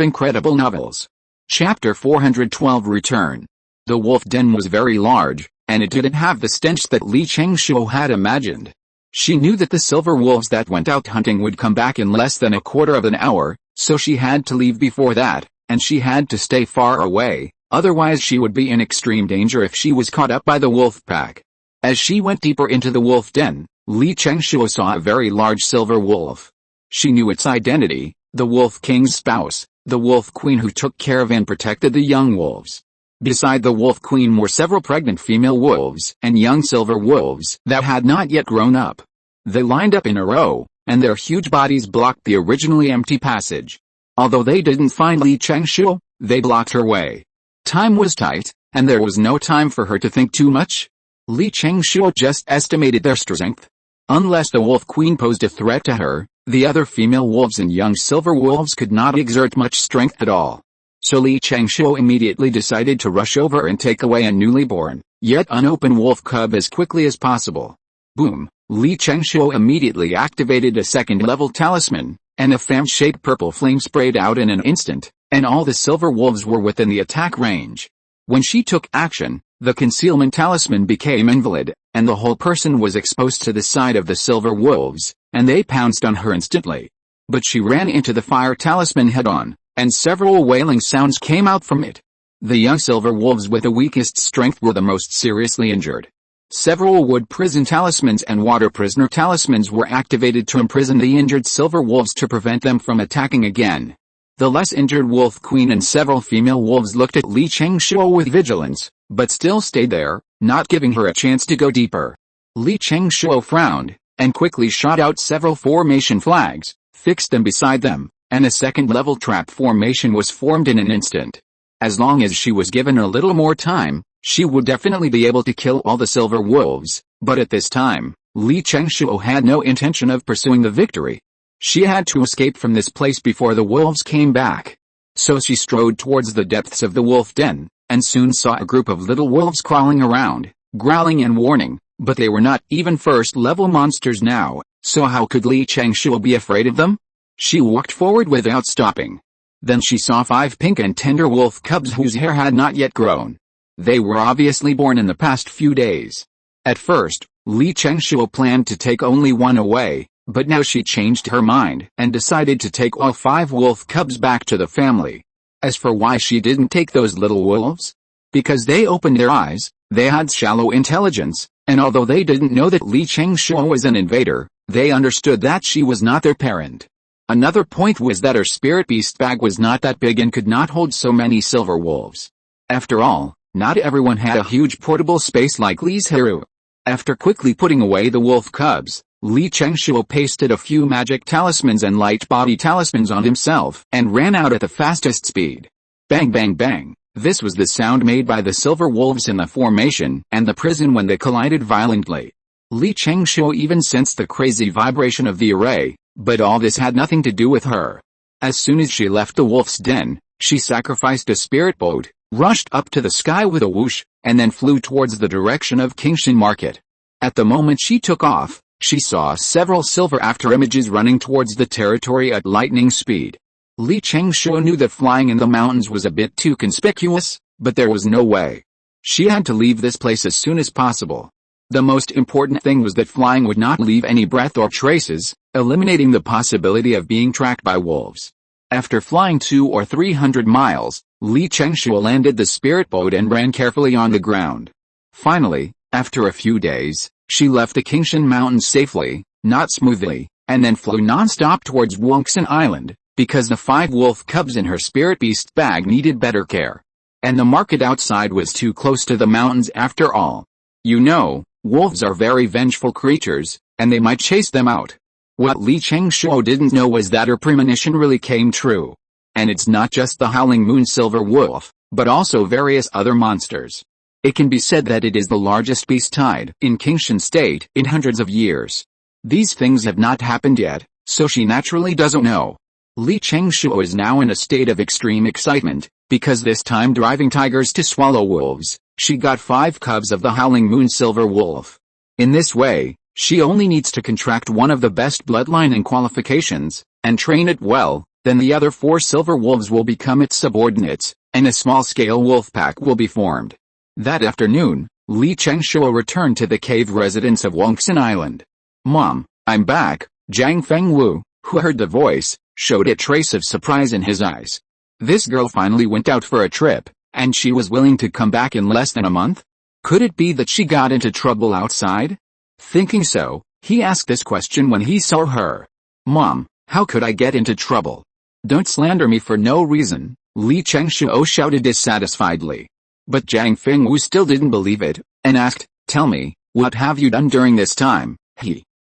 incredible novels. Chapter 412 Return. The wolf den was very large, and it didn't have the stench that Li Chengshuo had imagined. She knew that the silver wolves that went out hunting would come back in less than a quarter of an hour, so she had to leave before that, and she had to stay far away, otherwise she would be in extreme danger if she was caught up by the wolf pack. As she went deeper into the wolf den, Li Chengshuo saw a very large silver wolf. She knew its identity, the wolf king's spouse, the wolf queen who took care of and protected the young wolves. Beside the wolf queen were several pregnant female wolves and young silver wolves that had not yet grown up. They lined up in a row, and their huge bodies blocked the originally empty passage. Although they didn't find Li Chengshuo, they blocked her way. Time was tight, and there was no time for her to think too much. Li Chengshuo just estimated their strength. Unless the wolf queen posed a threat to her, the other female wolves and young silver wolves could not exert much strength at all. So Li Chengshuo immediately decided to rush over and take away a newly born, yet unopened wolf cub as quickly as possible. Boom! Li Chengshuo immediately activated a second-level talisman, and a fan-shaped purple flame sprayed out in an instant, and all the silver wolves were within the attack range. When she took action, the concealment talisman became invalid, and the whole person was exposed to the side of the silver wolves, and they pounced on her instantly. But she ran into the fire talisman head-on, and several wailing sounds came out from it. The young silver wolves with the weakest strength were the most seriously injured. Several wood prison talismans and water prisoner talismans were activated to imprison the injured silver wolves to prevent them from attacking again. The less injured wolf queen and several female wolves looked at Li Chengshuo with vigilance, but still stayed there, not giving her a chance to go deeper. Li Chengshuo frowned, and quickly shot out several formation flags, fixed them beside them, and a second-level trap formation was formed in an instant. As long as she was given a little more time, she would definitely be able to kill all the silver wolves, but at this time, Li Chengshuo had no intention of pursuing the victory. She had to escape from this place before the wolves came back. So she strode towards the depths of the wolf den, and soon saw a group of little wolves crawling around, growling and warning, but they were not even first-level monsters now, so how could Li Chengshuo be afraid of them? She walked forward without stopping. Then she saw 5 pink and tender wolf cubs whose hair had not yet grown. They were obviously born in the past few days. At first, Li Chengshuo planned to take only one away, but now she changed her mind and decided to take all 5 wolf cubs back to the family. As for why she didn't take those little wolves? Because they opened their eyes, they had shallow intelligence, and although they didn't know that Li Chengshuo was an invader, they understood that she was not their parent. Another point was that her spirit beast bag was not that big and could not hold so many silver wolves. After all, not everyone had a huge portable space like Li Zhirui. After quickly putting away the wolf cubs, Li Chengshuo pasted a few magic talismans and light body talismans on himself and ran out at the fastest speed. Bang bang bang! This was the sound made by the silver wolves in the formation and the prison when they collided violently. Li Chengshuo even sensed the crazy vibration of the array, but all this had nothing to do with her. As soon as she left the wolf's den, she sacrificed a spirit boat, rushed up to the sky with a whoosh, and then flew towards the direction of Qingshan Market. At the moment she took off, she saw several silver afterimages running towards the territory at lightning speed. Li Chengshuo knew that flying in the mountains was a bit too conspicuous, but there was no way. She had to leave this place as soon as possible. The most important thing was that flying would not leave any breath or traces, eliminating the possibility of being tracked by wolves. After flying 200 or 300 miles, Li Chengshuo landed the spirit boat and ran carefully on the ground. Finally, after a few days, she left the Qingshan Mountains safely, not smoothly, and then flew non-stop towards Banyan Island, because the 5 wolf cubs in her spirit beast bag needed better care. And the market outside was too close to the mountains after all. You know, wolves are very vengeful creatures, and they might chase them out. What Li Chengshuo didn't know was that her premonition really came true. And it's not just the howling moon silver wolf, but also various other monsters. It can be said that it is the largest beast tide in Qingshan State in hundreds of years. These things have not happened yet, so she naturally doesn't know. Li Chengshuo is now in a state of extreme excitement, because this time driving tigers to swallow wolves, she got 5 cubs of the Howling Moon Silver Wolf. In this way, she only needs to contract one of the best bloodline and qualifications, and train it well, then the other 4 silver wolves will become its subordinates, and a small-scale wolf pack will be formed. That afternoon, Li Chengshuo returned to the cave residence of Banyan Island. "Mom, I'm back," Zhang Fengwu, who heard the voice, showed a trace of surprise in his eyes. This girl finally went out for a trip, and she was willing to come back in less than a month? Could it be that she got into trouble outside? Thinking so, he asked this question when he saw her. "Mom, how could I get into trouble? Don't slander me for no reason," Li Chengshuo shouted dissatisfiedly. But Zhang Fengwu still didn't believe it, and asked, "Tell me, what have you done during this time?"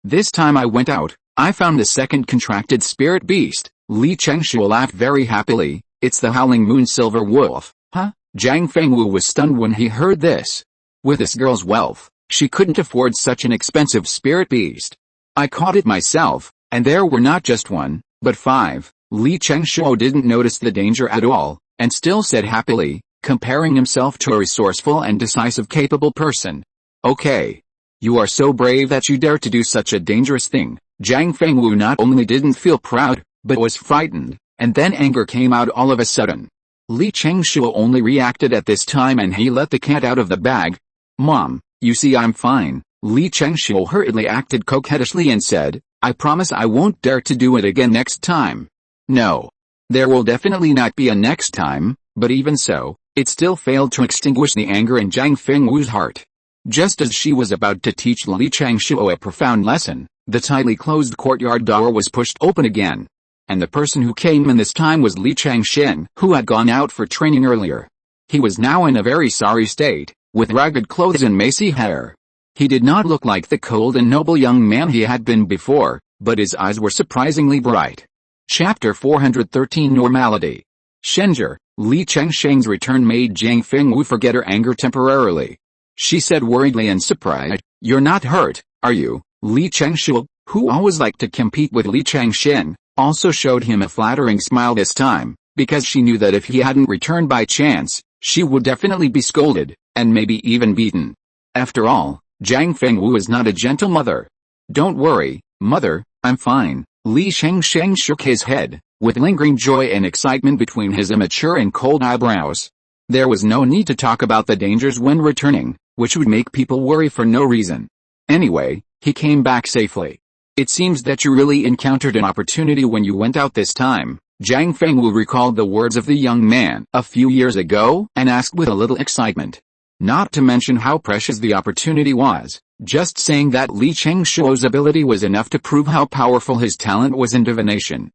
"This time I went out, I found the second contracted spirit beast." Li Chengshuo laughed very happily. "It's the Howling Moon Silver Wolf." "Huh?" Zhang Fengwu was stunned when he heard this. With this girl's wealth, she couldn't afford such an expensive spirit beast. "I caught it myself, and there were not just 1, but 5. Li Chengshuo didn't notice the danger at all, and still said happily, comparing himself to a resourceful and decisive capable person. "Okay. You are so brave that you dare to do such a dangerous thing." Zhang Fengwu not only didn't feel proud, but was frightened, and then anger came out all of a sudden. Li Chengshuo only reacted at this time and he let the cat out of the bag. "Mom, you see I'm fine." Li Chengshuo hurriedly acted coquettishly and said, "I promise I won't dare to do it again next time." No. There will definitely not be a next time, but even so, it still failed to extinguish the anger in Zhang Fengwu's heart. Just as she was about to teach Li Chengshuo a profound lesson, the tightly closed courtyard door was pushed open again. And the person who came in this time was Li Chengshen, who had gone out for training earlier. He was now in a very sorry state, with ragged clothes and messy hair. He did not look like the cold and noble young man he had been before, but his eyes were surprisingly bright. Chapter 413 Normality. Shenzhe, Li Chengshen's return made Zhang Fengwu forget her anger temporarily. She said worriedly and surprised, "You're not hurt, are you?" Li Chengshuo, who always liked to compete with Li Chengshen, also showed him a flattering smile this time, because she knew that if he hadn't returned by chance, she would definitely be scolded, and maybe even beaten. After all, Zhang Fengwu is not a gentle mother. "Don't worry, mother, I'm fine." Li Chengshen shook his head, with lingering joy and excitement between his immature and cold eyebrows. There was no need to talk about the dangers when returning, which would make people worry for no reason. Anyway, he came back safely. "It seems that you really encountered an opportunity when you went out this time." Zhang Fengwu recalled the words of the young man a few years ago and asked with a little excitement. Not to mention how precious the opportunity was, just saying that Li Chengshuo's ability was enough to prove how powerful his talent was in divination.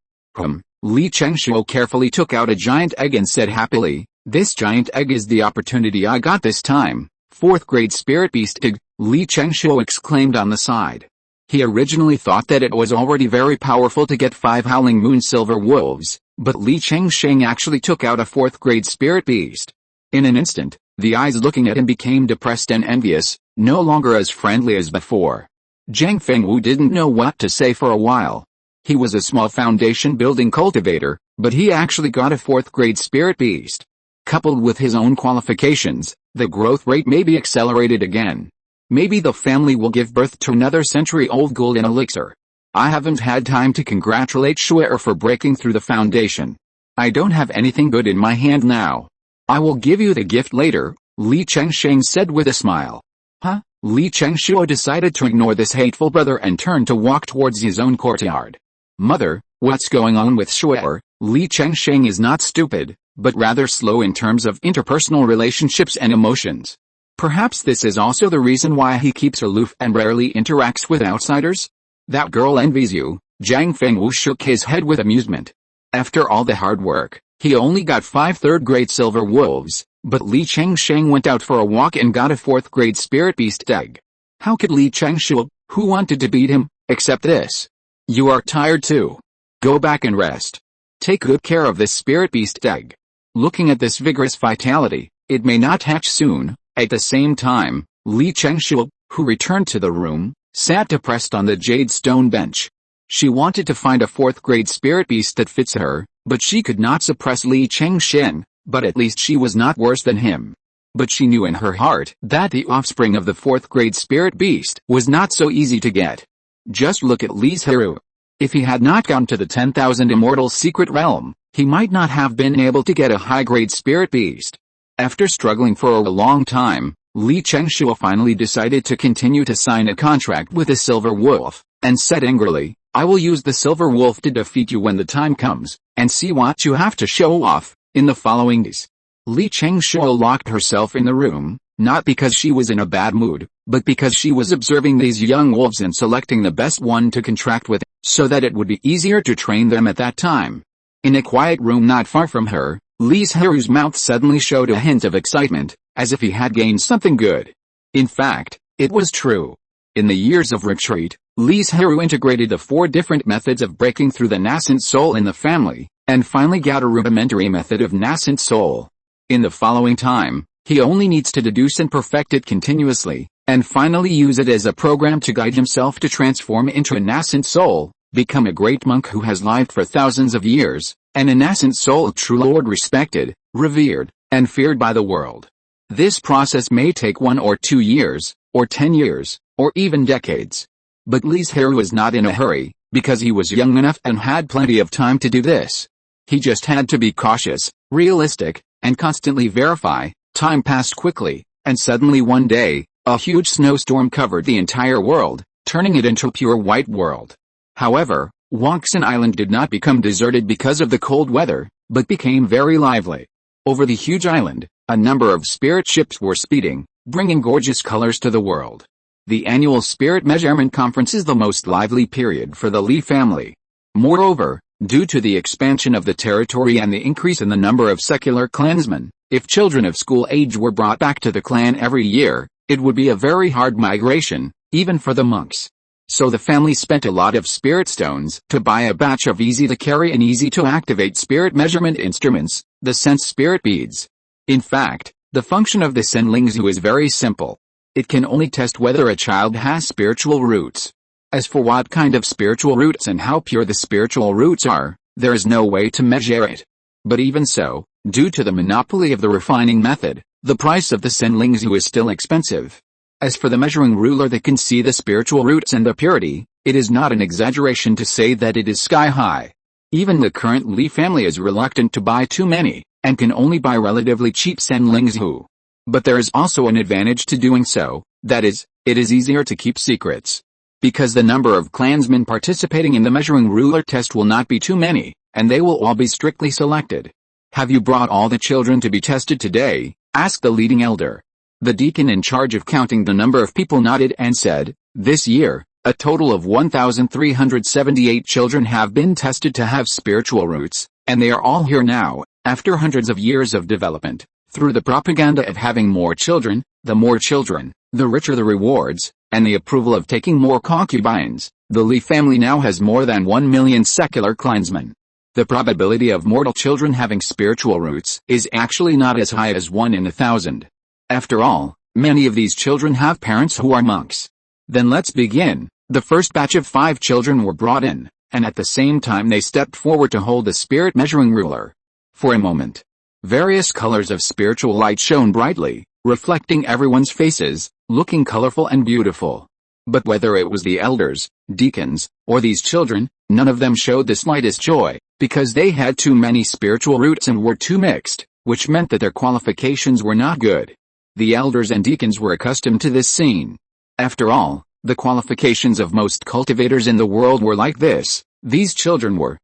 Li Chengshuo carefully took out a giant egg and said happily, "This giant egg is the opportunity I got this time." 4th grade spirit beast egg, Li Chengshuo exclaimed on the side. He originally thought that it was already very powerful to get 5 Howling Moon Silver Wolves, but Li Chengshen actually took out a 4th grade spirit beast. In an instant, the eyes looking at him became depressed and envious, no longer as friendly as before. Zhang Fengwu didn't know what to say for a while. He was a small foundation-building cultivator, but he actually got a 4th grade spirit beast. Coupled with his own qualifications, the growth rate may be accelerated again. Maybe the family will give birth to another century-old golden elixir. I haven't had time to congratulate Shuer for breaking through the foundation. I don't have anything good in my hand now. I will give you the gift later, Li Chengshen said with a smile. Huh? Li Chengshuo decided to ignore this hateful brother and turned to walk towards his own courtyard. "Mother, what's going on with Shuer?" Li Chengshen is not stupid, but rather slow in terms of interpersonal relationships and emotions. Perhaps this is also the reason why he keeps aloof and rarely interacts with outsiders? "That girl envies you." Zhang Fengwu shook his head with amusement. After all the hard work, he only got 5 3rd-grade silver wolves, but Li Chengshen went out for a walk and got a 4th grade spirit beast egg. How could Li Chengshuo, who wanted to beat him, accept this? "You are tired too. Go back and rest. Take good care of this spirit beast egg." Looking at this vigorous vitality, it may not hatch soon. At the same time, Li Chengshuo, who returned to the room, sat depressed on the jade stone bench. She wanted to find a fourth-grade spirit beast that fits her, but she could not suppress Li Chengshen, but at least she was not worse than him. But she knew in her heart that the offspring of the fourth-grade spirit beast was not so easy to get. Just look at Li Zhirui. If he had not gone to the 10,000 Immortal Secret Realm, he might not have been able to get a high-grade spirit beast. After struggling for a long time, Li Chengshu finally decided to continue to sign a contract with the Silver Wolf, and said angrily, "I will use the Silver Wolf to defeat you when the time comes, and see what you have to show off." In the following days, Li Chengshu locked herself in the room, not because she was in a bad mood, but because she was observing these young wolves and selecting the best one to contract with, so that it would be easier to train them at that time. In a quiet room not far from her, Li Zhirui's mouth suddenly showed a hint of excitement, as if he had gained something good. In fact, it was true. In the years of retreat, Li Zhirui integrated the 4 different methods of breaking through the nascent soul in the family, and finally got a rudimentary method of nascent soul. In the following time, he only needs to deduce and perfect it continuously, and finally use it as a program to guide himself to transform into a nascent soul, become a great monk who has lived for thousands of years, and a nascent soul true lord respected, revered, and feared by the world. This process may take 1 or 2 years, or 10 years, or even decades. But Li Zhirui was not in a hurry, because he was young enough and had plenty of time to do this. He just had to be cautious, realistic, and constantly verify. Time passed quickly, and suddenly one day, a huge snowstorm covered the entire world, turning it into a pure white world. However, Banyan Island did not become deserted because of the cold weather, but became very lively. Over the huge island, a number of spirit ships were speeding, bringing gorgeous colors to the world. The annual Spirit Measurement Conference is the most lively period for the Li family. Moreover, due to the expansion of the territory and the increase in the number of secular clansmen, if children of school age were brought back to the clan every year, it would be a very hard migration, even for the monks. So the family spent a lot of spirit stones to buy a batch of easy-to-carry and easy-to-activate spirit measurement instruments, the sense spirit beads. In fact, the function of the Senlingzu is very simple. It can only test whether a child has spiritual roots. As for what kind of spiritual roots and how pure the spiritual roots are, there is no way to measure it. But even so, due to the monopoly of the refining method, the price of the Senlingzu is still expensive. As for the measuring ruler that can see the spiritual roots and the purity, it is not an exaggeration to say that it is sky high. Even the current Li family is reluctant to buy too many, and can only buy relatively cheap Senlingzu. But there is also an advantage to doing so, that is, it is easier to keep secrets. Because the number of clansmen participating in the measuring ruler test will not be too many, and they will all be strictly selected. "Have you brought all the children to be tested today?" asked the leading elder. The deacon in charge of counting the number of people nodded and said, "This year, a total of 1,378 children have been tested to have spiritual roots, and they are all here now, after hundreds of years of development. Through the propaganda of having more children, the richer the rewards, and the approval of taking more concubines, the Li family now has more than 1 million secular clansmen. The probability of mortal children having spiritual roots is actually not as high as 1 in 1,000. After all, many of these children have parents who are monks." Then let's begin. The first batch of 5 children were brought in, and at the same time they stepped forward to hold the spirit measuring ruler. For a moment, various colors of spiritual light shone brightly, reflecting everyone's faces, looking colorful and beautiful. But whether it was the elders, deacons, or these children, none of them showed the slightest joy, because they had too many spiritual roots and were too mixed, which meant that their qualifications were not good. The elders and deacons were accustomed to this scene. After all, the qualifications of most cultivators in the world were like this. These children were,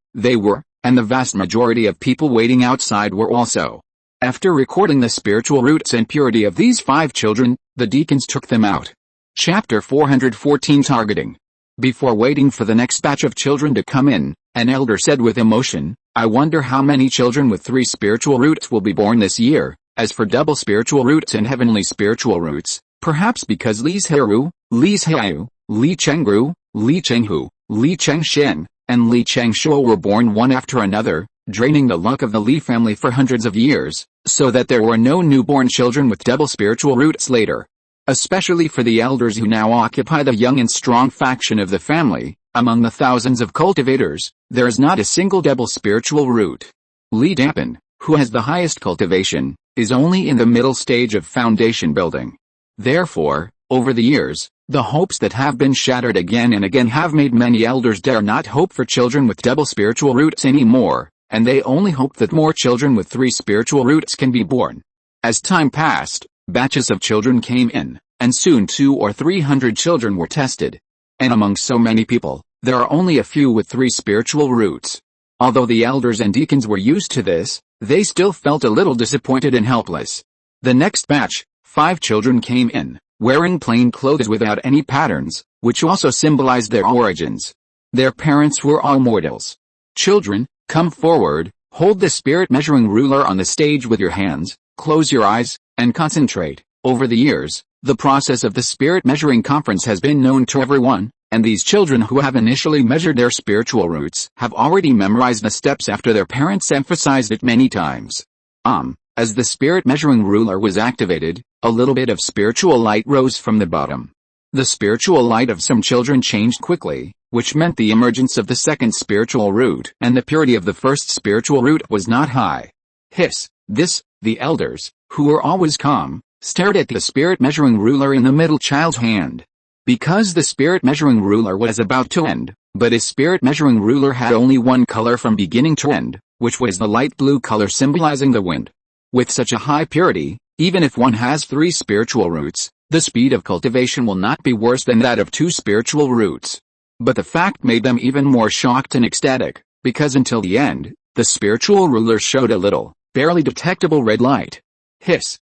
and the vast majority of people waiting outside were also. After recording the spiritual roots and purity of these 5 children, the deacons took them out. Chapter 414 Targeting. Before waiting for the next batch of children to come in, an elder said with emotion, "I wonder how many children with 3 spiritual roots will be born this year. As for double spiritual roots and heavenly spiritual roots, perhaps because Li Zhirui, Li Zhiyu, Li Chengru, Li Chenghu, Li Chengshen, and Li Chengshuo were born one after another, draining the luck of the Li family for hundreds of years, so that there were no newborn children with double spiritual roots later. especially for the elders who now occupy the young and strong faction of the family. Among the thousands of cultivators, there is not a single double spiritual root. Li Zhirui, who has the highest cultivation, is only in the middle stage of foundation building. Therefore, over the years, the hopes that have been shattered again and again have made many elders dare not hope for children with double spiritual roots anymore, and they only hope that more children with 3 spiritual roots can be born. As time passed, batches of children came in, and soon 200 or 300 children were tested. And among so many people, there are only a few with 3 spiritual roots. Although the elders and deacons were used to this, they still felt a little disappointed and helpless. The next batch, 5 children came in, wearing plain clothes without any patterns, which also symbolized their origins. Their parents were all mortals. Children, come forward, hold the spirit measuring ruler on the stage with your hands, close your eyes, and concentrate. Over the years, the process of the spirit measuring conference has been known to everyone, and these children who have initially measured their spiritual roots have already memorized the steps after their parents emphasized it many times. As the spirit measuring ruler was activated, a little bit of spiritual light rose from the bottom. The spiritual light of some children changed quickly, which meant the emergence of the second spiritual root, and the purity of the first spiritual root was not high. The elders, who were always calm, stared at the spirit measuring ruler in the middle child's hand. Because the spirit measuring ruler was about to end, but his spirit measuring ruler had only one color from beginning to end, which was the light blue color symbolizing the wind. With such a high purity, even if one has 3 spiritual roots, the speed of cultivation will not be worse than that of 2 spiritual roots. But the fact made them even more shocked and ecstatic, because until the end, the spiritual ruler showed a little, barely detectable red light.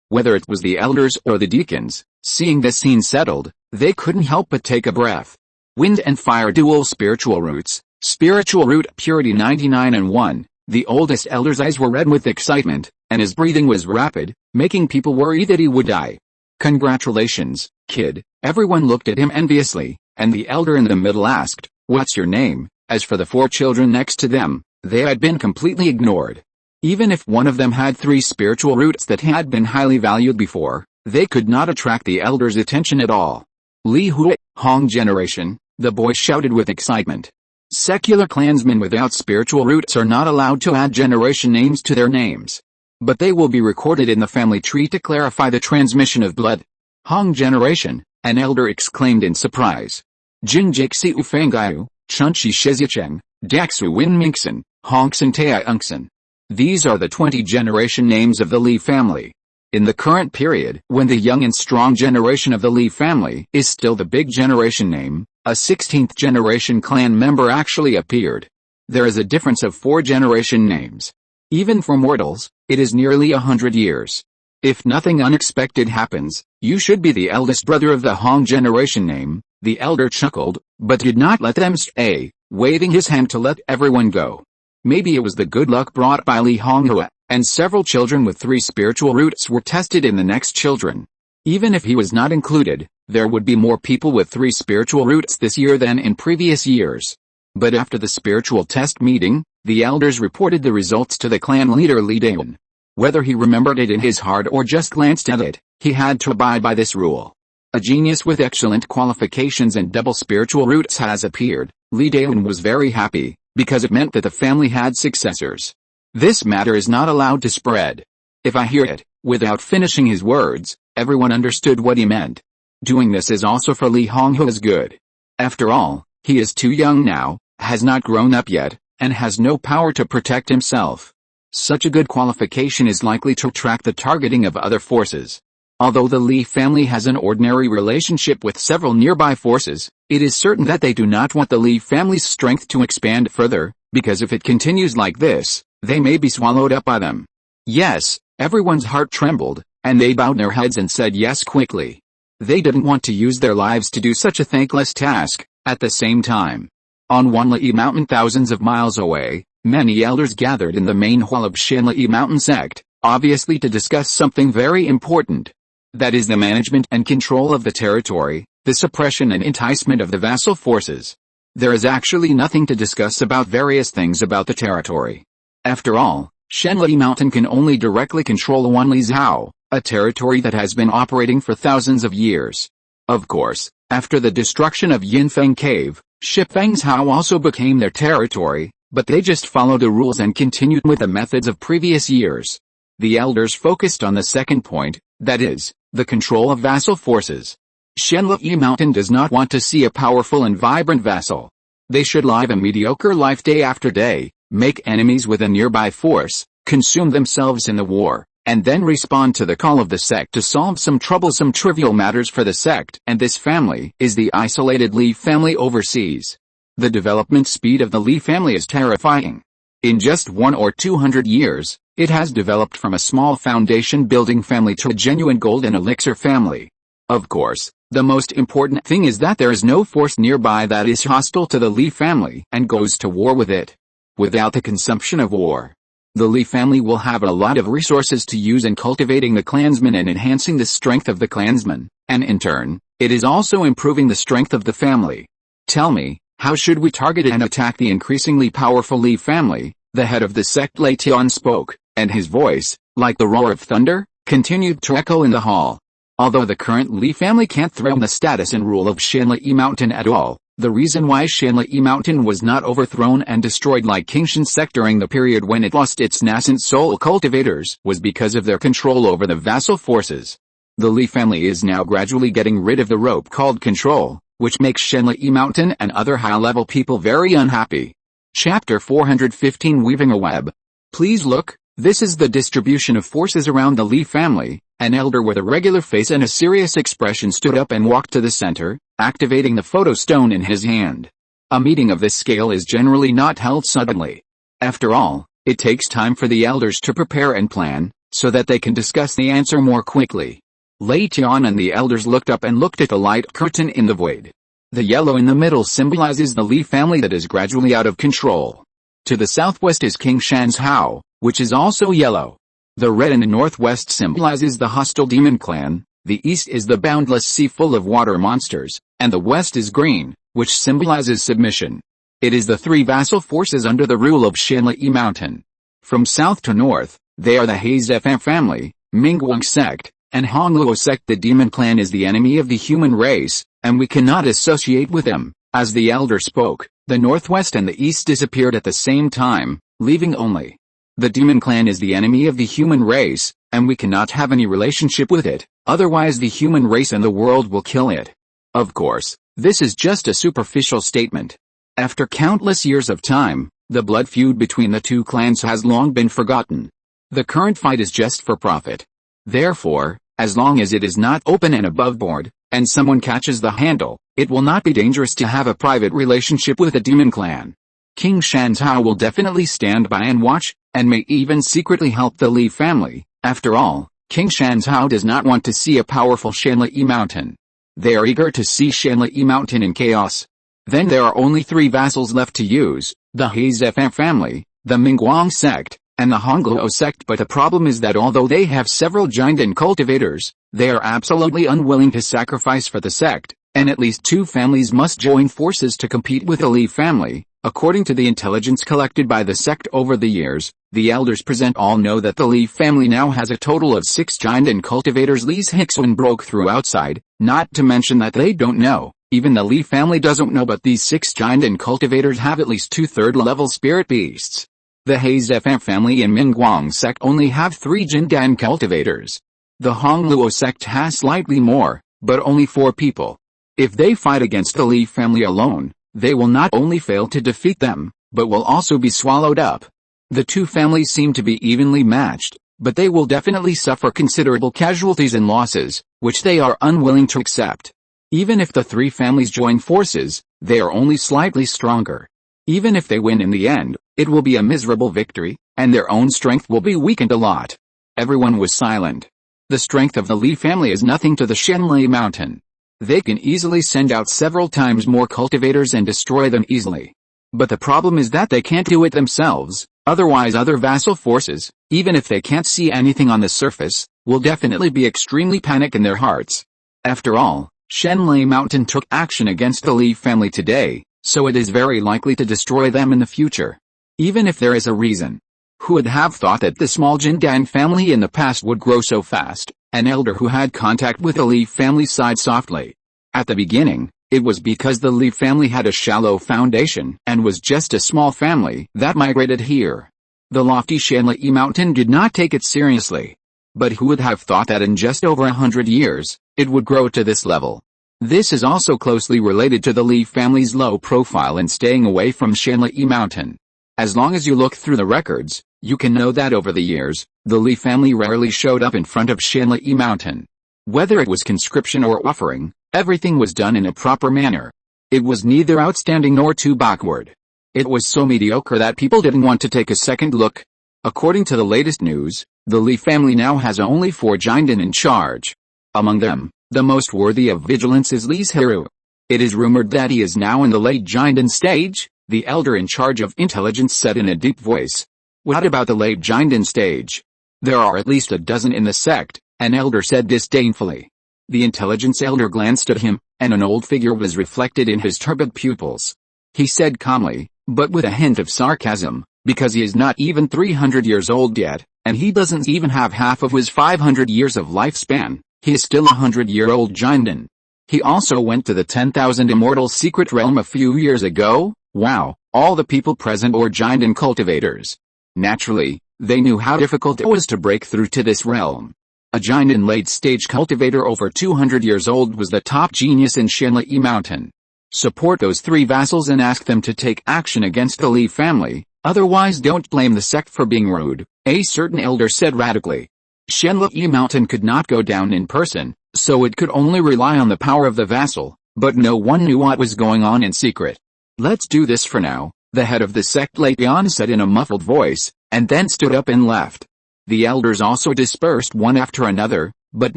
Whether it was the elders or the deacons, seeing this scene settled, they couldn't help but take a breath. Wind and fire dual spiritual roots, spiritual root purity 99 and 1, the oldest elder's eyes were red with excitement, and his breathing was rapid, making people worry that he would die. Congratulations, kid, everyone looked at him enviously, and the elder in the middle asked, what's your name? As for the 4 children next to them, they had been completely ignored. Even if one of them had 3 spiritual roots that had been highly valued before, they could not attract the elder's attention at all. Li Zhirui, Hong generation, the boy shouted with excitement. Secular clansmen without spiritual roots are not allowed to add generation names to their names. But they will be recorded in the family tree to clarify the transmission of blood. Hong generation, an elder exclaimed in surprise. Jin Jixi Ufangayu, Chunchi Shizicheng, Daxu Win Minkson, Hongson Tai Ungson. These are the 20 generation names of the Li family. In the current period, when the young and strong generation of the Li family is still the big generation name, a 16th generation clan member actually appeared. There is a difference of 4 generation names. Even for mortals, it is nearly 100 years. If nothing unexpected happens, you should be the eldest brother of the Hong generation name, the elder chuckled, but did not let them stay, waving his hand to let everyone go. Maybe it was the good luck brought by Li Honghua, and several children with 3 spiritual roots were tested in the next children. Even if he was not included, there would be more people with 3 spiritual roots this year than in previous years. But after the spiritual test meeting, the elders reported the results to the clan leader Li Zhirui. Whether he remembered it in his heart or just glanced at it, he had to abide by this rule. A genius with excellent qualifications and double spiritual roots has appeared. Li Zhirui was very happy, because it meant that the family had successors. This matter is not allowed to spread. If I hear it, without finishing his words, everyone understood what he meant. Doing this is also for Li Honghua's good. After all, he is too young now, has not grown up yet, and has no power to protect himself. Such a good qualification is likely to attract the targeting of other forces. Although the Li family has an ordinary relationship with several nearby forces, it is certain that they do not want the Li family's strength to expand further, because if it continues like this, they may be swallowed up by them. Yes, everyone's heart trembled, and they bowed their heads and said yes quickly. They didn't want to use their lives to do such a thankless task. At the same time, on Wanli mountain thousands of miles away, many elders gathered in the main hall of Shanli mountain sect, obviously to discuss something very important. That is the management and control of the territory, the suppression and enticement of the vassal forces. There is actually nothing to discuss about various things about the territory. After all, Shanli Mountain can only directly control Wanli Zhao, a territory that has been operating for thousands of years. Of course, after the destruction of Yinfeng Cave, Shifeng's Hao also became their territory, but they just followed the rules and continued with the methods of previous years. The elders focused on the second point, that is, the control of vassal forces. Shenlai Mountain does not want to see a powerful and vibrant vassal. They should live a mediocre life day after day, make enemies with a nearby force, consume themselves in the war, and then respond to the call of the sect to solve some troublesome trivial matters for the sect. And this family is the isolated Li family overseas. The development speed of the Li family is terrifying. In just 1 or 200 years, it has developed from a small foundation-building family to a genuine gold and elixir family. Of course, the most important thing is that there is no force nearby that is hostile to the Li family and goes to war with it. Without the consumption of war, the Li family will have a lot of resources to use in cultivating the clansmen and enhancing the strength of the clansmen, and in turn, it is also improving the strength of the family. Tell me, how should we target and attack the increasingly powerful Li family? The head of the sect Lei Tian spoke, and his voice, like the roar of thunder, continued to echo in the hall. Although the current Li family can't threaten the status and rule of Shenlai Mountain at all, the reason why Shenlai Mountain was not overthrown and destroyed like Qingshan sect during the period when it lost its nascent soul cultivators was because of their control over the vassal forces. The Li family is now gradually getting rid of the rope called control, which makes Shenlai Mountain and other high-level people very unhappy. Chapter 415 Weaving a Web. Please look, this is the distribution of forces around the Li family. An elder with a regular face and a serious expression stood up and walked to the center, activating the photo stone in his hand. A meeting of this scale is generally not held suddenly. After all, it takes time for the elders to prepare and plan, so that they can discuss the answer more quickly. Lei Tian and the elders looked up and looked at the light curtain in the void. The yellow in the middle symbolizes the Li family that is gradually out of control. To the southwest is King Shan's Hao, which is also yellow. The red in the northwest symbolizes the hostile demon clan, the east is the boundless sea full of water monsters, and the west is green, which symbolizes submission. It is the three vassal forces under the rule of Shenlai Mountain. From south to north, they are the Heizefan family, Mingguang sect, and Hongluo sect. The demon clan is the enemy of the human race, and we cannot associate with them. As the elder spoke, the northwest and the east disappeared at the same time, leaving only the demon clan is the enemy of the human race, and we cannot have any relationship with it, otherwise the human race and the world will kill it. Of course, this is just a superficial statement. After countless years of time, the blood feud between the two clans has long been forgotten. The current fight is just for profit. Therefore, as long as it is not open and above board, and someone catches the handle, it will not be dangerous to have a private relationship with a demon clan. King Shantao will definitely stand by and watch, and may even secretly help the Li family. After all, King Shantao does not want to see a powerful Shenlai Mountain. They are eager to see Shenlai Mountain in chaos. Then there are only three vassals left to use, the Heizefan family, the Mingguang sect, and the Hongluo sect. But the problem is that although they have several giant and cultivators, they are absolutely unwilling to sacrifice for the sect, and at least two families must join forces to compete with the Li family. According to the intelligence collected by the sect over the years, the elders present all know that the Li family now has a total of 6 giant and cultivators. Li's Hixun broke through outside, not to mention that they don't know, even the Li family doesn't know, but these 6 giant and cultivators have at least 2 third-level spirit beasts. The Heizefan family and Mingguang sect only have 3 Jindan cultivators. The Hongluo sect has slightly more, but only 4 people. If they fight against the Li family alone, they will not only fail to defeat them, but will also be swallowed up. The two families seem to be evenly matched, but they will definitely suffer considerable casualties and losses, which they are unwilling to accept. Even if the 3 families join forces, they are only slightly stronger. Even if they win in the end, it will be a miserable victory, and their own strength will be weakened a lot. Everyone was silent. The strength of the Li family is nothing to the Shenlai Mountain. They can easily send out several times more cultivators and destroy them easily. But the problem is that they can't do it themselves, otherwise other vassal forces, even if they can't see anything on the surface, will definitely be extremely panic in their hearts. After all, Shenlai Mountain took action against the Li family today, so it is very likely to destroy them in the future. Even if there is a reason. Who would have thought that the small Jindan family in the past would grow so fast, An elder who had contact with the Li family sighed softly. At the beginning, it was because the Li family had a shallow foundation and was just a small family that migrated here. The lofty Shanli mountain did not take it seriously. But who would have thought that in just over 100 years, it would grow to this level? This is also closely related to the Li family's low profile in staying away from Shanli mountain. As long as you look through the records, you can know that over the years, the Li family rarely showed up in front of Shanli mountain. Whether it was conscription or offering, everything was done in a proper manner. It was neither outstanding nor too backward. It was so mediocre that people didn't want to take a second look. According to the latest news, the Li family now has only 4 Jinden in charge. Among them, the most worthy of vigilance is Li Zhirui. It is rumored that he is now in the late Jinden stage, the elder in charge of intelligence said in a deep voice. What about the late Jinden stage? There are at least a dozen in the sect, an elder said disdainfully. The intelligence elder glanced at him, and an old figure was reflected in his turbid pupils. He said calmly, but with a hint of sarcasm, because he is not even 300 years old yet, and he doesn't even have half of his 500 years of lifespan, he is still a 100-year-old Jinden. He also went to the 10,000 Immortal Secret Realm a few years ago. Wow, all the people present were Jinden cultivators. Naturally, they knew how difficult it was to break through to this realm. A Jinden late-stage cultivator over 200 years old was the top genius in Shanli mountain. Support those 3 vassals and ask them to take action against the Li family, otherwise don't blame the sect for being rude, a certain elder said radically. Shanli mountain could not go down in person, so it could only rely on the power of the vassal, but no one knew what was going on in secret. Let's do this for now, the head of the sect Lei Tian said in a muffled voice, and then stood up and left. The elders also dispersed one after another, but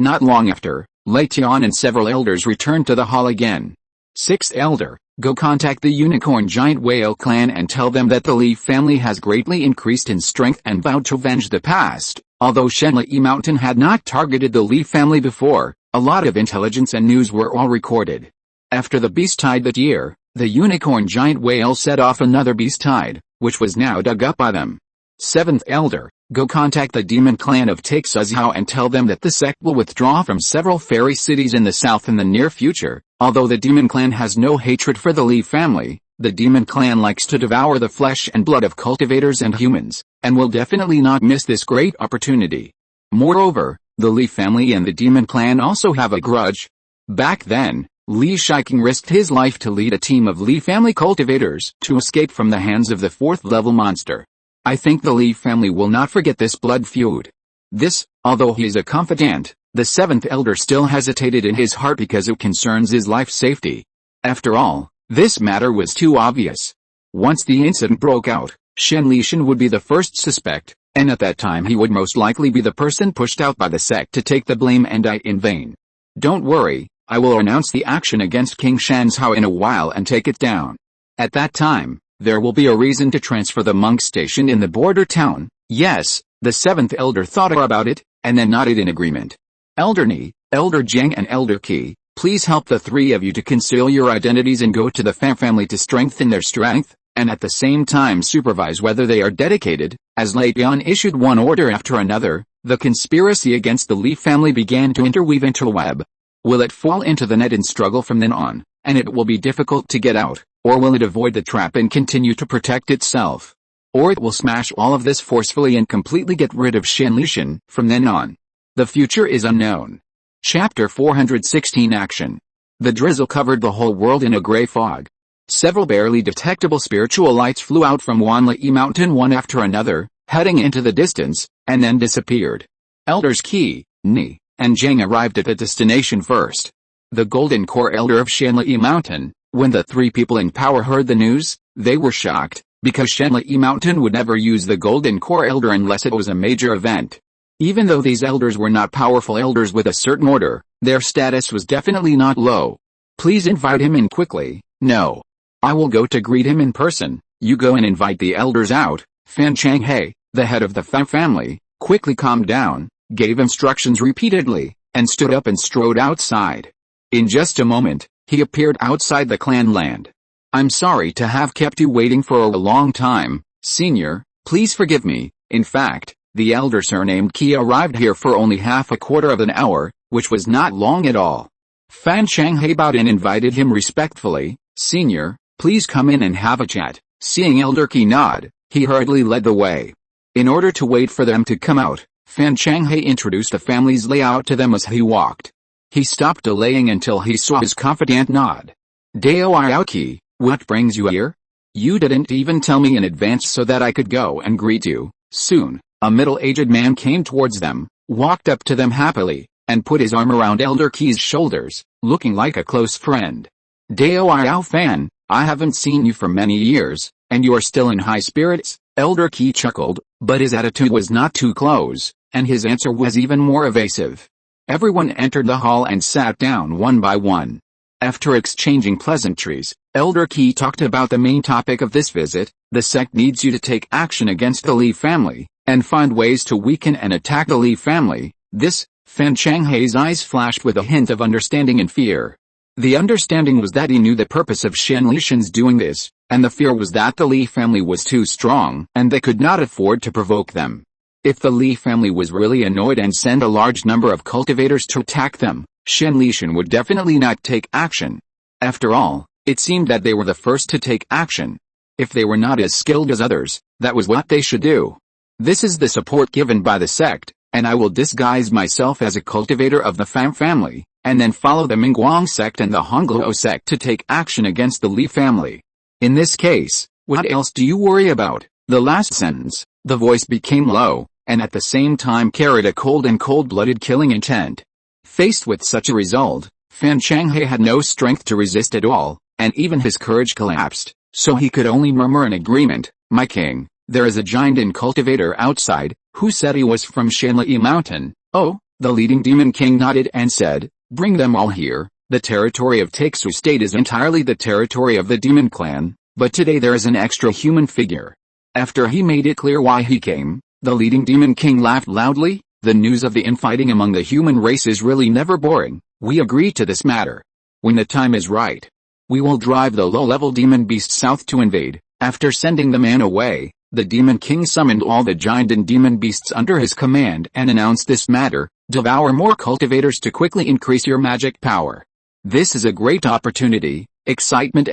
not long after, Lei Tian and several elders returned to the hall again. 6th Elder, go contact the unicorn giant whale clan and tell them that the Li family has greatly increased in strength and vowed to avenge the past. Although Shanli mountain had not targeted the Li family before, a lot of intelligence and news were all recorded. After the beast tide that year, the unicorn giant whale set off another beast tide, which was now dug up by them. 7th Elder, go contact the demon clan of Taixuzhao and tell them that the sect will withdraw from several fairy cities in the south in the near future. Although the demon clan has no hatred for the Li family, the demon clan likes to devour the flesh and blood of cultivators and humans, and will definitely not miss this great opportunity. Moreover, the Li family and the demon clan also have a grudge. Back then, Li Shiking risked his life to lead a team of Li family cultivators to escape from the hands of the 4th-level monster. I think the Li family will not forget this blood feud. This, although he is a confidant, the 7th Elder still hesitated in his heart because it concerns his life safety. After all, this matter was too obvious. Once the incident broke out, Shen Lishan would be the first suspect, and at that time he would most likely be the person pushed out by the sect to take the blame and die in vain. Don't worry, I will announce the action against King Shanzhao in a while and take it down. At that time, there will be a reason to transfer the monk station in the border town. Yes, the 7th Elder thought about it, and then nodded in agreement. Elder Ni, Elder Jiang and Elder Qi, please help the 3 of you to conceal your identities and go to the family to strengthen their strength, and at the same time supervise whether they are dedicated. As Lei Tian issued one order after another, the conspiracy against the Li family began to interweave into a web. Will it fall into the net and struggle from then on, and it will be difficult to get out, or will it avoid the trap and continue to protect itself? Or it will smash all of this forcefully and completely get rid of Shen Lishan from then on. The future is unknown. Chapter 416 Action. The drizzle covered the whole world in a gray fog. Several barely detectable spiritual lights flew out from Wanli Mountain one after another, heading into the distance, and then disappeared. Elders Qi, Ni, and Jiang arrived at the destination first. The Golden Core Elder of Shanli Mountain. When the 3 people in power heard the news, they were shocked, because Shanli Mountain would never use the Golden Core Elder unless it was a major event. Even though these elders were not powerful elders with a certain order, their status was definitely not low. Please invite him in quickly. No. I will go to greet him in person. You go and invite the elders out. Fan Changhe, the head of the Fan family, quickly calmed down, gave instructions repeatedly, and stood up and strode outside. In just a moment, he appeared outside the clan land. I'm sorry to have kept you waiting for a long time, Senior, please forgive me. In fact, The elder surnamed Qi arrived here for only half a quarter of an hour, which was not long at all. Fan Shanghai bowed and invited him respectfully. Senior, please come in and have a chat. Seeing Elder Qi nod, he hurriedly led the way. In order to wait for them to come out, Fan Shanghai introduced the family's layout to them as he walked. He stopped delaying until he saw his confidant nod. Dao Aoki, what brings you here? You didn't even tell me in advance so that I could go and greet you. Soon, a middle-aged man came towards them, walked up to them happily, and put his arm around Elder Qi's shoulders, looking like a close friend. Dao Ao Fan, I haven't seen you for many years, and you are still in high spirits. Elder Qi chuckled, but his attitude was not too close, and his answer was even more evasive. Everyone entered the hall and sat down one by one. After exchanging pleasantries, Elder Qi talked about the main topic of this visit. The sect needs you to take action against the Li family, and find ways to weaken and attack the Li family. This, Fan Shanghai's eyes flashed with a hint of understanding and fear. The understanding was that he knew the purpose of Shen Lishan's doing this, and the fear was that the Li family was too strong and they could not afford to provoke them. If the Li family was really annoyed and sent a large number of cultivators to attack them, Shen Lishan would definitely not take action. After all, it seemed that they were the first to take action. If they were not as skilled as others, that was what they should do. This is the support given by the sect, and I will disguise myself as a cultivator of the Fan family, and then follow the Mingguang sect and the Hongluo sect to take action against the Li family. In this case, what else do you worry about? The last sentence, the voice became low, and at the same time carried a cold and cold-blooded killing intent. Faced with such a result, Fan Shanghai had no strength to resist at all, and even his courage collapsed, so he could only murmur in agreement, "My king, there is a giant and cultivator outside, who said he was from Shanli Mountain." "Oh," the leading demon king nodded and said, "Bring them all here." The territory of Taixu State is entirely the territory of the demon clan, but today there is an extra human figure. After he made it clear why he came, the leading demon king laughed loudly. The news of the infighting among the human race is really never boring. We agree to this matter. When the time is right, we will drive the low-level demon beast south to invade. After sending the man away, the demon king summoned all the giant and demon beasts under his command and announced this matter: devour more cultivators to quickly increase your magic power. This is a great opportunity. Excitement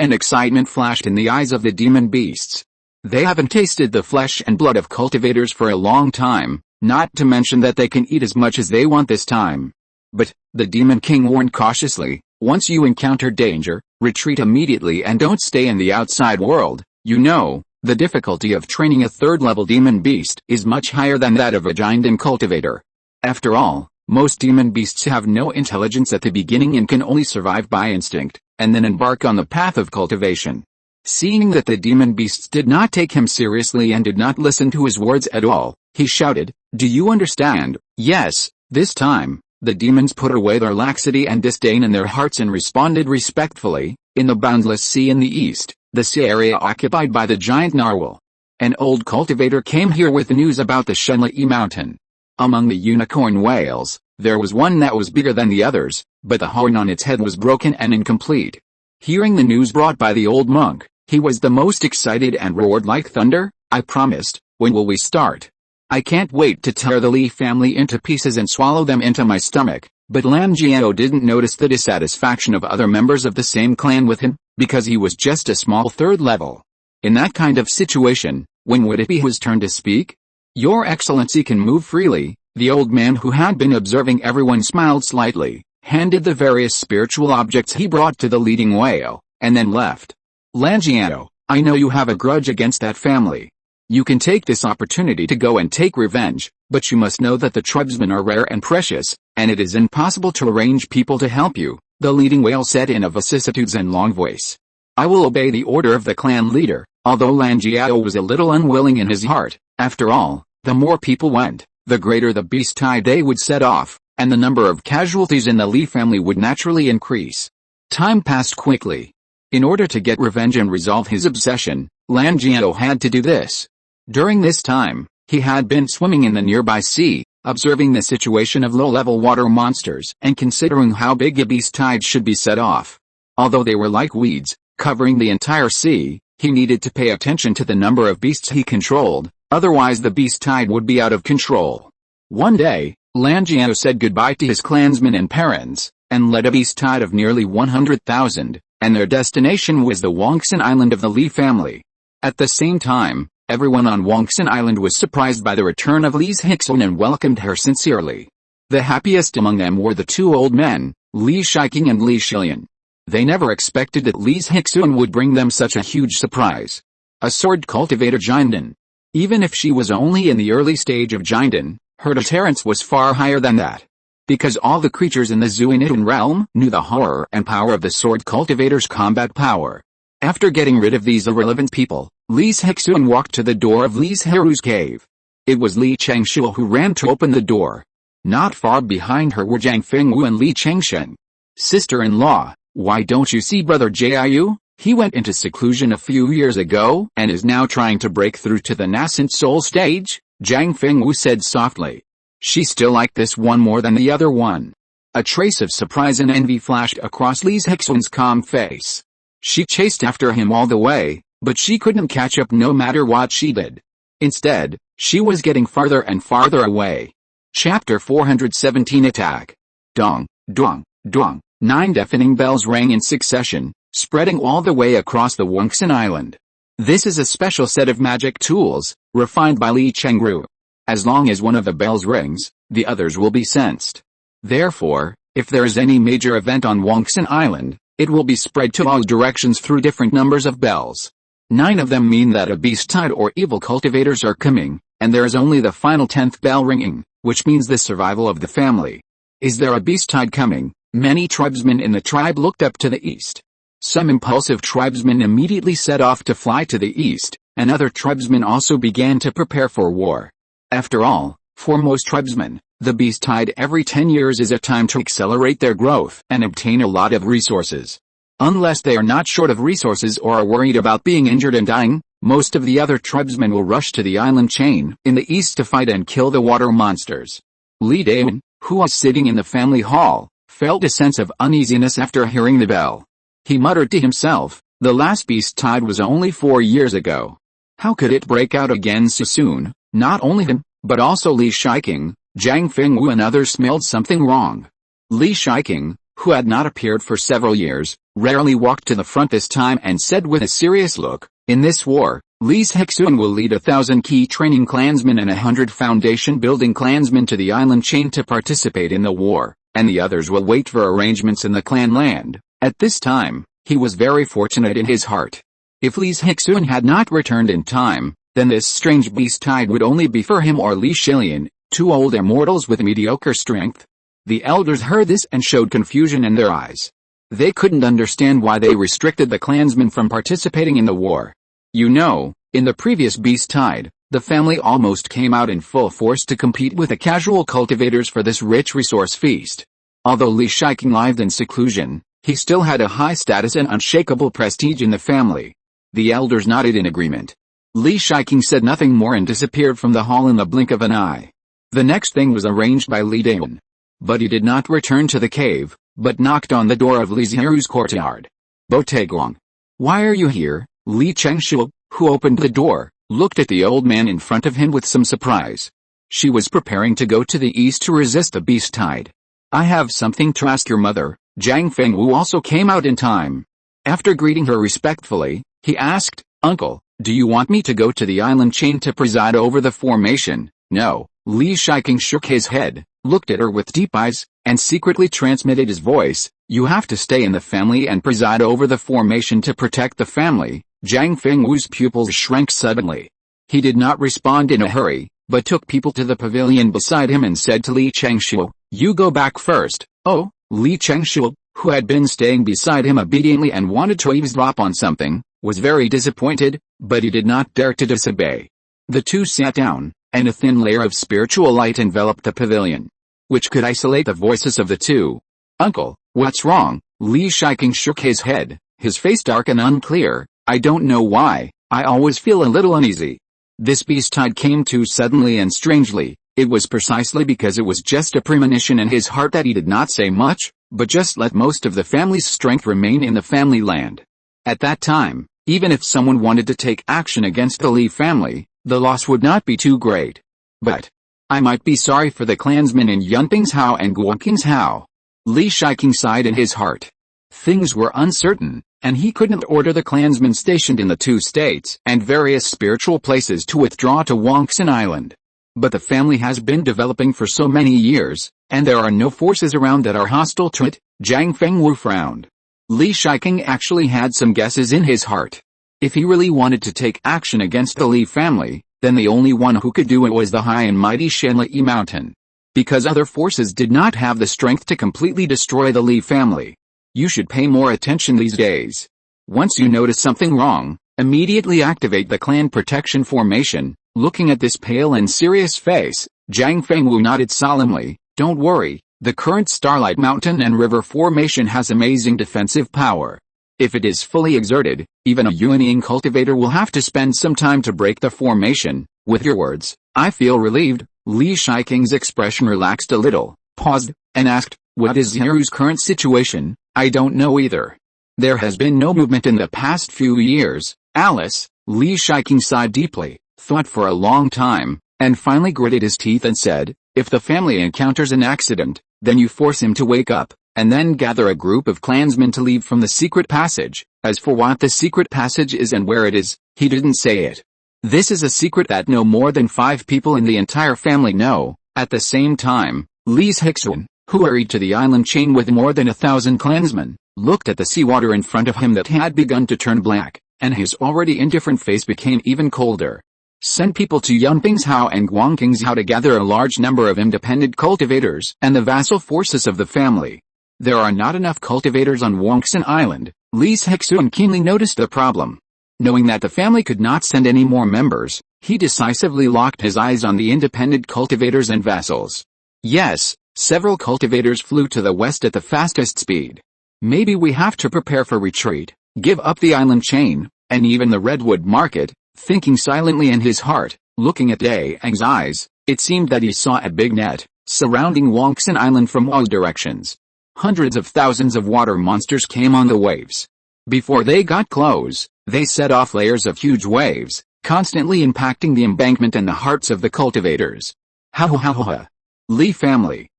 flashed in the eyes of the demon beasts. They haven't tasted the flesh and blood of cultivators for a long time, not to mention that they can eat as much as they want this time. But, the demon king warned cautiously, once you encounter danger, retreat immediately and don't stay in the outside world. You know, the difficulty of training a third-level demon beast is much higher than that of a giant and cultivator. After all, most demon beasts have no intelligence at the beginning and can only survive by instinct, and then embark on the path of cultivation. Seeing that the demon beasts did not take him seriously and did not listen to his words at all, he shouted, "Do you understand?" "Yes." This time, the demons put away their laxity and disdain in their hearts and responded respectfully. In the boundless sea in the east, the sea area occupied by the giant narwhal. An old cultivator came here with news about the Shenli mountain. Among the unicorn whales, there was one that was bigger than the others, but the horn on its head was broken and incomplete. Hearing the news brought by the old monk, he was the most excited and roared like thunder. "I promised, when will we start? I can't wait to tear the Li family into pieces and swallow them into my stomach." But Lan Jiao didn't notice the dissatisfaction of other members of the same clan with him, because he was just a small third level. In that kind of situation, when would it be his turn to speak? "Your Excellency can move freely." The old man who had been observing everyone smiled slightly, handed the various spiritual objects he brought to the leading whale, and then left. "Lan Jiao, I know you have a grudge against that family. You can take this opportunity to go and take revenge, but you must know that the tribesmen are rare and precious, and it is impossible to arrange people to help you," the leading whale said in a vicissitudes and long voice. "I will obey the order of the clan leader." Although Lan Jiao was a little unwilling in his heart, after all, the more people went, the greater the beast tide they would set off, and the number of casualties in the Li family would naturally increase. Time passed quickly. In order to get revenge and resolve his obsession, Lan Jiao had to do this. During this time, he had been swimming in the nearby sea, observing the situation of low-level water monsters and considering how big a beast tide should be set off. Although they were like weeds, covering the entire sea, he needed to pay attention to the number of beasts he controlled, Otherwise the beast tide would be out of control. One day, Lan Jiao said goodbye to his clansmen and parents, and led a beast tide of nearly 100,000, and their destination was the Wangxin Island of the Li family. At the same time, everyone on Wangxin Island was surprised by the return of Li Zhirui and welcomed her sincerely. The happiest among them were the two old men, Li Shiqing and Li Shilian. They never expected that Li Zhirui would bring them such a huge surprise. A sword cultivator Jinden. Even if she was only in the early stage of Jinden, her deterrence was far higher than that. Because all the creatures in the Zuinidan realm knew the horror and power of the sword cultivator's combat power. After getting rid of these irrelevant people, Li Zhirui walked to the door of Li Zhirui's cave. It was Li Chengshu who ran to open the door. Not far behind her were Zhang Fengwu and Li Chengshen. Sister-in-law, why don't you see brother Jiu? He went into seclusion a few years ago and is now trying to break through to the nascent soul stage, Zhang Fengwu said softly. She still liked this one more than the other one. A trace of surprise and envy flashed across Li Zhirui's calm face. She chased after him all the way, but she couldn't catch up no matter what she did. Instead, she was getting farther and farther away. Chapter 417 Attack. Dong, dong, dong. 9 deafening bells rang in succession, spreading all the way across the Wangxin Island. This is a special set of magic tools, refined by Li Chengru. As long as one of the bells rings, the others will be sensed. Therefore, if there is any major event on Wangxin Island, it will be spread to all directions through different numbers of bells. 9 of them mean that a beast tide or evil cultivators are coming, and there is only the final 10th bell ringing, which means the survival of the family. Is there a beast tide coming? Many tribesmen in the tribe looked up to the east. Some impulsive tribesmen immediately set off to fly to the east, and other tribesmen also began to prepare for war. After all, for most tribesmen, the beast tide every 10 years is a time to accelerate their growth and obtain a lot of resources. Unless they are not short of resources or are worried about being injured and dying, most of the other tribesmen will rush to the island chain in the east to fight and kill the water monsters. Li Dawen, who was sitting in the family hall, felt a sense of uneasiness after hearing the bell. He muttered to himself, the last beast tide was only 4 years ago. How could it break out again so soon? Not only him, but also Li Shiqing, Zhang Fengwu and others smelled something wrong. Li Shiqing, who had not appeared for several years, rarely walked to the front this time and said with a serious look, in this war, Li Zhirui will lead 1,000 key training clansmen and 100 foundation building clansmen to the island chain to participate in the war, and the others will wait for arrangements in the clan land. At this time, he was very fortunate in his heart. If Li Zhirui had not returned in time, then this strange beast tide would only be for him or Li Shilian, 2 old immortals with mediocre strength. The elders heard this and showed confusion in their eyes. They couldn't understand why they restricted the clansmen from participating in the war. You know, in the previous beast tide, the family almost came out in full force to compete with the casual cultivators for this rich resource feast. Although Li Shiqing lived in seclusion, he still had a high status and unshakable prestige in the family. The elders nodded in agreement. Li Shiqing said nothing more and disappeared from the hall in the blink of an eye. The next thing was arranged by Li Dawen. But he did not return to the cave, but knocked on the door of Li Zhirui's courtyard. Botegong. Why are you here? Li Chengshu, who opened the door, looked at the old man in front of him with some surprise. She was preparing to go to the east to resist the beast tide. I have something to ask your mother. Zhang Fengwu also came out in time. After greeting her respectfully, he asked, Uncle, do you want me to go to the island chain to preside over the formation? No. Li Shiqing shook his head, looked at her with deep eyes, and secretly transmitted his voice, you have to stay in the family and preside over the formation to protect the family. Zhang Fengwu's pupils shrank suddenly. He did not respond in a hurry, but took people to the pavilion beside him and said to Li Chengshu, you go back first. Oh, Li Chengshu, who had been staying beside him obediently and wanted to eavesdrop on something, was very disappointed, but he did not dare to disobey. The two sat down, and a thin layer of spiritual light enveloped the pavilion, which could isolate the voices of the two. Uncle, what's wrong? Li Shiqing shook his head, his face dark and unclear. I don't know why, I always feel a little uneasy. This beast tide came too suddenly and strangely. It was precisely because it was just a premonition in his heart that he did not say much, but just let most of the family's strength remain in the family land. At that time, even if someone wanted to take action against the Li family, the loss would not be too great. But I might be sorry for the clansmen in Yunping's Hao and Guangqing's Hao. Li Shiking sighed in his heart. Things were uncertain, and he couldn't order the clansmen stationed in the two states and various spiritual places to withdraw to Banyan Island. But the family has been developing for so many years, and there are no forces around that are hostile to it. Zhang Fengwu frowned. Li Shiking actually had some guesses in his heart. If he really wanted to take action against the Li family, then the only one who could do it was the high and mighty Shenli Mountain. Because other forces did not have the strength to completely destroy the Li family. You should pay more attention these days. Once you notice something wrong, immediately activate the clan protection formation. Looking at this pale and serious face, Zhang Fengwu nodded solemnly. Don't worry, the current Starlight Mountain and River formation has amazing defensive power. If it is fully exerted, even a Yuanying cultivator will have to spend some time to break the formation. With your words, I feel relieved. Li Shiking's expression relaxed a little, paused, and asked, what is Ziru's current situation? I don't know either. There has been no movement in the past few years, Alice. Li Shiking sighed deeply, thought for a long time, and finally gritted his teeth and said, if the family encounters an accident, then you force him to wake up, and then gather a group of clansmen to leave from the secret passage. As for what the secret passage is and where it is, he didn't say it. This is a secret that no more than 5 people in the entire family know. At the same time, Li Zhirui, who hurried to the island chain with more than 1,000 clansmen, looked at the seawater in front of him that had begun to turn black, and his already indifferent face became even colder. Send people to Yunping's Hao and Guangqing's Hao to gather a large number of independent cultivators and the vassal forces of the family. There are not enough cultivators on Banyan Island. Li Zhirui keenly noticed the problem. Knowing that the family could not send any more members, he decisively locked his eyes on the independent cultivators and vassals. Yes, several cultivators flew to the west at the fastest speed. Maybe we have to prepare for retreat, give up the island chain, and even the redwood market. Thinking silently in his heart, looking at Dayang's eyes, it seemed that he saw a big net, surrounding Banyan Island from all directions. Hundreds of thousands of water monsters came on the waves. Before they got close, they set off layers of huge waves, constantly impacting the embankment and the hearts of the cultivators. Ha ha ha ha. Li family.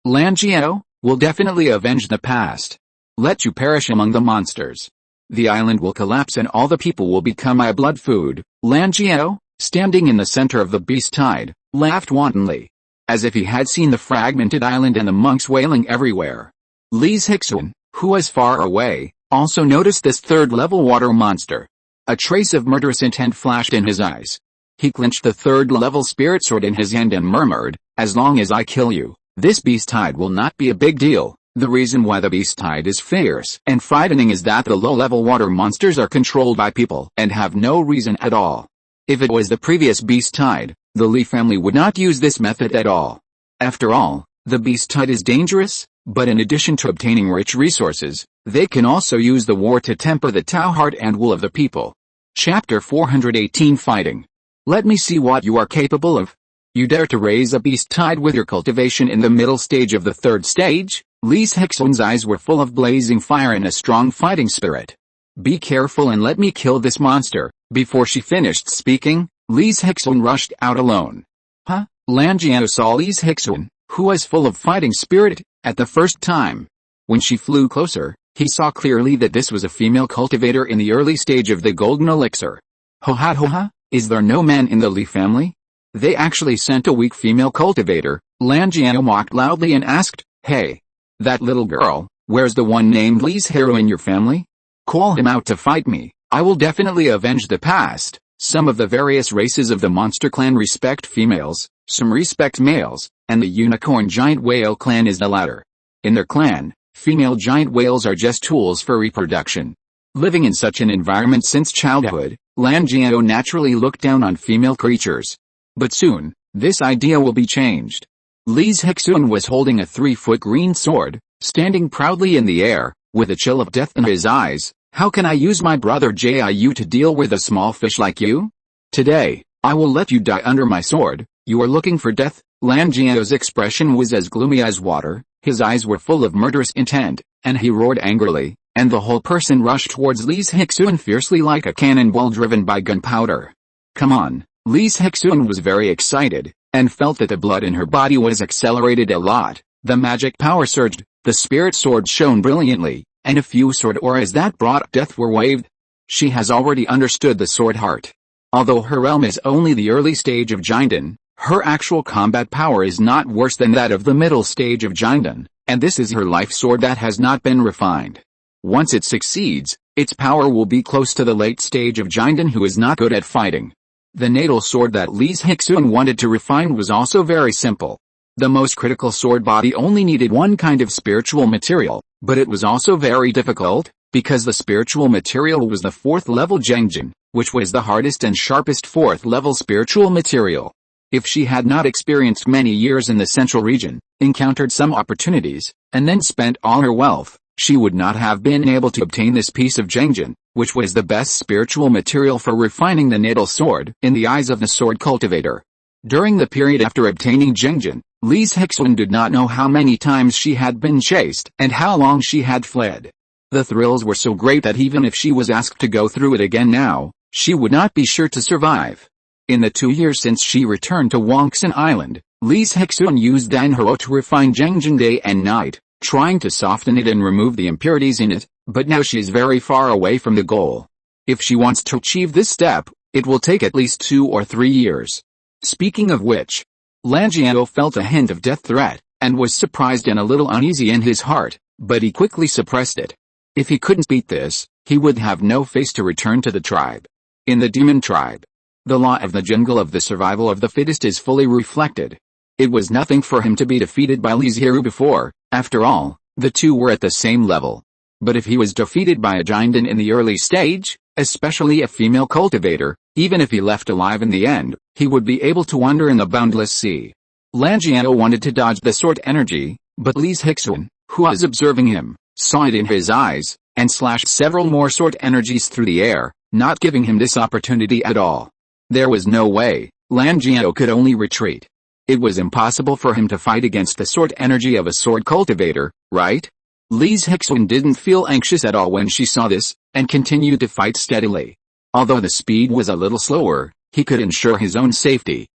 Lanjiao, will definitely avenge the past. Let you perish among the monsters. The island will collapse and all the people will become my blood food. Lanjiao, standing in the center of the beast tide, laughed wantonly. As if he had seen the fragmented island and the monks wailing everywhere. Li Zhirui, who was far away, also noticed this third-level water monster. A trace of murderous intent flashed in his eyes. He clenched the third-level spirit sword in his hand and murmured, as long as I kill you, this beast tide will not be a big deal. The reason why the beast tide is fierce and frightening is that the low-level water monsters are controlled by people and have no reason at all. If it was the previous beast tide, the Li family would not use this method at all. After all, the beast tide is dangerous, but in addition to obtaining rich resources, they can also use the war to temper the Tao heart and will of the people. Chapter 418 Fighting. Let me see what you are capable of. You dare to raise a beast tide with your cultivation in the middle stage of the third stage? Li Zhirui's eyes were full of blazing fire and a strong fighting spirit. Be careful and let me kill this monster. Before she finished speaking, Li Zhirui rushed out alone. Huh? Lanjiao saw Li Zhirui, who was full of fighting spirit, at the first time. When she flew closer, he saw clearly that this was a female cultivator in the early stage of the golden elixir. Ho ha, is there no man in the Li family? They actually sent a weak female cultivator. Lanjiao mocked loudly and asked, hey. That little girl, where's the one named Li Zhirui in your family? Call him out to fight me. I will definitely avenge the past. Some of the various races of the monster clan respect females, some respect males, and the unicorn giant whale clan is the latter. In their clan, female giant whales are just tools for reproduction. Living in such an environment since childhood, Lanjiao naturally looked down on female creatures. But soon, this idea will be changed. Li Zhirui was holding a 3-foot green sword, standing proudly in the air, with a chill of death in his eyes. How can I use my brother Jiu to deal with a small fish like you? Today, I will let you die under my sword. You are looking for death. Lanjiao's expression was as gloomy as water, his eyes were full of murderous intent, and he roared angrily, and the whole person rushed towards Li Zhirui fiercely like a cannonball driven by gunpowder. Come on, Li Zhirui was very excited, and felt that the blood in her body was accelerated a lot. The magic power surged, the spirit sword shone brilliantly, and a few sword auras that brought death were waved. She has already understood the sword heart. Although her realm is only the early stage of Jinden, her actual combat power is not worse than that of the middle stage of Jinden, and this is her life sword that has not been refined. Once it succeeds, its power will be close to the late stage of Jinden, who is not good at fighting. The natal sword that Li Zhirui wanted to refine was also very simple. The most critical sword body only needed one kind of spiritual material, but it was also very difficult, because the spiritual material was the 4th level Zhengjin, which was the hardest and sharpest 4th level spiritual material. If she had not experienced many years in the central region, encountered some opportunities, and then spent all her wealth, she would not have been able to obtain this piece of Zhengjin, which was the best spiritual material for refining the natal sword in the eyes of the sword cultivator. During the period after obtaining Zhengjin, Li Zhirui did not know how many times she had been chased and how long she had fled. The thrills were so great that even if she was asked to go through it again now, she would not be sure to survive. In the 2 years since she returned to Banyan Island, Li Zhirui used Danhero to refine Zhengjin day and night, trying to soften it and remove the impurities in it, but now she is very far away from the goal. If she wants to achieve this step, it will take at least 2 or 3 years. Speaking of which, Langiano felt a hint of death threat, and was surprised and a little uneasy in his heart, but he quickly suppressed it. If he couldn't beat this, he would have no face to return to the tribe. In the demon tribe, the law of the jungle of the survival of the fittest is fully reflected. It was nothing for him to be defeated by Li Zhirui before, after all, the two were at the same level. But if he was defeated by a Jinden in the early stage, especially a female cultivator, even if he left alive in the end, he would be able to wander in the boundless sea. Langiano wanted to dodge the sword energy, but Li Zhirui, who was observing him, saw it in his eyes, and slashed several more sword energies through the air, not giving him this opportunity at all. There was no way, Langiano could only retreat. It was impossible for him to fight against the sword energy of a sword cultivator, right? Li Zhirui didn't feel anxious at all when she saw this, and continued to fight steadily. Although the speed was a little slower, he could ensure his own safety.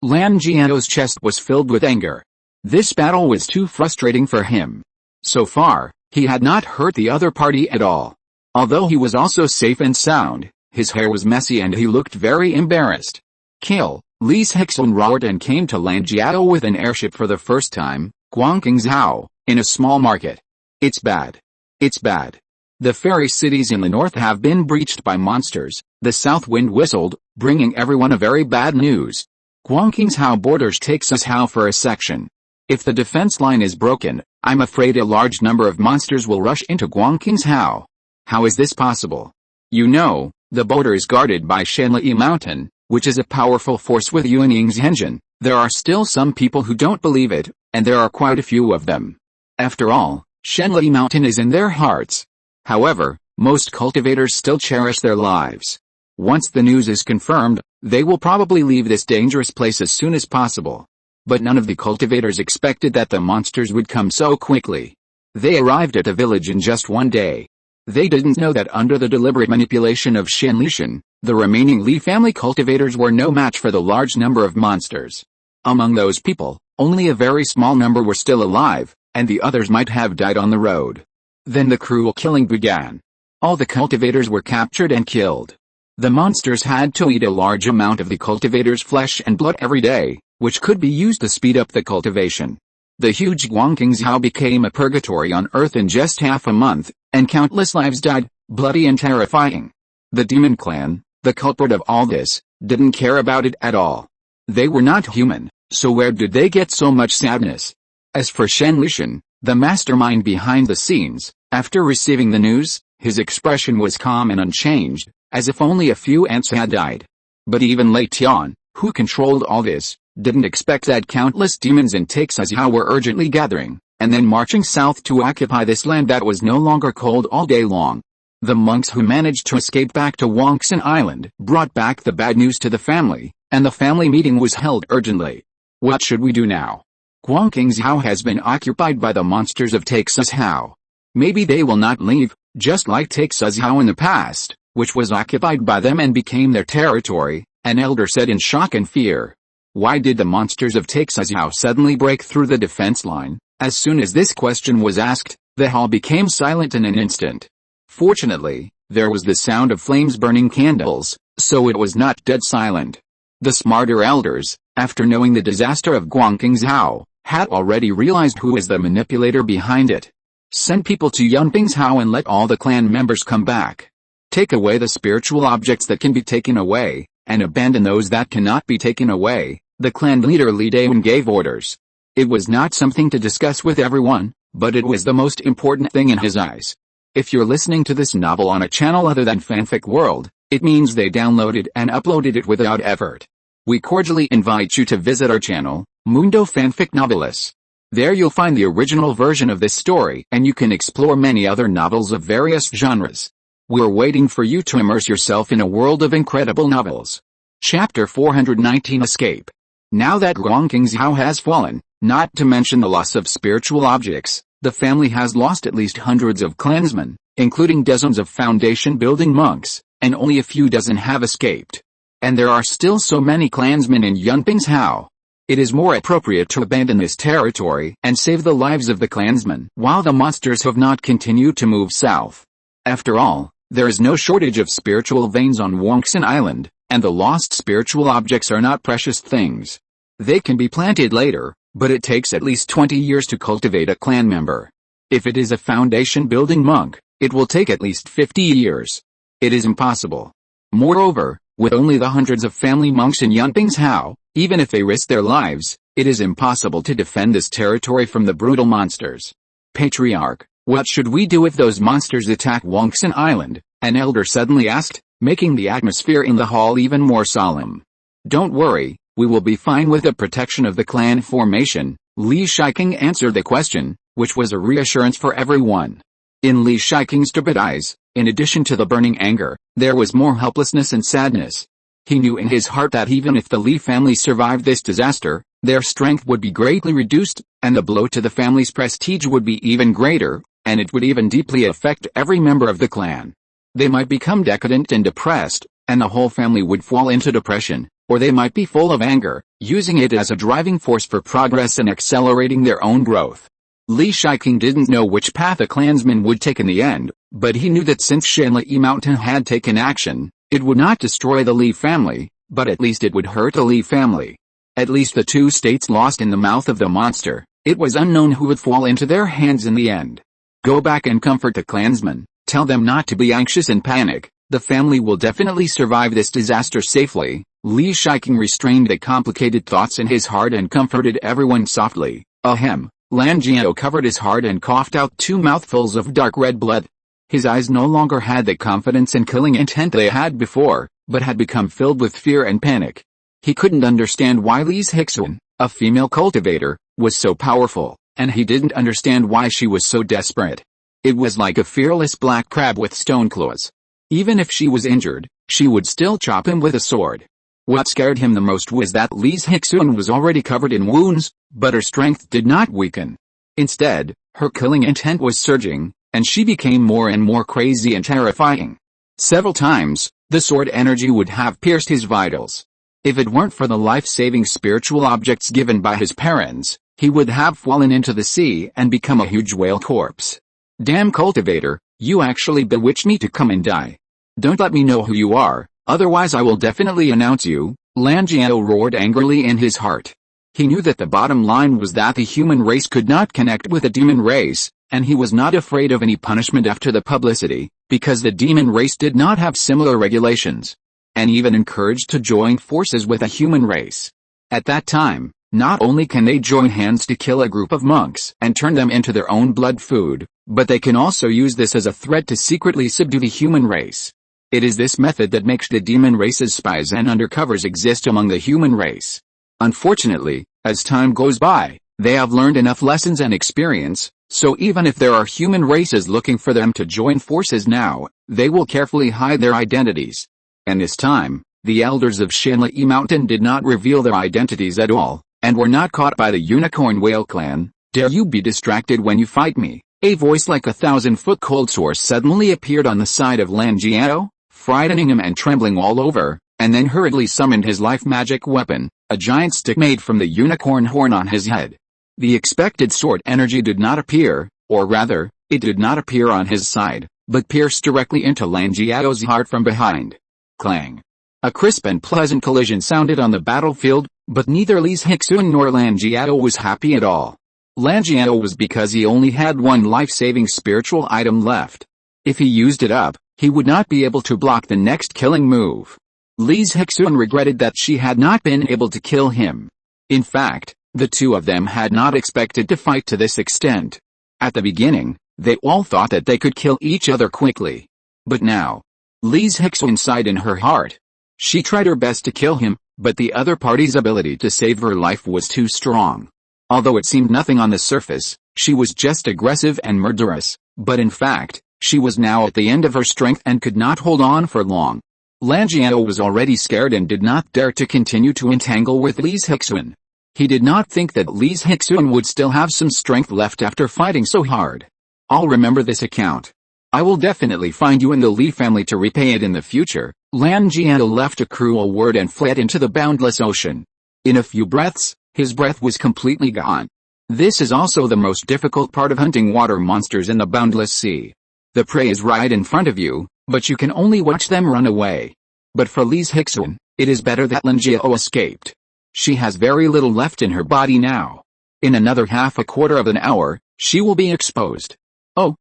Langiano's chest was filled with anger. This battle was too frustrating for him. So far, he had not hurt the other party at all. Although he was also safe and sound, his hair was messy and he looked very embarrassed. Kill! Li Zhirui roared and came to Langiano with an airship for the first time, Guangqingzhao, in a small market. It's bad. It's bad. The fairy cities in the north have been breached by monsters, the south wind whistled, bringing everyone a very bad news. Guangqingzhao borders Taixuzhao for a section. If the defense line is broken, I'm afraid a large number of monsters will rush into Guangqingzhao. How is this possible? You know, the border is guarded by Shanli Mountain, which is a powerful force with Yuanying's engine. There are still some people who don't believe it, and there are quite a few of them. After all, Shanli Mountain is in their hearts. However, most cultivators still cherish their lives. Once the news is confirmed, they will probably leave this dangerous place as soon as possible. But none of the cultivators expected that the monsters would come so quickly. They arrived at the village in just one day. They didn't know that under the deliberate manipulation of Shanlishan, the remaining Li family cultivators were no match for the large number of monsters. Among those people, only a very small number were still alive, and the others might have died on the road. Then the cruel killing began. All the cultivators were captured and killed. The monsters had to eat a large amount of the cultivators' flesh and blood every day, which could be used to speed up the cultivation. The huge Guangqingzhao became a purgatory on earth in just half a month, and countless lives died, bloody and terrifying. The demon clan, the culprit of all this, didn't care about it at all. They were not human, so where did they get so much sadness? As for Shanlishan, the mastermind behind the scenes, after receiving the news, his expression was calm and unchanged, as if only a few ants had died. But even Lei Tian, who controlled all this, didn't expect that countless demons in Taixuzhao were urgently gathering, and then marching south to occupy this land that was no longer cold all day long. The monks who managed to escape back to Banyan Island brought back the bad news to the family, and the family meeting was held urgently. What should we do now? Guangqingzhao has been occupied by the monsters of Taixuzhao. Maybe they will not leave, just like Taixuzhao in the past, which was occupied by them and became their territory, an elder said in shock and fear. Why did the monsters of Texazhao suddenly break through the defense line? As soon as this question was asked, the hall became silent in an instant. Fortunately, there was the sound of flames burning candles, so it was not dead silent. The smarter elders, after knowing the disaster of Guangqingzhao, had already realized who was the manipulator behind it. Send people to Yunpingzhao and let all the clan members come back. Take away the spiritual objects that can be taken away, and abandon those that cannot be taken away, the clan leader Li Zhirui gave orders. It was not something to discuss with everyone, but it was the most important thing in his eyes. If you're listening to this novel on a channel other than Fanfic World, it means they downloaded and uploaded it without effort. We cordially invite you to visit our channel, Mundo Fanfic Novelis. There you'll find the original version of this story and you can explore many other novels of various genres. We're waiting for you to immerse yourself in a world of incredible novels. Chapter 419 Escape. Now that Guangqingzhao has fallen, not to mention the loss of spiritual objects, the family has lost at least hundreds of clansmen, including dozens of foundation-building monks, and only a few dozen have escaped. And there are still so many clansmen in Yunpingzhao. It is more appropriate to abandon this territory and save the lives of the clansmen while the monsters have not continued to move south. After all, there is no shortage of spiritual veins on Banyan Island, and the lost spiritual objects are not precious things. They can be planted later, but it takes at least 20 years to cultivate a clan member. If it is a foundation-building monk, it will take at least 50 years. It is impossible. Moreover, with only the hundreds of family monks in Yunpingzhao, even if they risk their lives, it is impossible to defend this territory from the brutal monsters. Patriarch, what should we do if those monsters attack Banyan Island? An elder suddenly asked, making the atmosphere in the hall even more solemn. Don't worry, we will be fine with the protection of the clan formation. Li Shiking answered the question, which was a reassurance for everyone. In Li Shiking's stupid eyes, in addition to the burning anger, there was more helplessness and sadness. He knew in his heart that even if the Li family survived this disaster, their strength would be greatly reduced, and the blow to the family's prestige would be even greater, and it would even deeply affect every member of the clan. They might become decadent and depressed, and the whole family would fall into depression, or they might be full of anger, using it as a driving force for progress and accelerating their own growth. Li Shiking didn't know which path the clansmen would take in the end, but he knew that since Shanli Mountain had taken action, it would not destroy the Li family, but at least it would hurt the Li family. At least the two states lost in the mouth of the monster. It was unknown who would fall into their hands in the end. Go back and comfort the clansmen, tell them not to be anxious and panic. The family will definitely survive this disaster safely. Li Shiking restrained the complicated thoughts in his heart and comforted everyone softly. Ahem. Lan Jiao covered his heart and coughed out 2 mouthfuls of dark red blood. His eyes no longer had the confidence and killing intent they had before, but had become filled with fear and panic. He couldn't understand why Li Zhirui, a female cultivator, was so powerful, and he didn't understand why she was so desperate. It was like a fearless black crab with stone claws. Even if she was injured, she would still chop him with a sword. What scared him the most was that Li Zhirui was already covered in wounds, but her strength did not weaken. Instead, her killing intent was surging, and she became more and more crazy and terrifying. Several times, the sword energy would have pierced his vitals. If it weren't for the life-saving spiritual objects given by his parents, he would have fallen into the sea and become a huge whale corpse. Damn cultivator, you actually bewitched me to come and die. Don't let me know who you are, otherwise I will definitely announce you, Lan Jiao roared angrily in his heart. He knew that the bottom line was that the human race could not connect with the demon race, and he was not afraid of any punishment after the publicity, because the demon race did not have similar regulations, and even encouraged to join forces with a human race. At that time, not only can they join hands to kill a group of monks and turn them into their own blood food, but they can also use this as a threat to secretly subdue the human race. It is this method that makes the demon race's spies and undercovers exist among the human race. Unfortunately, as time goes by, they have learned enough lessons and experience, so even if there are human races looking for them to join forces now, they will carefully hide their identities. And this time, the elders of Shanli Mountain did not reveal their identities at all, and were not caught by the Unicorn Whale clan. Dare you be distracted when you fight me? A voice like a 1,000-foot cold source suddenly appeared on the side of Lan Jiao, frightening him and trembling all over. and then hurriedly summoned his life magic weapon, a giant stick made from the unicorn horn on his head. The expected sword energy did not appear, or rather, it did not appear on his side, but pierced directly into Lan Jiao's heart from behind. Clang! A crisp and pleasant collision sounded on the battlefield, but neither Li Zhirui nor Lan Jiao was happy at all. Lan Jiao was because he only had one life-saving spiritual item left. If he used it up, he would not be able to block the next killing move. Li Zhirui regretted that she had not been able to kill him. In fact, the two of them had not expected to fight to this extent. At the beginning, they all thought that they could kill each other quickly. But now, Li Zhirui sighed in her heart. She tried her best to kill him, but the other party's ability to save her life was too strong. Although it seemed nothing on the surface, she was just aggressive and murderous, but in fact, she was now at the end of her strength and could not hold on for long. Lan Jiao was already scared and did not dare to continue to entangle with Li Zhirui. He did not think that Li Zhirui would still have some strength left after fighting so hard. I'll remember this account. I will definitely find you in the Li family to repay it in the future. Lan Jiao left a cruel word and fled into the boundless ocean. In a few breaths, his breath was completely gone. This is also the most difficult part of hunting water monsters in the boundless sea. The prey is right in front of you, but you can only watch them run away. But for Li Zhirui, it is better that Lan Jiao escaped. She has very little left in her body now. In another half a quarter of an hour, she will be exposed. Oh,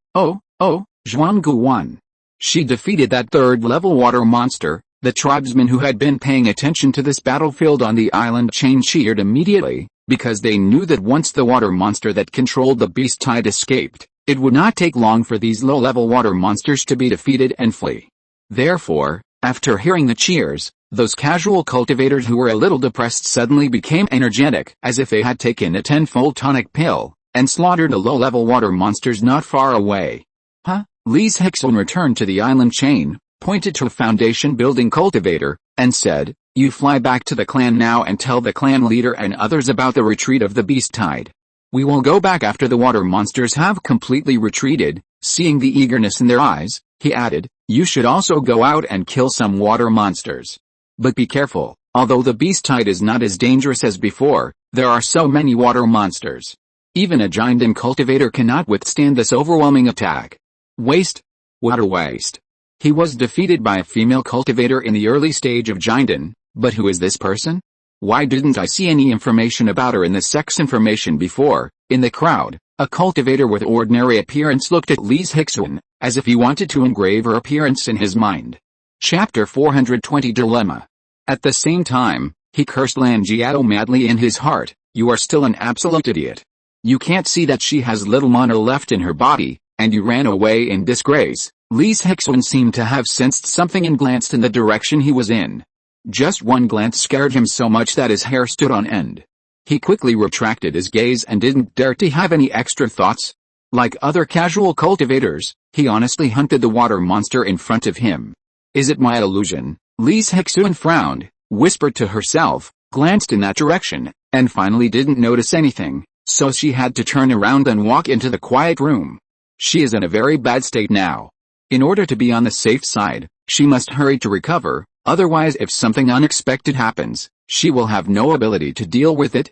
Zhuanggu won. She defeated that third-level water monster. The tribesmen who had been paying attention to this battlefield on the island chain cheered immediately, because they knew that once the water monster that controlled the beast tide escaped, it would not take long for these low-level water monsters to be defeated and flee. Therefore, after hearing the cheers, those casual cultivators who were a little depressed suddenly became energetic, as if they had taken a tenfold tonic pill, and slaughtered the low-level water monsters not far away. Li Zhirui returned to the island chain, pointed to a foundation-building cultivator, and said, "You fly back to the clan now and tell the clan leader and others about the retreat of the beast tide. We will go back after the water monsters have completely retreated." Seeing the eagerness in their eyes, he added, "You should also go out and kill some water monsters. But be careful, although the beast tide is not as dangerous as before, there are so many water monsters. Even a giant cultivator cannot withstand this overwhelming attack." Waste? Water waste. He was defeated by a female cultivator in the early stage of Jinden, but who is this person? Why didn't I see any information about her in the sex information before? In the crowd, a cultivator with ordinary appearance looked at Li Zhirui, as if he wanted to engrave her appearance in his mind. Chapter 420 Dilemma. At the same time, he cursed Lan Jiao madly in his heart. "You are still an absolute idiot. You can't see that she has little mana left in her body, and you ran away in disgrace." Li Zhirui seemed to have sensed something and glanced in the direction he was in. Just one glance scared him so much that his hair stood on end. He quickly retracted his gaze and didn't dare to have any extra thoughts. Like other casual cultivators, he honestly hunted the water monster in front of him. Is it my illusion? Li Zhirui frowned, whispered to herself, glanced in that direction, and finally didn't notice anything, so she had to turn around and walk into the quiet room. She is in a very bad state now. In order to be on the safe side, she must hurry to recover, otherwise if something unexpected happens, she will have no ability to deal with it.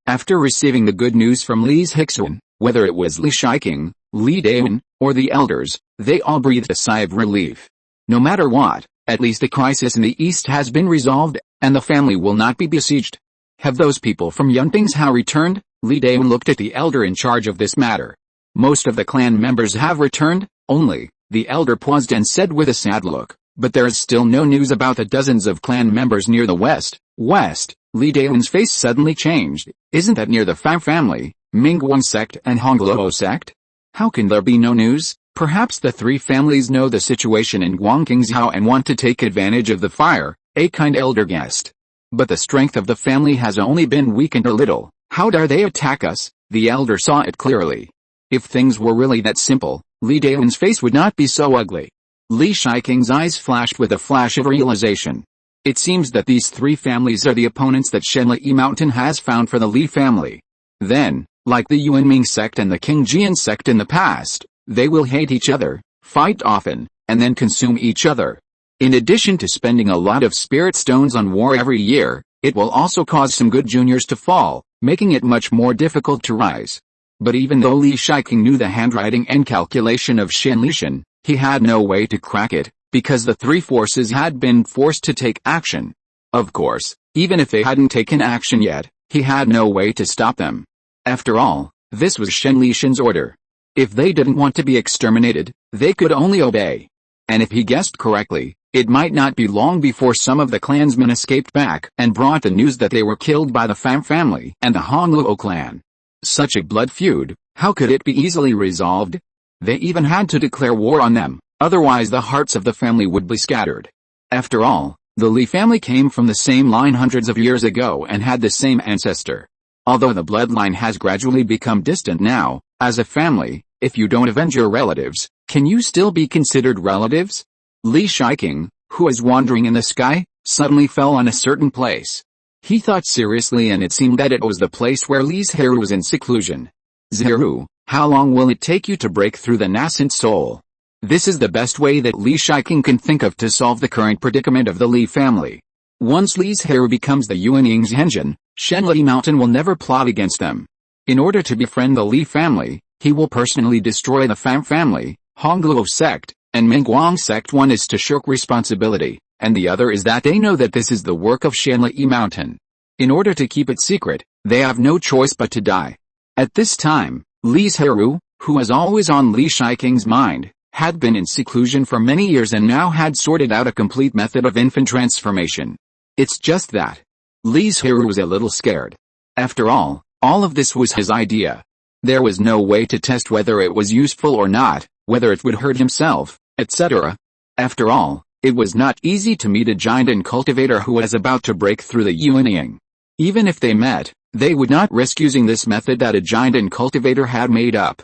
After receiving the good news from Li Zhirui, whether it was Li Shiking, Li Dawen, or the elders, they all breathed a sigh of relief. No matter what, at least the crisis in the east has been resolved, and the family will not be besieged. Have those people from Yunting's Hao returned? Li Dawen looked at the elder in charge of this matter. Most of the clan members have returned, only. The elder paused and said with a sad look, "But there is still no news about the dozens of clan members near the west." West? Li Dawen's face suddenly changed. Isn't that near the Fa family, Mingguan sect and Hongluo sect? How can there be no news? Perhaps the three families know the situation in Guangqingzhou and want to take advantage of the fire, a kind elder guessed. But the strength of the family has only been weakened a little. How dare they attack us? The elder saw it clearly. If things were really that simple, Li Dawen's face would not be so ugly. Li Shiking's eyes flashed with a flash of realization. It seems that these three families are the opponents that Shenlai Mountain has found for the Li family. Then, like the Yuanming sect and the Qingjian sect in the past, they will hate each other, fight often, and then consume each other. In addition to spending a lot of spirit stones on war every year, it will also cause some good juniors to fall, making it much more difficult to rise. But even though Li Shiking knew the handwriting and calculation of Shen Lishan, he had no way to crack it, because the three forces had been forced to take action. Of course, even if they hadn't taken action yet, he had no way to stop them. After all, this was Shen Lishan's order. If they didn't want to be exterminated, they could only obey. And if he guessed correctly, it might not be long before some of the clansmen escaped back and brought the news that they were killed by the Pham family and the Hongluo clan. Such a blood feud, how could it be easily resolved? They even had to declare war on them, otherwise the hearts of the family would be scattered. After all, the Li family came from the same line hundreds of years ago and had the same ancestor. Although the bloodline has gradually become distant now, as a family, if you don't avenge your relatives, can you still be considered relatives? Li Shiking, who was wandering in the sky, suddenly fell on a certain place. He thought seriously and it seemed that it was the place where Li Zhirui was in seclusion. Zhirui, how long will it take you to break through the nascent soul? This is the best way that Li Shiking can think of to solve the current predicament of the Li family. Once Li Zhirui becomes the Yuanying's engine, Shenli Mountain will never plot against them. In order to befriend the Li family, he will personally destroy the Pham family, Hongluo sect, and Mingguang sect. One is to shirk responsibility, and the other is that they know that this is the work of Shenli Mountain. In order to keep it secret, they have no choice but to die. At this time, Li Zhirui, who was always on Li Shiking's mind, had been in seclusion for many years and now had sorted out a complete method of infant transformation. It's just that Li Zhirui was a little scared. After all of this was his idea. There was no way to test whether it was useful or not, whether it would hurt himself, etc. After all, it was not easy to meet a giant and cultivator who was about to break through the Yuanying. Even if they met, they would not risk using this method that a giant and cultivator had made up.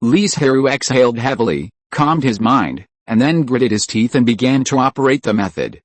Li Zhirui exhaled heavily, calmed his mind, and then gritted his teeth and began to operate the method.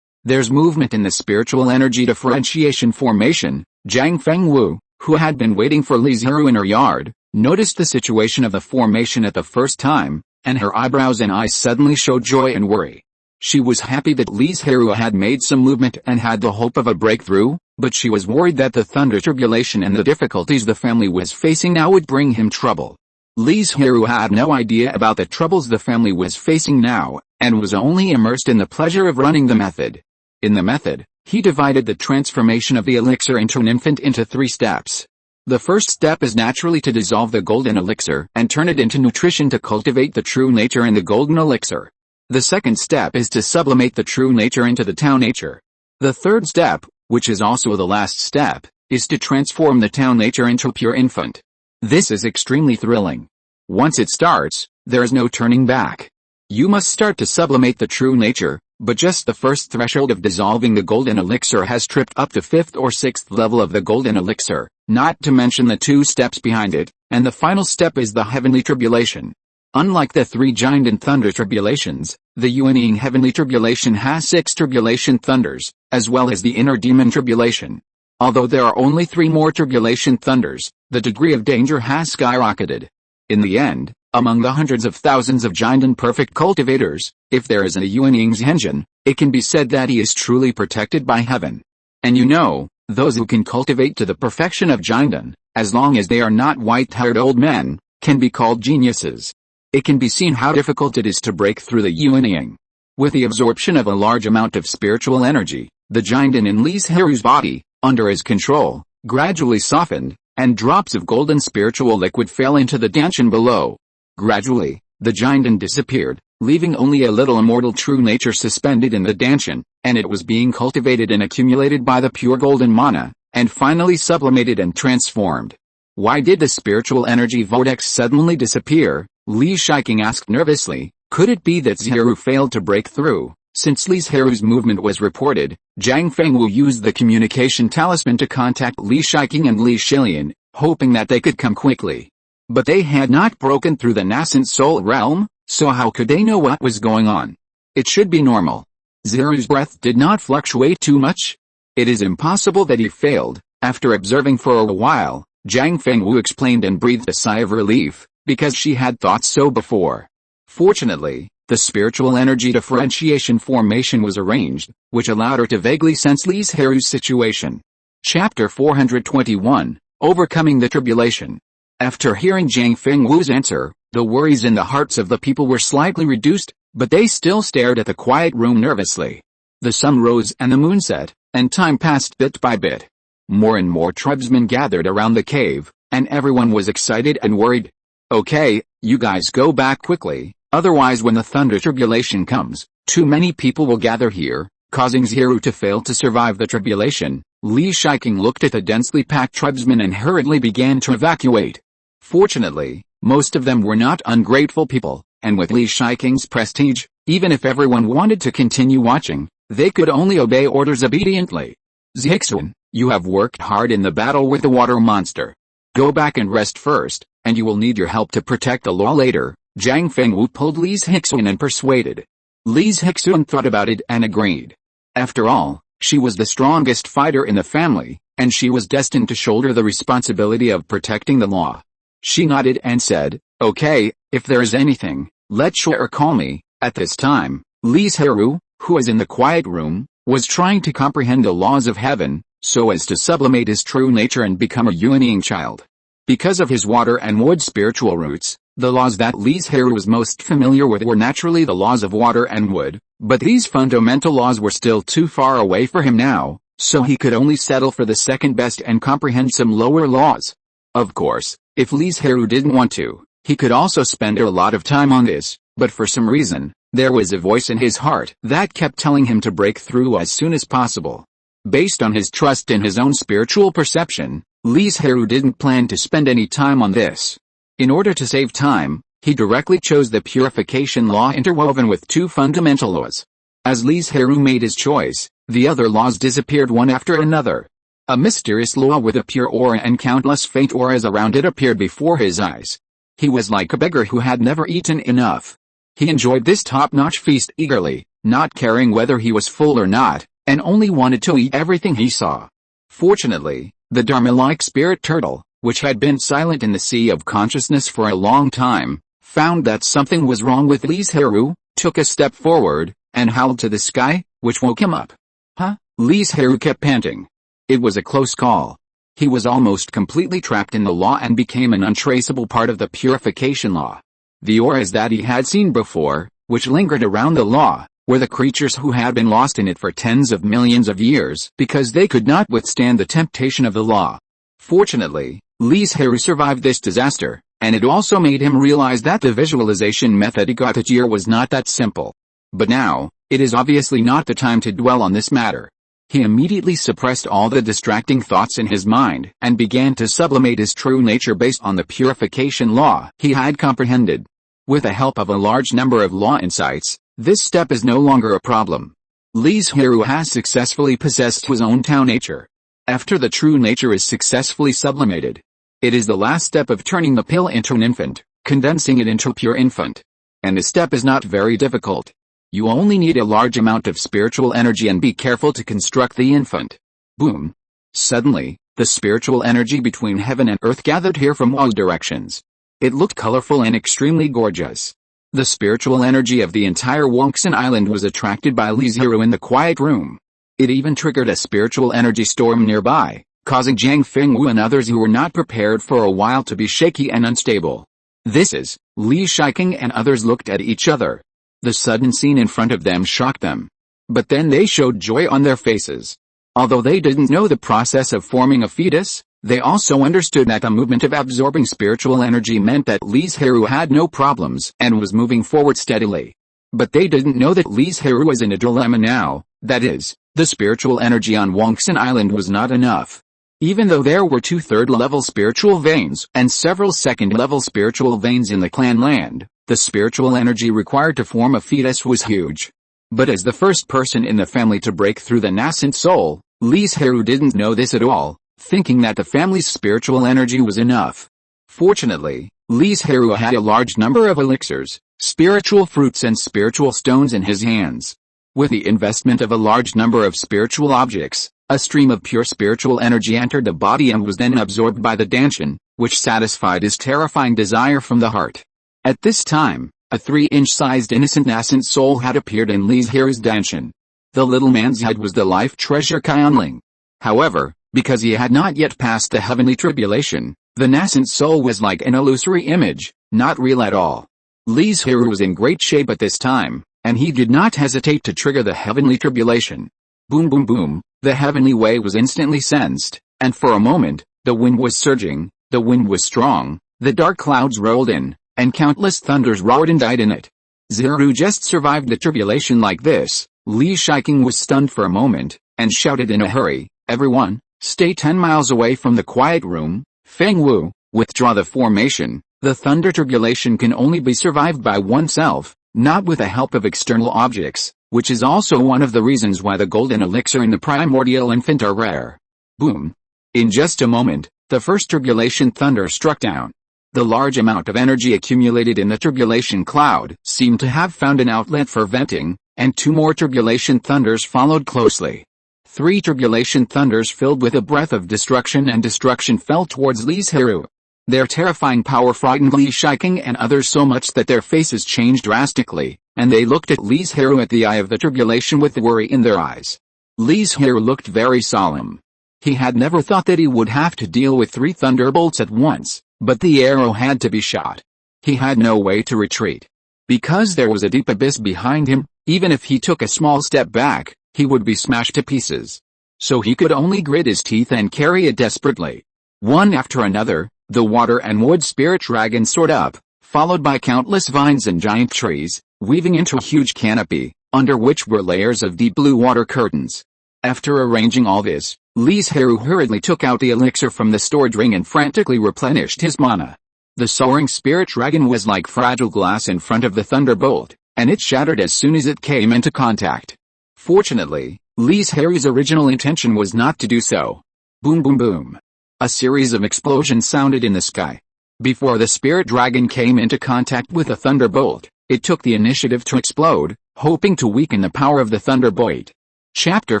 There's movement in the spiritual energy differentiation formation. Zhang Fengwu, who had been waiting for Li Zhirui in her yard, noticed the situation of the formation at the first time, and her eyebrows and eyes suddenly showed joy and worry. She was happy that Li Zhirui had made some movement and had the hope of a breakthrough, but she was worried that the thunder tribulation and the difficulties the family was facing now would bring him trouble. Li Zhirui had no idea about the troubles the family was facing now, and was only immersed in the pleasure of running the method. In the method, he divided the transformation of the elixir into an infant into 3 steps. The first step is naturally to dissolve the golden elixir and turn it into nutrition to cultivate the true nature in the golden elixir. The second step is to sublimate the true nature into the Tao nature. The third step, which is also the last step, is to transform the Tao nature into a pure infant. This is extremely thrilling. Once it starts, there is no turning back. You must start to sublimate the true nature, but just the first threshold of dissolving the golden elixir has tripped up to 5th or 6th level of the golden elixir, not to mention the 2 steps behind it, and the final step is the heavenly tribulation. Unlike the 3 giant and thunder tribulations, the Yuanying heavenly tribulation has 6 tribulation thunders, as well as the inner demon tribulation. Although there are only 3 more tribulation thunders, the degree of danger has skyrocketed. In the end, among the hundreds of thousands of giant and perfect cultivators, if there is a Yuanying's engine, it can be said that he is truly protected by heaven. And you know, those who can cultivate to the perfection of Jinden, as long as they are not white-haired old men, can be called geniuses. It can be seen how difficult it is to break through the Yuanying. With the absorption of a large amount of spiritual energy, the Jinden in Li Zhirui's body, under his control, gradually softened, and drops of golden spiritual liquid fell into the danshan below. Gradually, the Jinden disappeared, leaving only a little immortal true nature suspended in the danshan, and it was being cultivated and accumulated by the pure golden mana, and finally sublimated and transformed. Why did the spiritual energy vortex suddenly disappear? Li Shiking asked nervously. Could it be that Zhirui failed to break through? Since Li Zhirui's movement was reported, Zhang Fengwu used the communication talisman to contact Li Shiking and Li Shilian, hoping that they could come quickly. But they had not broken through the nascent soul realm, so how could they know what was going on? It should be normal. Zhirui's breath did not fluctuate too much. It is impossible that he failed. After observing for a while, Zhang Fengwu explained and breathed a sigh of relief, because she had thought so before. Fortunately, The spiritual energy differentiation formation was arranged, which allowed her to vaguely sense Li Zhirui's situation. Chapter 421, Overcoming the Tribulation. After hearing Zhang Fengwu's answer, the worries in the hearts of the people were slightly reduced, but they still stared at the quiet room nervously. The sun rose and the moon set, and time passed bit by bit. More and more tribesmen gathered around the cave, and everyone was excited and worried. Okay, you guys go back quickly, otherwise when the thunder tribulation comes, too many people will gather here, causing Zhiru to fail to survive the tribulation. Li Shiking looked at the densely packed tribesmen and hurriedly began to evacuate. Fortunately, most of them were not ungrateful people, and with Li Shiking's prestige, even if everyone wanted to continue watching, they could only obey orders obediently. Zhixuan, you have worked hard in the battle with the water monster. Go back and rest first, and you will need your help to protect the law later. Zhang Fengwu pulled Li Zhixuan and persuaded. Li Zhixuan thought about it and agreed. After all, she was the strongest fighter in the family, and she was destined to shoulder the responsibility of protecting the law. She nodded and said, okay, if there is anything, let Shoer call me. At this time, Li Zhirui, who was in the quiet room, was trying to comprehend the laws of heaven, so as to sublimate his true nature and become a Yuanying child. Because of his water and wood spiritual roots, the laws that Li Zhirui was most familiar with were naturally the laws of water and wood, but these fundamental laws were still too far away for him now, so he could only settle for the second best and comprehend some lower laws. Of course, if Li Zhirui didn't want to, he could also spend a lot of time on this, but for some reason, there was a voice in his heart that kept telling him to break through as soon as possible. Based on his trust in his own spiritual perception, Li Zhirui didn't plan to spend any time on this. In order to save time, he directly chose the purification law interwoven with two fundamental laws. As Li Zhirui made his choice, the other laws disappeared one after another. A mysterious law with a pure aura and countless faint auras around it appeared before his eyes. He was like a beggar who had never eaten enough. He enjoyed this top-notch feast eagerly, not caring whether he was full or not, and only wanted to eat everything he saw. Fortunately, the Dharma-like spirit turtle, which had been silent in the sea of consciousness for a long time, found that something was wrong with Li Zhirui, took a step forward, and howled to the sky, which woke him up. Huh? Li Zhirui kept panting. It was a close call. He was almost completely trapped in the law and became an untraceable part of the purification law. The auras that he had seen before, which lingered around the law, were the creatures who had been lost in it for tens of millions of years because they could not withstand the temptation of the law. Fortunately, Li Zhirui survived this disaster, and it also made him realize that the visualization method he got that year was not that simple. But now, it is obviously not the time to dwell on this matter. He immediately suppressed all the distracting thoughts in his mind and began to sublimate his true nature based on the purification law he had comprehended. With the help of a large number of law insights, this step is no longer a problem. Li Zhirui has successfully possessed his own Tao nature. After the true nature is successfully sublimated, it is the last step of turning the pill into an infant, condensing it into a pure infant. And the step is not very difficult. You only need a large amount of spiritual energy and be careful to construct the infant. Boom. Suddenly, the spiritual energy between heaven and earth gathered here from all directions. It looked colorful and extremely gorgeous. The spiritual energy of the entire Banyan Island was attracted by Li Zhirui in the quiet room. It even triggered a spiritual energy storm nearby, causing Zhang Fengwu and others who were not prepared for a while to be shaky and unstable. This is, Li Shiking and others looked at each other. The sudden scene in front of them shocked them. But then they showed joy on their faces. Although they didn't know the process of forming a fetus, they also understood that the movement of absorbing spiritual energy meant that Li Zhirui had no problems and was moving forward steadily. But they didn't know that Li Zhirui was in a dilemma now, that is, the spiritual energy on Banyan Island was not enough. Even though there were 2 third-level spiritual veins and several second-level spiritual veins in the clan land, the spiritual energy required to form a fetus was huge. But as the first person in the family to break through the nascent soul, Li Zhirui didn't know this at all, thinking that the family's spiritual energy was enough. Fortunately, Li Zhirui had a large number of elixirs, spiritual fruits and spiritual stones in his hands. With the investment of a large number of spiritual objects, a stream of pure spiritual energy entered the body and was then absorbed by the Danshan, which satisfied his terrifying desire from the heart. At this time, A 3-inch-sized innocent nascent soul had appeared in Li Zhirui's danshan. The little man's head was the life treasure Qianling. However, because he had not yet passed the heavenly tribulation, the nascent soul was like an illusory image, not real at all. Li Zhirui was in great shape at this time, and he did not hesitate to trigger the heavenly tribulation. Boom boom boom, the heavenly way was instantly sensed, and for a moment, the wind was surging, the wind was strong, the dark clouds rolled in, and countless thunders roared and died in it. Zhirui just survived the tribulation like this. Li Shiking was stunned for a moment, and shouted in a hurry, "Everyone, stay 10 miles away from the quiet room. Feng Wu, withdraw the formation. The thunder tribulation can only be survived by oneself, not with the help of external objects, which is also one of the reasons why the golden elixir and the primordial infant are rare." Boom. In just a moment, the first tribulation thunder struck down. The large amount of energy accumulated in the tribulation cloud seemed to have found an outlet for venting, and 2 more tribulation thunders followed closely. 3 tribulation thunders filled with a breath of destruction and destruction fell towards Li Zhirui. Their terrifying power frightened Li Shiking and others so much that their faces changed drastically, and they looked at Li Zhirui at the eye of the tribulation with worry in their eyes. Li Zhirui looked very solemn. He had never thought that he would have to deal with 3 thunderbolts at once, but the arrow had to be shot. He had no way to retreat. Because there was a deep abyss behind him, even if he took a small step back, he would be smashed to pieces. So he could only grit his teeth and carry it desperately. One after another, the water and wood spirit dragons soared up, followed by countless vines and giant trees, weaving into a huge canopy, under which were layers of deep blue water curtains. After arranging all this, Li Zhirui hurriedly took out the elixir from the storage ring and frantically replenished his mana. The soaring spirit dragon was like fragile glass in front of the thunderbolt, and it shattered as soon as it came into contact. Fortunately, Li Zhirui's original intention was not to do so. Boom boom boom. A series of explosions sounded in the sky. Before the spirit dragon came into contact with the thunderbolt, it took the initiative to explode, hoping to weaken the power of the thunderbolt. Chapter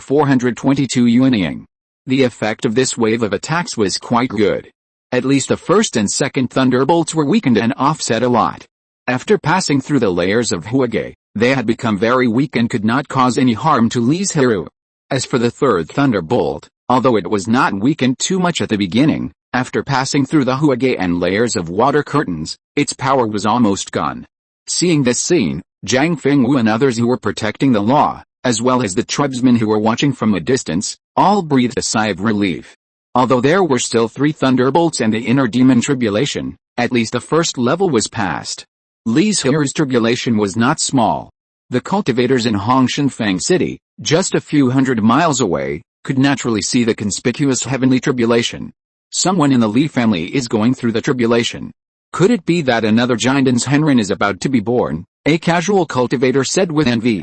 422 Yuanying. The effect of this wave of attacks was quite good. At least the first and second thunderbolts were weakened and offset a lot. After passing through the layers of Huage, they had become very weak and could not cause any harm to Li Zhirui. As for the third thunderbolt, although it was not weakened too much at the beginning, after passing through the Huage and layers of water curtains, its power was almost gone. Seeing this scene, Zhang Fengwu and others who were protecting the law, as well as the tribesmen who were watching from a distance, all breathed a sigh of relief. Although there were still 3 thunderbolts and the inner demon tribulation, at least the first level was passed. Li Zhirui's tribulation was not small. The cultivators in Hongshanfang City, just a few hundred miles away, could naturally see the conspicuous heavenly tribulation. Someone in the Li family is going through the tribulation. Could it be that another Giant's Henrin is about to be born? A casual cultivator said with envy.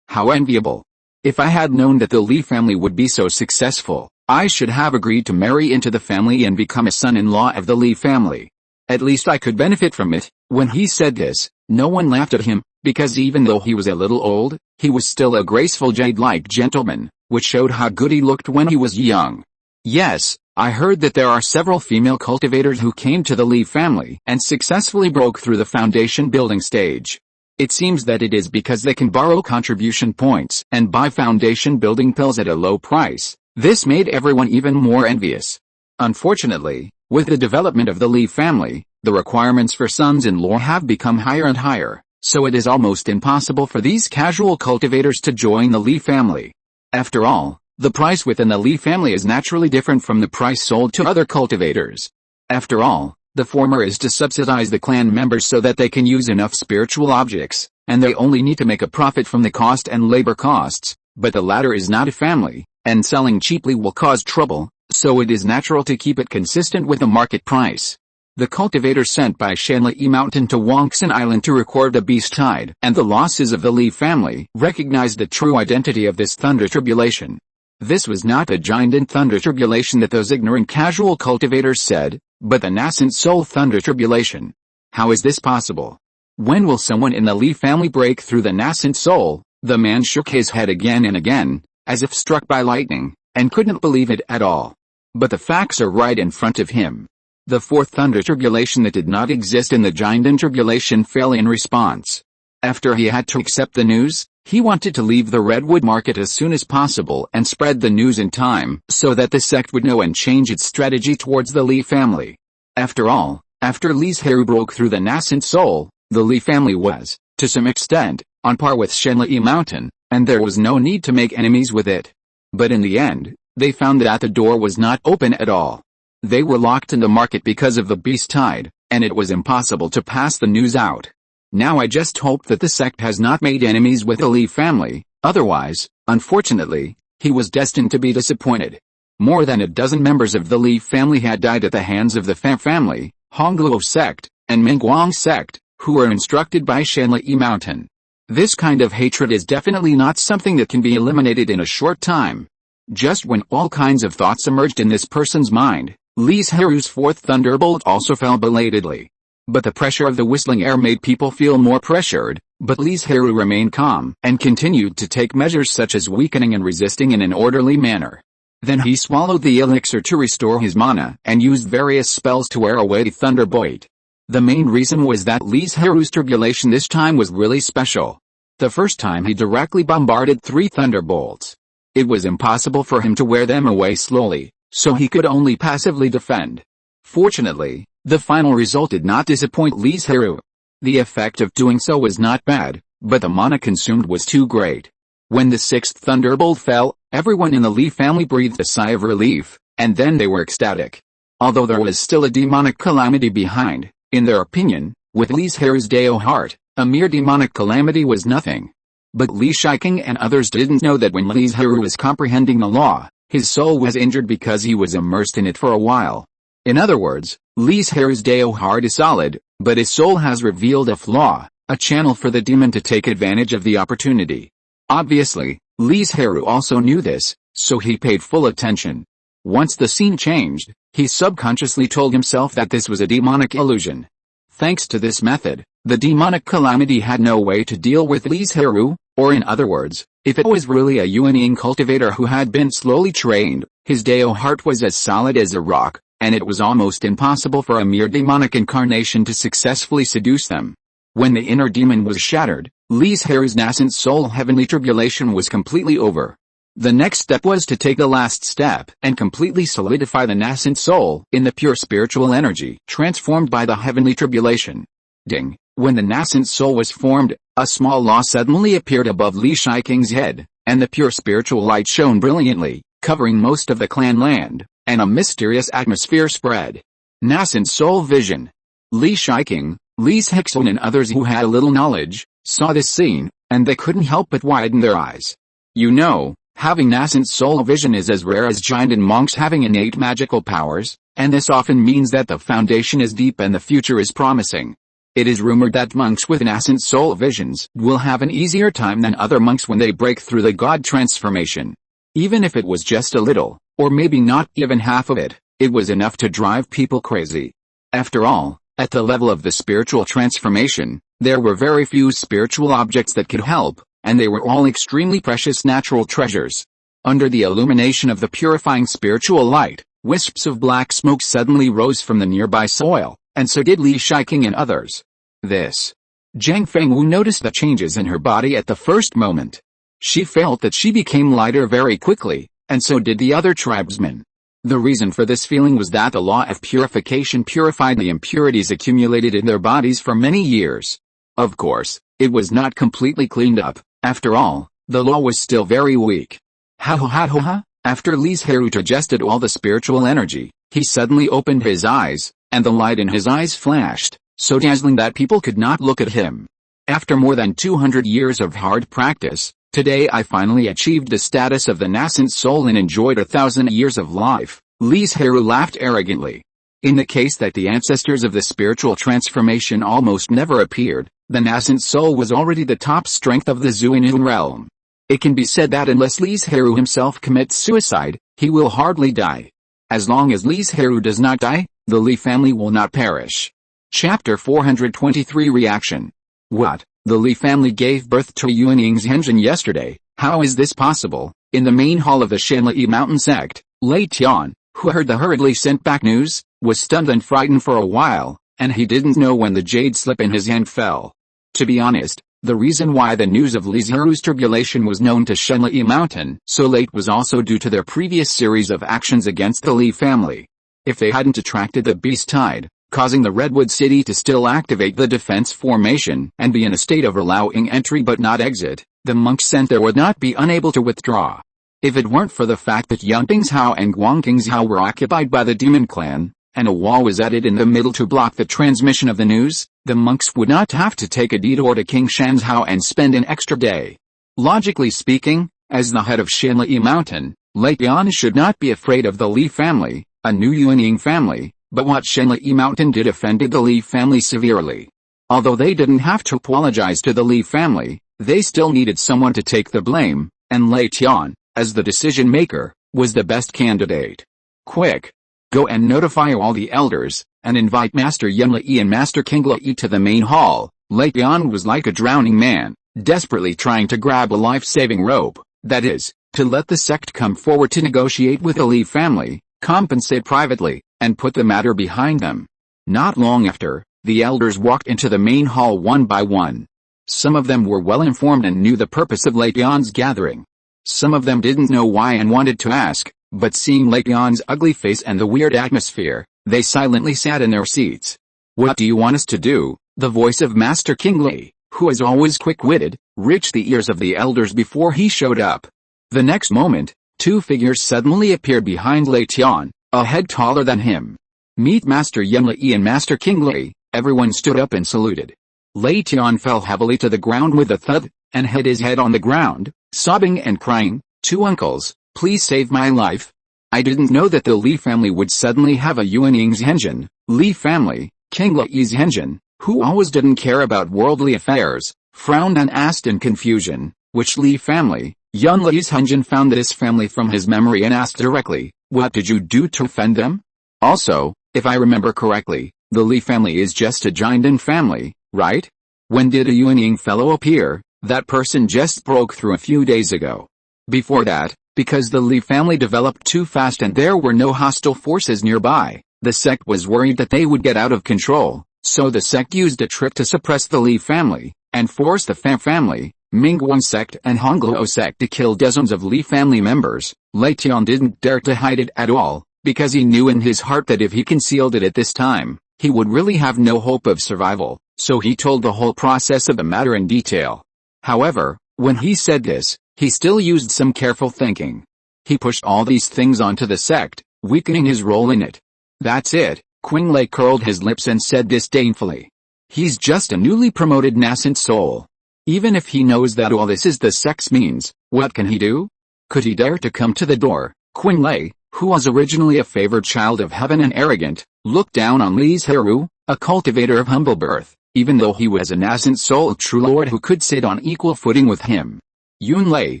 How enviable. If I had known that the Li family would be so successful, I should have agreed to marry into the family and become a son-in-law of the Li family. At least I could benefit from it. When he said this, no one laughed at him, because even though he was a little old, he was still a graceful jade-like gentleman, which showed how good he looked when he was young. Yes, I heard that there are several female cultivators who came to the Li family and successfully broke through the foundation building stage. It seems that it is because they can borrow contribution points and buy foundation building pills at a low price. This made everyone even more envious. Unfortunately, with the development of the Li family, the requirements for sons-in-law have become higher and higher, so it is almost impossible for these casual cultivators to join the Li family. After all, the price within the Li family is naturally different from the price sold to other cultivators. After all, the former is to subsidize the clan members so that they can use enough spiritual objects, and they only need to make a profit from the cost and labor costs, but the latter is not a family, and selling cheaply will cause trouble, so it is natural to keep it consistent with the market price. The cultivators sent by Shanli Mountain to Wangsan Island to record the beast tide and the losses of the Li family recognized the true identity of this thunder tribulation. This was not the giant thunder tribulation that those ignorant casual cultivators said, but the nascent soul thunder tribulation. How is this possible? When will someone in the Li family break through the nascent soul? The man shook his head again and again, as if struck by lightning, and couldn't believe it at all. But the facts are right in front of him. The fourth thunder tribulation that did not exist in the Jinden tribulation fell in response. After he had to accept the news, he wanted to leave the redwood market as soon as possible and spread the news in time so that the sect would know and change its strategy towards the Li family. After all, after Li Zhirui broke through the nascent soul, the Li family was, to some extent, on par with Shenli Mountain, and there was no need to make enemies with it. But in the end, they found that the door was not open at all. They were locked in the market because of the beast tide, and it was impossible to pass the news out. Now I just hope that the sect has not made enemies with the Li family, otherwise, unfortunately, he was destined to be disappointed. More than a dozen members of the Li family had died at the hands of the Fan family, Hongluo sect, and Mingguang sect, who were instructed by Shenli Mountain. This kind of hatred is definitely not something that can be eliminated in a short time. Just when all kinds of thoughts emerged in this person's mind, Li Zhirui's fourth thunderbolt also fell belatedly. But the pressure of the whistling air made people feel more pressured, but Li Zhirui remained calm and continued to take measures such as weakening and resisting in an orderly manner. Then he swallowed the elixir to restore his mana and used various spells to wear away the thunderbolt. The main reason was that Li Zhirui's tribulation this time was really special. The first time he directly bombarded 3 thunderbolts. It was impossible for him to wear them away slowly, so he could only passively defend. Fortunately, the final result did not disappoint Li Zhirui. The effect of doing so was not bad, but the mana consumed was too great. When the 6th thunderbolt fell, everyone in the Li family breathed a sigh of relief, and then they were ecstatic. Although there was still a demonic calamity behind, in their opinion, with Li Zhirui's Dao heart, a mere demonic calamity was nothing. But Li Shiking and others didn't know that when Li Zhirui was comprehending the law, his soul was injured because he was immersed in it for a while. In other words, Li Zhirui's Dao heart is solid, but his soul has revealed a flaw, a channel for the demon to take advantage of the opportunity. Obviously, Li Zhirui also knew this, so he paid full attention. Once the scene changed, he subconsciously told himself that this was a demonic illusion. Thanks to this method, the demonic calamity had no way to deal with Li Zhirui, or in other words, if it was really a Yuanying cultivator who had been slowly trained, his Dao heart was as solid as a rock, and it was almost impossible for a mere demonic incarnation to successfully seduce them. When the inner demon was shattered, Li Zhirui's nascent soul heavenly tribulation was completely over. The next step was to take the last step and completely solidify the nascent soul in the pure spiritual energy transformed by the heavenly tribulation. Ding! When the nascent soul was formed, a small law suddenly appeared above Li Shiking's head, and the pure spiritual light shone brilliantly, covering most of the clan land, and a mysterious atmosphere spread. Nascent soul vision. Li Shiking, Li Zhixun and others who had a little knowledge, saw this scene, and they couldn't help but widen their eyes. You know, having nascent soul vision is as rare as Jinden monks having innate magical powers, and this often means that the foundation is deep and the future is promising. It is rumored that monks with nascent soul visions will have an easier time than other monks when they break through the god transformation. Even if it was just a little, or maybe not even half of it, it was enough to drive people crazy. After all, at the level of the spiritual transformation, there were very few spiritual objects that could help, and they were all extremely precious natural treasures. Under the illumination of the purifying spiritual light, wisps of black smoke suddenly rose from the nearby soil, and so did Li Shiking and others. Zhang Fengwu noticed the changes in her body at the first moment. She felt that she became lighter very quickly, and so did the other tribesmen. The reason for this feeling was that the law of purification purified the impurities accumulated in their bodies for many years. Of course, it was not completely cleaned up. After all, the law was still very weak. After Li Zhirui digested all the spiritual energy, he suddenly opened his eyes, and the light in his eyes flashed, so dazzling that people could not look at him. After more than 200 years of hard practice, today I finally achieved the status of the nascent soul and enjoyed 1,000 years of life. Li Zhirui laughed arrogantly. In the case that the ancestors of the spiritual transformation almost never appeared, the nascent soul was already the top strength of the Zuinun realm. It can be said that unless Li Zhirui himself commits suicide, he will hardly die. As long as Li Zhirui does not die, the Li family will not perish. Chapter 423 Reaction. What? The Li family gave birth to Yuanying's engine yesterday. How is this possible? In the main hall of the Shenli Mountain sect, Lei Tian, who heard the hurriedly sent back news, was stunned and frightened for a while, and he didn't know when the jade slip in his hand fell. To be honest, the reason why the news of Li Zhirui's tribulation was known to Shenli Mountain so late was also due to their previous series of actions against the Li family. If they hadn't attracted the beast tide, causing the Redwood City to still activate the defense formation and be in a state of allowing entry but not exit, the monks sent there would not be unable to withdraw. If it weren't for the fact that Yuntingzhao and Guangqingzhao were occupied by the demon clan, and a wall was added in the middle to block the transmission of the news, the monks would not have to take a detour to King Shanzhao and spend an extra day. Logically speaking, as the head of Shenli Mountain, Lei Tian should not be afraid of the Li family, a new Yuanying family, but what Shenli Mountain did offended the Li family severely. Although they didn't have to apologize to the Li family, they still needed someone to take the blame, and Lei Tian, as the decision-maker, was the best candidate. Quick! Go and notify all the elders, and invite Master Yunli and Master Qinglai to the main hall. Lei Tian was like a drowning man, desperately trying to grab a life-saving rope, that is, to let the sect come forward to negotiate with the Li family, compensate privately, and put the matter behind them. Not long after, the elders walked into the main hall one by one. Some of them were well informed and knew the purpose of Lei Tian's gathering. Some of them didn't know why and wanted to ask, but seeing Lei Tian's ugly face and the weird atmosphere, they silently sat in their seats. What do you want us to do? The voice of Master Qinglai, who is always quick-witted, reached the ears of the elders before he showed up. The next moment, two figures suddenly appeared behind Lei Tian, a head taller than him. Meet Master Yunli and Master Qinglai. Everyone stood up and saluted. Lei Tian fell heavily to the ground with a thud, and hit his head on the ground, sobbing and crying, "Two uncles, please save my life. I didn't know that the Li family would suddenly have a Yuanying Zhenjin, Li family, Qinglai Zhenjin, who always didn't care about worldly affairs, frowned and asked in confusion, which Li family. Yunli Zhenjin found this family from his memory and asked directly, what did you do to offend them? Also, if I remember correctly, the Li family is just a Jinden family, right? When did a Yuanying fellow appear? That person just broke through a few days ago. Before that, because the Li family developed too fast and there were no hostile forces nearby, the sect was worried that they would get out of control, so the sect used a trick to suppress the Li family, and force the Fan family, Mingguang sect and Hongluo sect to kill dozens of Li family members. Lei Tian didn't dare to hide it at all, because he knew in his heart that if he concealed it at this time, he would really have no hope of survival, so he told the whole process of the matter in detail. However, when he said this, he still used some careful thinking. He pushed all these things onto the sect, weakening his role in it. That's it, Qinglai curled his lips and said disdainfully. He's just a newly promoted nascent soul. Even if he knows that all this is the sect's means, what can he do? Could he dare to come to the door? Qinglai, who was originally a favored child of heaven and arrogant, looked down on Li Zhirui, a cultivator of humble birth, even though he was a nascent soul true lord who could sit on equal footing with him. Yunlei,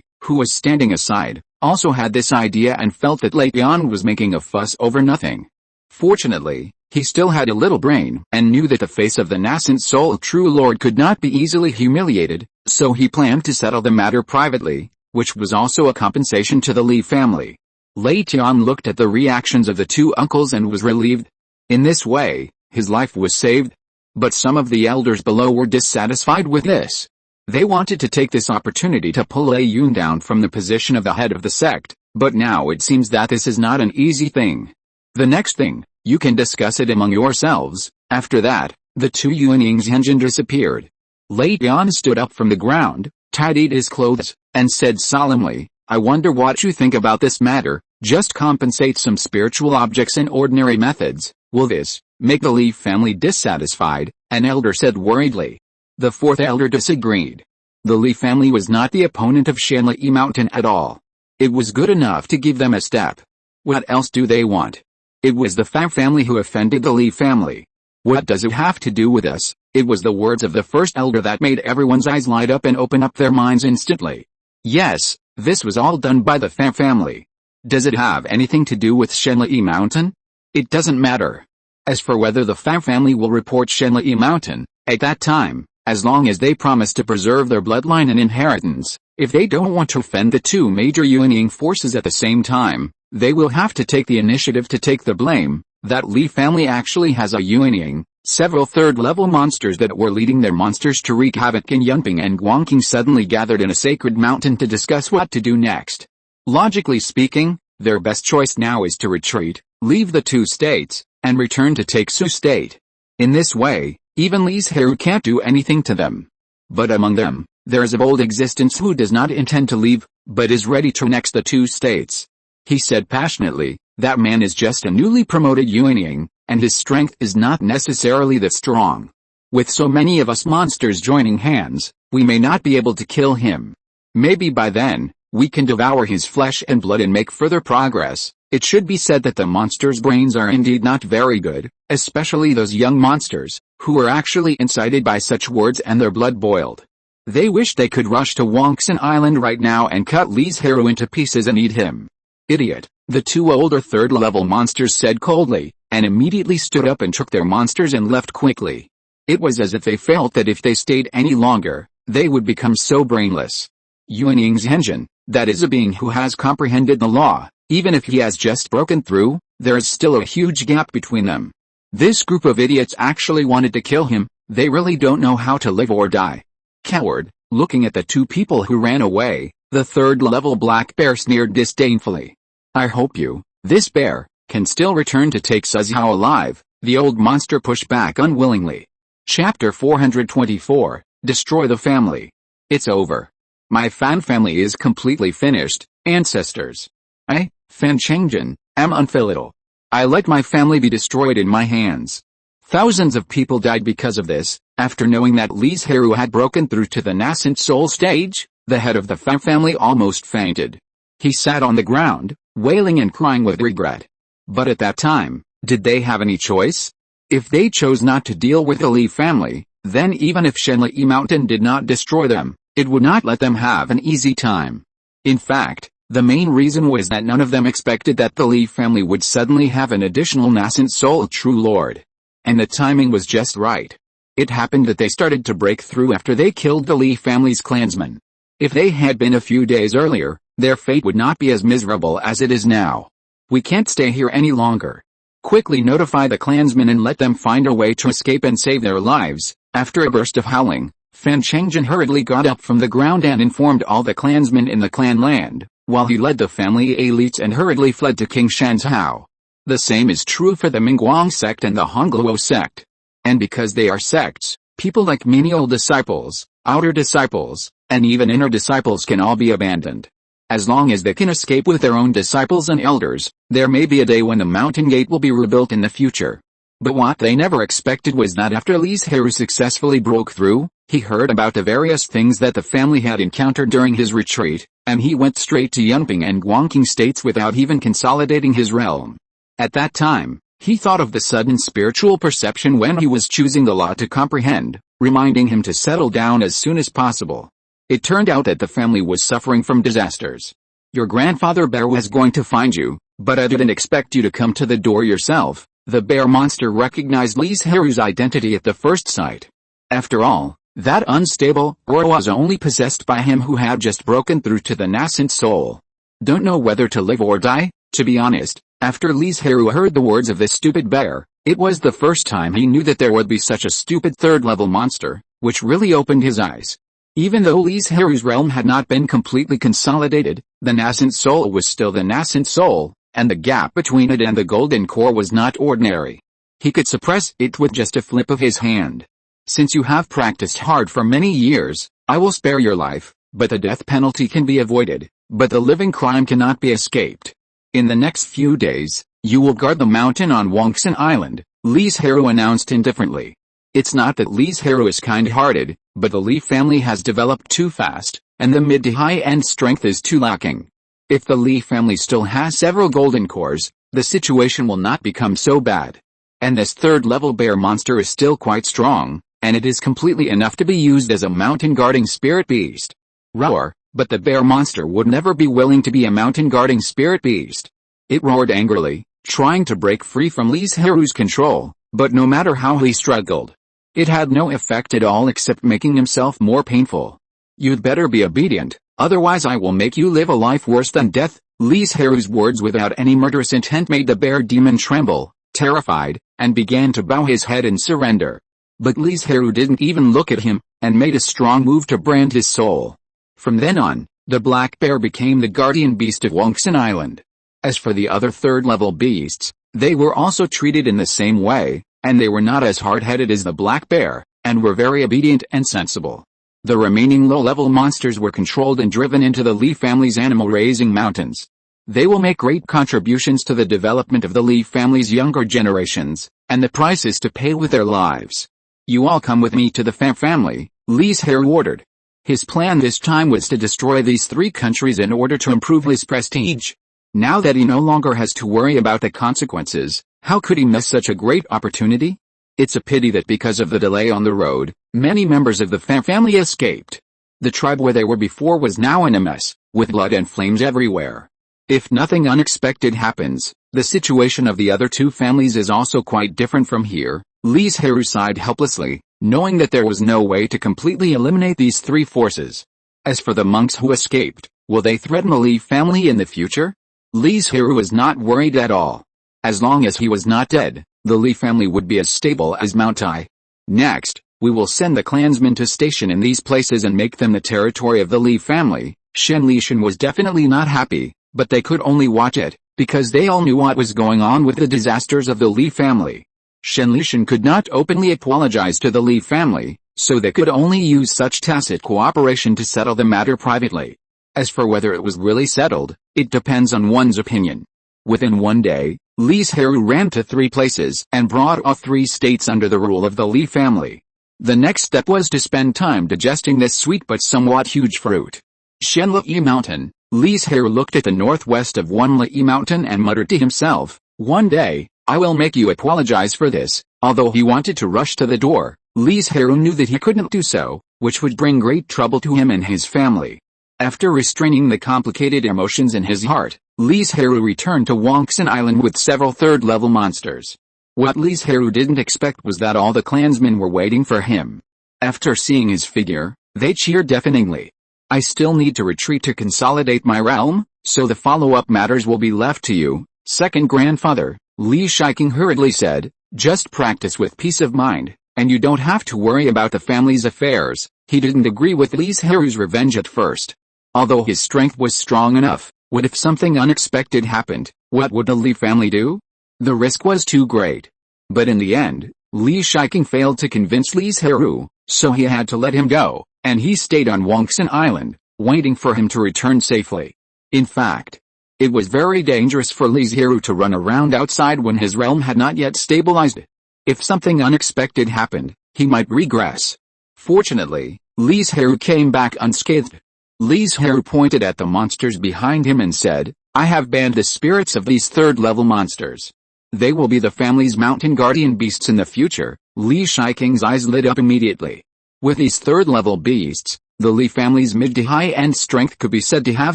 who was standing aside, also had this idea and felt that Lei Tian was making a fuss over nothing. Fortunately, he still had a little brain and knew that the face of the nascent soul true lord could not be easily humiliated, so he planned to settle the matter privately, which was also a compensation to the Li family. Lei Tian looked at the reactions of the two uncles and was relieved. In this way, his life was saved. But some of the elders below were dissatisfied with this. They wanted to take this opportunity to pull Lei Yun down from the position of the head of the sect, but now it seems that this is not an easy thing. The next thing, you can discuss it among yourselves. After that, the two Yuanying Zhenjin disappeared. Lei Tian stood up from the ground, tidied his clothes, and said solemnly, I wonder what you think about this matter. Just compensate some spiritual objects and ordinary methods. Will this make the Li family dissatisfied? An elder said worriedly. The fourth elder disagreed. The Li family was not the opponent of Shenli Mountain at all. It was good enough to give them a step. What else do they want? It was the Fan family who offended the Li family. What does it have to do with us? It was the words of the first elder that made everyone's eyes light up and open up their minds instantly. Yes, this was all done by the Fan family. Does it have anything to do with Shenli Mountain? It doesn't matter. As for whether the Fan family will report Shenli Mountain, at that time, as long as they promise to preserve their bloodline and inheritance, if they don't want to offend the two major Yuanying forces at the same time, They will have to take the initiative to take the blame. That Li family actually has a Yuanying, several third-level monsters that were leading their monsters to wreak havoc in Yunping and Guangqing suddenly gathered in a sacred mountain to discuss what to do next. Logically speaking, their best choice now is to retreat, leave the two states, and return to take Su state. In this way, even Li Zhirui can't do anything to them. But among them, there is of old existence who does not intend to leave, but is ready to annex the two states. He said passionately, that man is just a newly promoted Yuanying, and his strength is not necessarily that strong. With so many of us monsters joining hands, we may not be able to kill him. Maybe by then, we can devour his flesh and blood and make further progress. It should be said that the monsters' brains are indeed not very good, especially those young monsters, who were actually incited by such words and their blood boiled. They wish they could rush to Banyan Island right now and cut Li Zhirui into pieces and eat him. Idiot, the two older third-level monsters said coldly, and immediately stood up and took their monsters and left quickly. It was as if they felt that if they stayed any longer, they would become so brainless. Yuanying's Henjin, that is a being who has comprehended the law, even if he has just broken through, there is still a huge gap between them. This group of idiots actually wanted to kill him, they really don't know how to live or die. Coward, looking at the two people who ran away, the third-level black bear sneered disdainfully. I hope you, this bear, can still return to take Suzhou alive, the old monster pushed back unwillingly. Chapter 424, Destroy the Family. It's over. My fan family is completely finished, ancestors. I, Fan Chengjin, am unfillable. I let my family be destroyed in my hands. Thousands of people died because of this. After knowing that Li Zhirui had broken through to the nascent soul stage, the head of the Fan family almost fainted. He sat on the ground, wailing and crying with regret. But at that time, did they have any choice? If they chose not to deal with the Li family, then even if Shenli Mountain did not destroy them, it would not let them have an easy time. In fact, the main reason was that none of them expected that the Li family would suddenly have an additional nascent soul true lord. And the timing was just right. It happened that they started to break through after they killed the Li family's clansmen. If they had been a few days earlier, their fate would not be as miserable as it is now. We can't stay here any longer. Quickly notify the clansmen and let them find a way to escape and save their lives. After a burst of howling, Fan Chengjin hurriedly got up from the ground and informed all the clansmen in the clan land, while he led the family elites and hurriedly fled to King Shanzhou. The same is true for the Mingguang sect and the Hongluo sect. And because they are sects, people like menial disciples, outer disciples, and even inner disciples can all be abandoned. As long as they can escape with their own disciples and elders, there may be a day when the mountain gate will be rebuilt in the future. But what they never expected was that after Li Zhirui successfully broke through, he heard about the various things that the family had encountered during his retreat, and he went straight to Yunping and Guangqing states without even consolidating his realm. At that time, he thought of the sudden spiritual perception when he was choosing the law to comprehend, reminding him to settle down as soon as possible. It turned out that the family was suffering from disasters. Your grandfather bear was going to find you, but I didn't expect you to come to the door yourself. The bear monster recognized Li Zhirui's identity at the first sight. After all, that unstable aura was only possessed by him who had just broken through to the nascent soul. Don't know whether to live or die? To be honest, after Li Zhirui heard the words of this stupid bear, it was the first time he knew that there would be such a stupid third-level monster, which really opened his eyes. Even though Li Zhirui's realm had not been completely consolidated, the nascent soul was still the nascent soul, and the gap between it and the golden core was not ordinary. He could suppress it with just a flip of his hand. Since you have practiced hard for many years, I will spare your life, but the death penalty can be avoided, but the living crime cannot be escaped. In the next few days, you will guard the mountain on Banyan Island, Li Zhirui announced indifferently. It's not that Li Zhirui is kind-hearted, but the Li family has developed too fast, and the mid to high-end strength is too lacking. If the Li family still has several golden cores, the situation will not become so bad. And this third-level bear monster is still quite strong, and it is completely enough to be used as a mountain-guarding spirit beast. Roar, but the bear monster would never be willing to be a mountain-guarding spirit beast. It roared angrily, trying to break free from Li Zhirui's control, but no matter how he struggled, it had no effect at all except making himself more painful. You'd better be obedient, otherwise I will make you live a life worse than death, Li Zhirui's words without any murderous intent made the bear demon tremble, terrified, and began to bow his head in surrender. But Li Zhirui didn't even look at him, and made a strong move to brand his soul. From then on, the black bear became the guardian beast of Banyan Island. As for the other third-level beasts, they were also treated in the same way, and they were not as hard-headed as the black bear, and were very obedient and sensible. The remaining low-level monsters were controlled and driven into the Li family's animal-raising mountains. They will make great contributions to the development of the Li family's younger generations, and the price is to pay with their lives. You all come with me to the family, Li Zhirui ordered. His plan this time was to destroy these three countries in order to improve his prestige. Now that he no longer has to worry about the consequences, how could he miss such a great opportunity? It's a pity that because of the delay on the road, many members of the family escaped. The tribe where they were before was now in a mess, with blood and flames everywhere. If nothing unexpected happens, the situation of the other two families is also quite different from here. Li Zhirui sighed helplessly, knowing that there was no way to completely eliminate these three forces. As for the monks who escaped, will they threaten the Li family in the future? Li Zhirui was not worried at all. As long as he was not dead, the Li family would be as stable as Mount I. Next, we will send the clansmen to station in these places and make them the territory of the Li family. Shen Lishan was definitely not happy, but they could only watch it, because they all knew what was going on with the disasters of the Li family. Shen Lishan could not openly apologize to the Li family, so they could only use such tacit cooperation to settle the matter privately. As for whether it was really settled, it depends on one's opinion. Within one day, Li Zhirui ran to three places and brought all three states under the rule of the Li family. The next step was to spend time digesting this sweet but somewhat huge fruit. Shenli Mountain. Li Zhirui looked at the northwest of Wanli Mountain and muttered to himself, "One day, I will make you apologize for this." Although he wanted to rush to the door, Li Zhirui knew that he couldn't do so, which would bring great trouble to him and his family. After restraining the complicated emotions in his heart, Li Zhirui returned to Banyan Island with several third-level monsters. What Li Zhirui didn't expect was that all the clansmen were waiting for him. After seeing his figure, they cheered deafeningly. "I still need to retreat to consolidate my realm, so the follow-up matters will be left to you, second grandfather," Li Shiking hurriedly said. "Just practice with peace of mind, and you don't have to worry about the family's affairs." He didn't agree with Li Zhirui's revenge at first. Although his strength was strong enough, what if something unexpected happened? What would the Li family do? The risk was too great. But in the end, Li Shiking failed to convince Li Zhirui, so he had to let him go, and he stayed on Banyan Island, waiting for him to return safely. In fact, it was very dangerous for Li Zhirui to run around outside when his realm had not yet stabilized. If something unexpected happened, he might regress. Fortunately, Li Zhirui came back unscathed. Li Zhirui pointed at the monsters behind him and said, "I have banned the spirits of these third-level monsters. They will be the family's mountain guardian beasts in the future." Li Shiking's eyes lit up immediately. With these third-level beasts, the Li family's mid to high-end strength could be said to have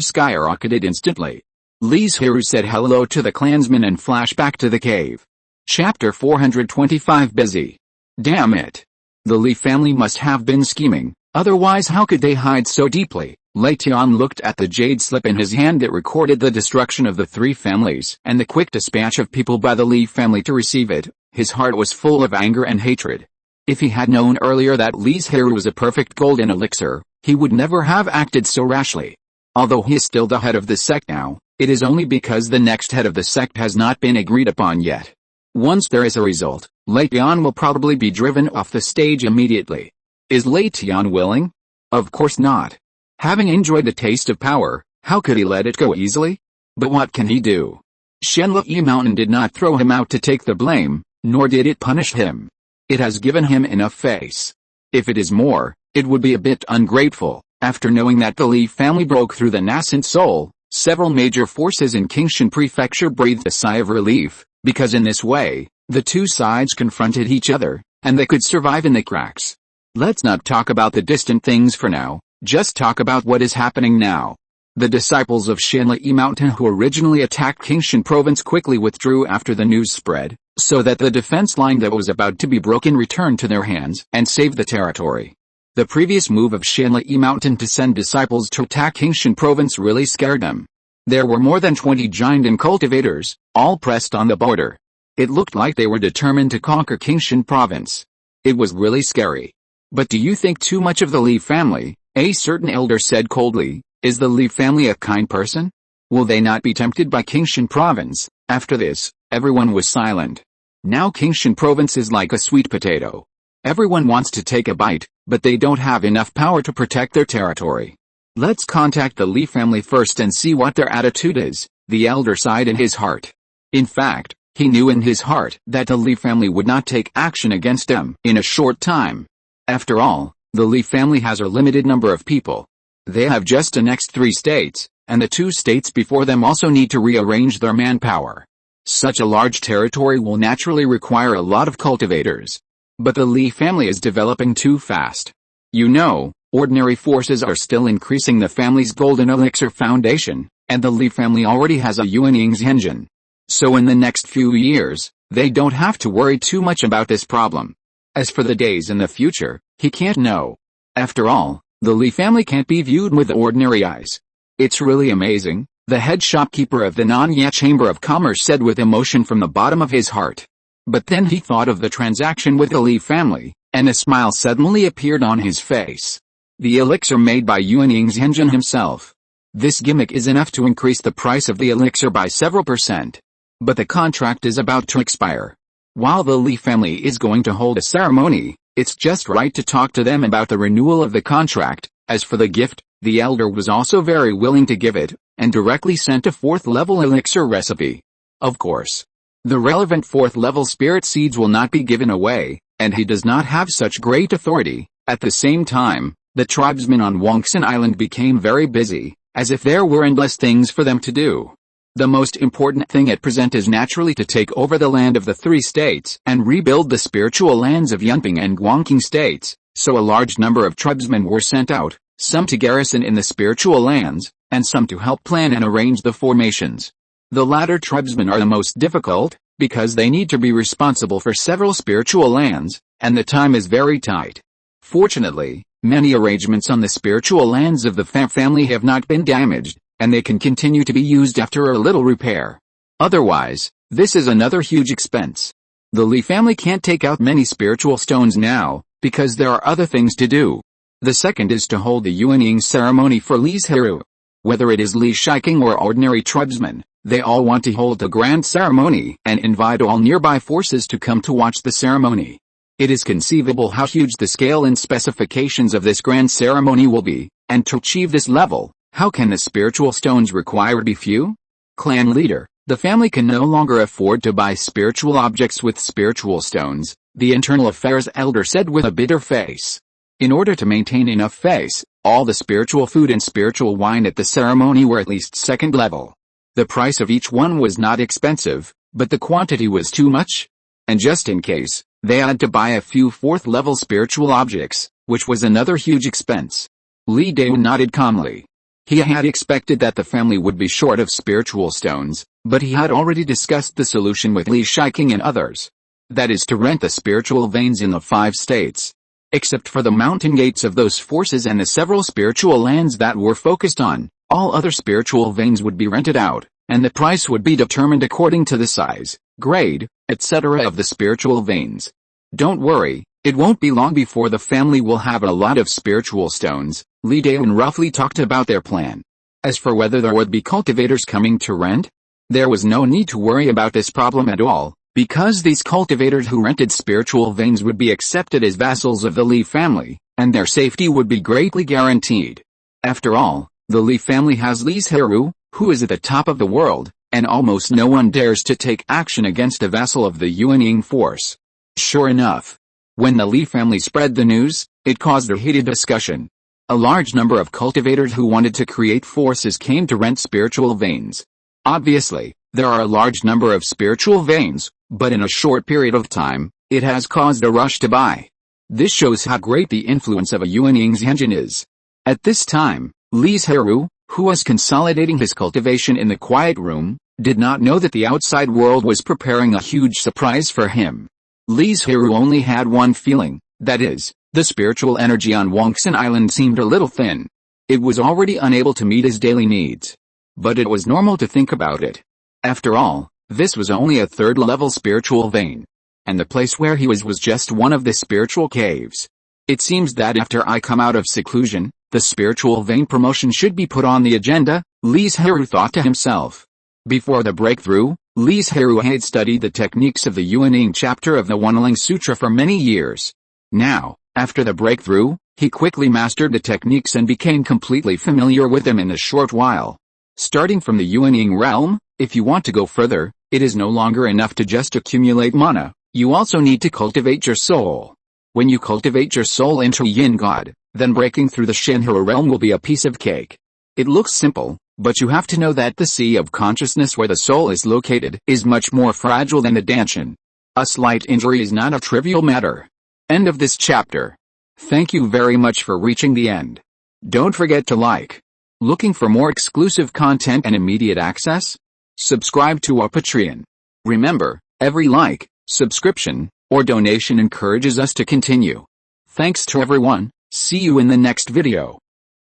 skyrocketed instantly. Li Zhirui said hello to the clansmen and flashed back to the cave. Chapter 425 Busy. Damn it. The Li family must have been scheming, otherwise how could they hide so deeply? Lei Tian looked at the jade slip in his hand that recorded the destruction of the three families and the quick dispatch of people by the Li family to receive it. His heart was full of anger and hatred. If he had known earlier that Li Zhirui was a perfect golden elixir, he would never have acted so rashly. Although he is still the head of the sect now, it is only because the next head of the sect has not been agreed upon yet. Once there is a result, Lei Tian will probably be driven off the stage immediately. Is Lei Tian willing? Of course not. Having enjoyed the taste of power, how could he let it go easily? But what can he do? Shenli Mountain did not throw him out to take the blame, nor did it punish him. It has given him enough face. If it is more, it would be a bit ungrateful. After knowing that the Li family broke through the nascent soul, several major forces in Qingshan Prefecture breathed a sigh of relief, because in this way, the two sides confronted each other, and they could survive in the cracks. Let's not talk about the distant things for now, just talk about what is happening now. The disciples of Shenli Mountain who originally attacked Qingshan Province quickly withdrew after the news spread, so that the defense line that was about to be broken returned to their hands and saved the territory. The previous move of Shenli Mountain to send disciples to attack Qingshan Province really scared them. There were more than 20 giant and cultivators, all pressed on the border. It looked like they were determined to conquer Qingshan province. It was really scary. But do you think too much of the Li family? A certain elder said coldly. Is the Li family a kind person? Will they not be tempted by Qingshan province? After this, everyone was silent. Now Qingshan province is like a sweet potato. Everyone wants to take a bite, but they don't have enough power to protect their territory. Let's contact the Li family first and see what their attitude is, the elder sighed in his heart. In fact, he knew in his heart that the Li family would not take action against them in a short time. After all, the Li family has a limited number of people. They have just annexed 3 states, and the 2 states before them also need to rearrange their manpower. Such a large territory will naturally require a lot of cultivators. But the Li family is developing too fast. You know, ordinary forces are still increasing the family's golden elixir foundation, and the Li family already has a Yuaning's engine. So in the next few years, they don't have to worry too much about this problem. As for the days in the future, he can't know. After all, the Li family can't be viewed with ordinary eyes. It's really amazing, the head shopkeeper of the Nanya Chamber of Commerce said with emotion from the bottom of his heart. But then he thought of the transaction with the Li family, and a smile suddenly appeared on his face. The elixir made by Yuaning's engine himself. This gimmick is enough to increase the price of the elixir by several %. But the contract is about to expire. While the Li family is going to hold a ceremony, it's just right to talk to them about the renewal of the contract. As for the gift, the elder was also very willing to give it, and directly sent a 4th level elixir recipe. Of course, the relevant 4th level spirit seeds will not be given away, and he does not have such great authority. At the same time, the tribesmen on Banyan Island became very busy, as if there were endless things for them to do. The most important thing at present is naturally to take over the land of the 3 states and rebuild the spiritual lands of Yunping and Guangqing states, so a large number of tribesmen were sent out, some to garrison in the spiritual lands, and some to help plan and arrange the formations. The latter tribesmen are the most difficult, because they need to be responsible for several spiritual lands, and the time is very tight. Fortunately, many arrangements on the spiritual lands of the family have not been damaged, and they can continue to be used after a little repair. Otherwise, this is another huge expense. The Li family can't take out many spiritual stones now, because there are other things to do. The second is to hold the Yuaning ceremony for Li Zhirui. Whether it is Li Shiking or ordinary tribesmen, they all want to hold a grand ceremony and invite all nearby forces to come to watch the ceremony. It is conceivable how huge the scale and specifications of this grand ceremony will be, and to achieve this level, how can the spiritual stones required be few? Clan leader, the family can no longer afford to buy spiritual objects with spiritual stones, the internal affairs elder said with a bitter face. In order to maintain enough face, all the spiritual food and spiritual wine at the ceremony were at least 2nd level. The price of each one was not expensive, but the quantity was too much. And just in case, they had to buy a few 4th level spiritual objects, which was another huge expense. Li Dao nodded calmly. He had expected that the family would be short of spiritual stones, but he had already discussed the solution with Li Shiking and others. That is to rent the spiritual veins in the 5 states. Except for the mountain gates of those forces and the several spiritual lands that were focused on, all other spiritual veins would be rented out, and the price would be determined according to the size, grade, etc. of the spiritual veins. Don't worry, it won't be long before the family will have a lot of spiritual stones. Li Daon roughly talked about their plan. As for whether there would be cultivators coming to rent, there was no need to worry about this problem at all, because these cultivators who rented spiritual veins would be accepted as vassals of the Li family, and their safety would be greatly guaranteed. After all, the Li family has Li Zhirui, who is at the top of the world, and almost no one dares to take action against a vassal of the Yuanying force. Sure enough, when the Li family spread the news, it caused a heated discussion. A large number of cultivators who wanted to create forces came to rent spiritual veins. Obviously, there are a large number of spiritual veins, but in a short period of time, it has caused a rush to buy. This shows how great the influence of a Yuanying's engine is. At this time, Li Zhirui, who was consolidating his cultivation in the quiet room, did not know that the outside world was preparing a huge surprise for him. Li Zhirui only had one feeling, that is, the spiritual energy on Banyan Island seemed a little thin. It was already unable to meet his daily needs. But it was normal to think about it. After all, this was only a third-level spiritual vein. And the place where he was just one of the spiritual caves. It seems that after I come out of seclusion, the spiritual vein promotion should be put on the agenda, Li Zhirui thought to himself. Before the breakthrough, Li Zhirui had studied the techniques of the Yuaning chapter of the Wanling Sutra for many years. Now, after the breakthrough, he quickly mastered the techniques and became completely familiar with them in a short while. Starting from the Yuaning realm, if you want to go further, it is no longer enough to just accumulate mana, you also need to cultivate your soul. When you cultivate your soul into Yin God, then breaking through the Shinhara realm will be a piece of cake. It looks simple, but you have to know that the sea of consciousness where the soul is located is much more fragile than the Danshan. A slight injury is not a trivial matter. End of this chapter. Thank you very much for reaching the end. Don't forget to like. Looking for more exclusive content and immediate access? Subscribe to our Patreon. Remember, every like, subscription, or donation encourages us to continue. Thanks to everyone, see you in the next video.